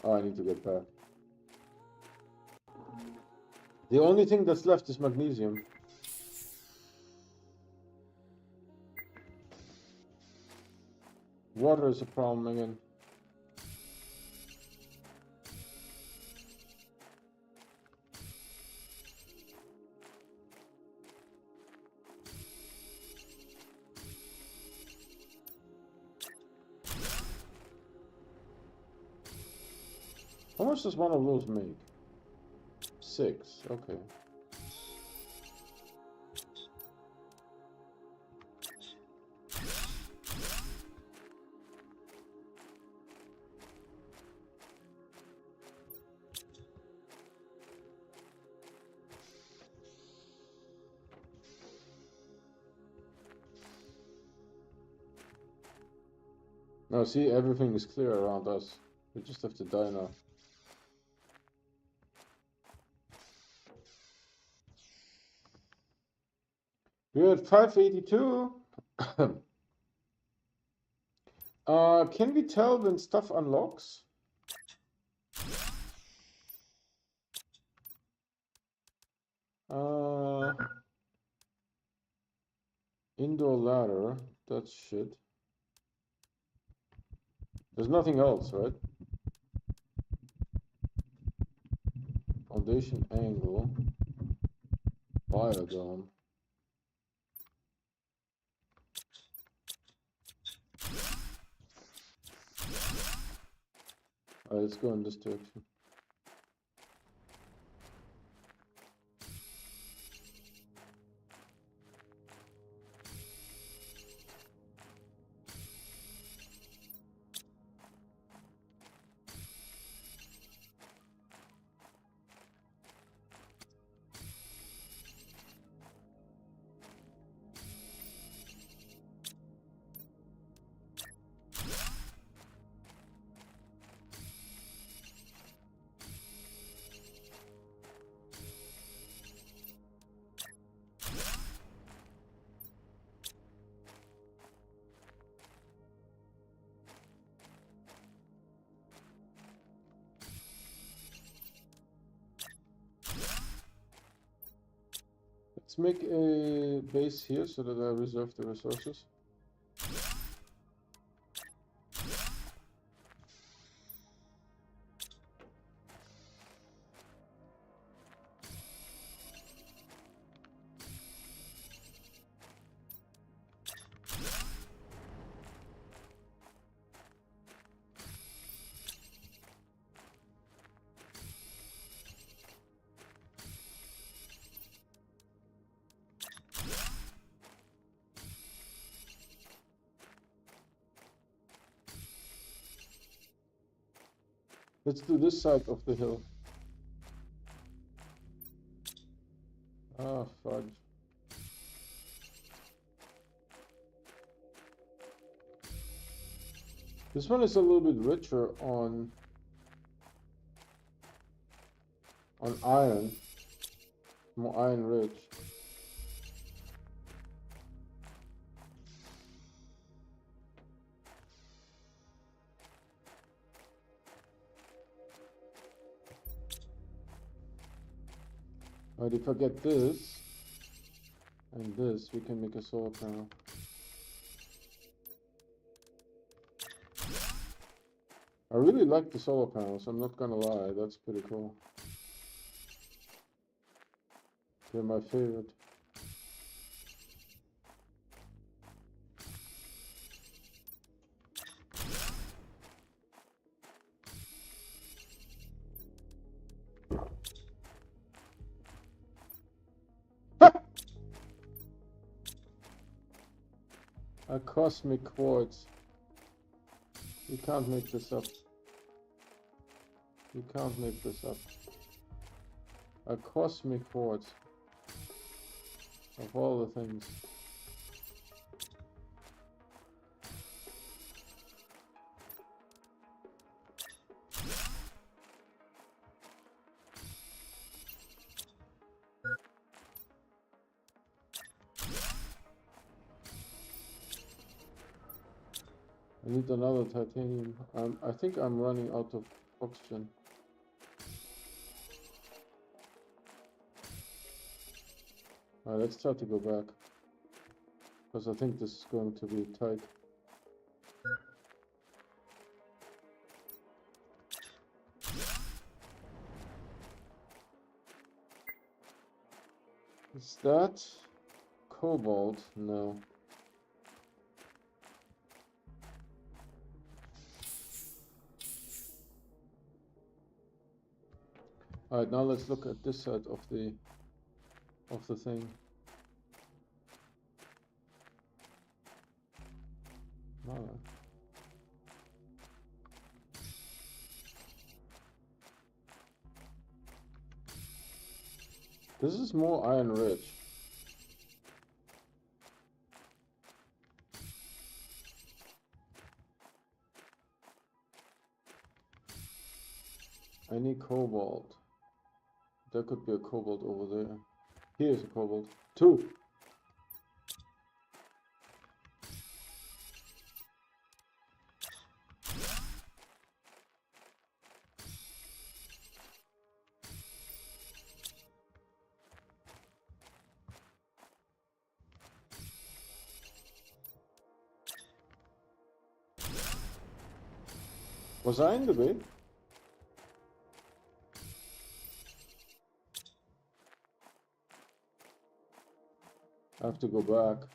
Oh, I need to get back. The only thing that's left is magnesium. Water is a problem again. How much does one of those make? 6, okay. Now see, everything is clear around us. We just have to die now. We're at 582. Can we tell when stuff unlocks? Indoor ladder, that's shit. There's nothing else, right? Foundation angle, biodome. Alright, let's go in this direction. Let's make a base here so that I reserve the resources. Let's do this side of the hill. Ah, fudge. This one is a little bit richer on iron, more iron rich. Alright, if I get this and this, we can make a solar panel. I really like the solar panels, I'm not gonna lie, that's pretty cool. They're my favorite. A cosmic quartz. You can't make this up. You can't make this up. A cosmic quartz. Of all the things. I need another titanium. I think I'm running out of oxygen. Alright, let's try to go back. Because I think this is going to be tight. Is that cobalt? No. Alright, now let's look at this side of the thing. Alright. This is more iron rich. I need cobalt. There could be a cobalt over there. Here's a cobalt. 2. Was I in the way? I have to go back.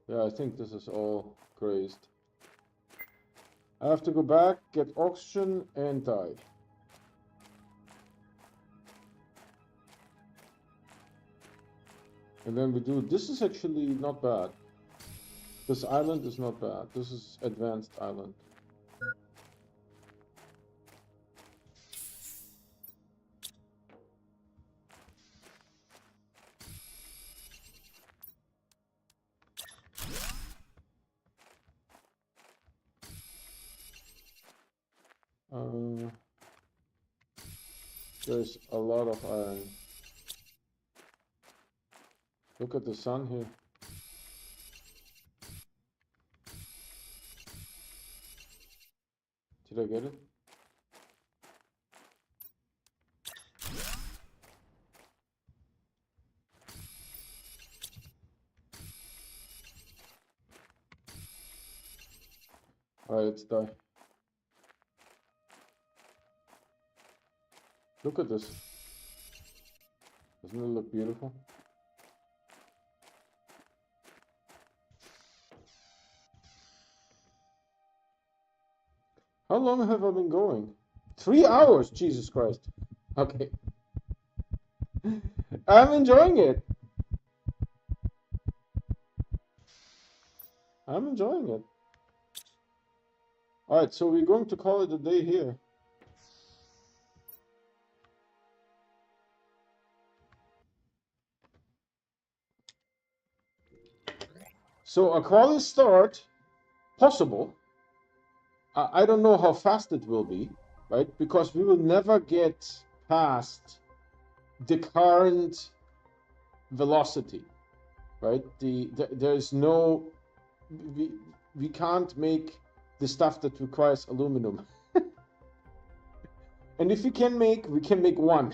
Yeah, I think this is all crazed. I have to go back, get oxygen, and die. And then we do... This is actually not bad. This island is not bad. This is advanced island. There's a lot of iron. Look at the sun here. Did I get it? Alright, let's die. Look at this. Doesn't it look beautiful? How long have I been going? 3 hours, Jesus Christ. Okay. I'm enjoying it. I'm enjoying it. Alright, so we're going to call it a day here. So Aqualis start, possible. I don't know how fast it will be, right? Because we will never get past the current velocity, right? There's no... We can't make the stuff that requires aluminum. And if we can make one.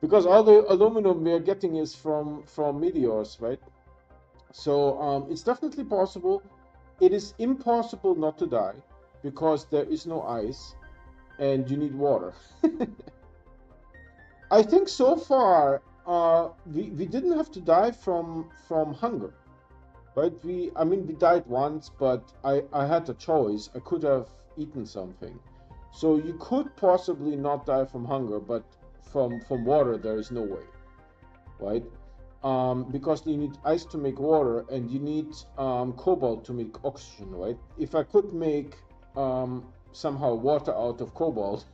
Because all the aluminum we are getting is from meteors, right? So it's definitely possible. It is impossible not to die because there is no ice and you need water. I think so far we didn't have to die from hunger, right? We died once, but I had a choice. I could have eaten something. So you could possibly not die from hunger, but from water there is no way, right? Because you need ice to make water and you need cobalt to make oxygen, right? If I could make somehow water out of cobalt,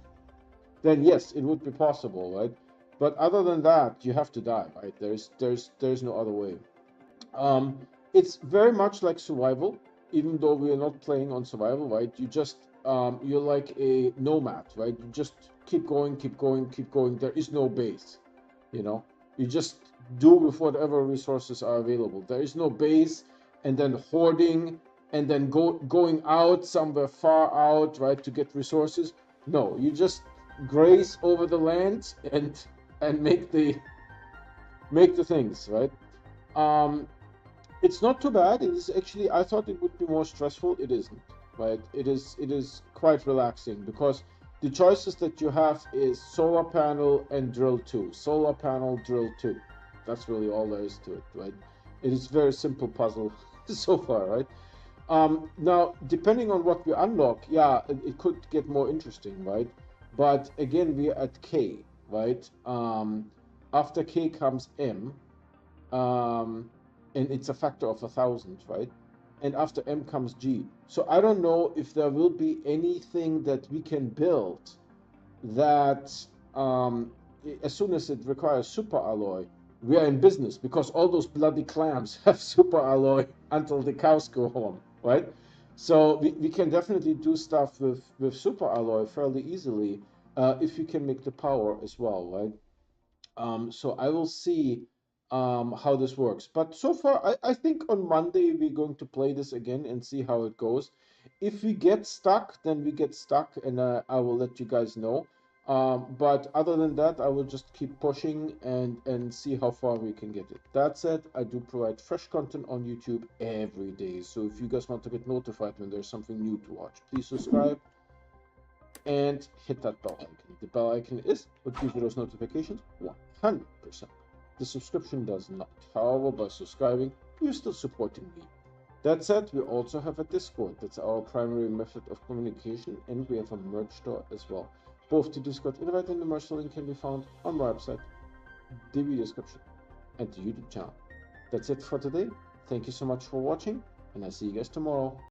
then yes, it would be possible, right? But other than that, you have to die, right? There's no other way. It's very much like survival, even though we are not playing on survival, right? You just you're like a nomad, right? You just keep going, keep going, keep going. There is no base, you know. You just do with whatever resources are available. There is no base, and then hoarding, and then going out somewhere far out, right, to get resources. No, you just graze over the land and make the things, right? It's not too bad. It is actually, I thought it would be more stressful. It isn't, right? It is quite relaxing because the choices that you have is solar panel and drill 2. Solar panel, drill 2. That's really all there is to it, right? It is very simple puzzle so far, right? Now, depending on what we unlock, yeah, it could get more interesting, right? But again, we are at K, right? After K comes M. And it's a factor of 1,000, right? And after M comes G. So I don't know if there will be anything that we can build that as soon as it requires super alloy, we are in business because all those bloody clams have super alloy until the cows go home, right? So we can definitely do stuff with super alloy fairly easily if we can make the power as well, right? So I will see how this works. But so far, I think on Monday we're going to play this again and see how it goes. If we get stuck, then we get stuck, and I will let you guys know. But other than that, I will just keep pushing and see how far we can get it. That said, I do provide fresh content on YouTube every day. So if you guys want to get notified when there's something new to watch, please subscribe and hit that bell icon. The bell icon is what gives you those notifications 100%. The subscription does not. However, by subscribing, you're still supporting me. That said, we also have a Discord. That's our primary method of communication, and we have a merch store as well. Both the Discord invite and the merch link can be found on my website, the video description, and the YouTube channel. That's it for today. Thank you so much for watching, and I'll see you guys tomorrow.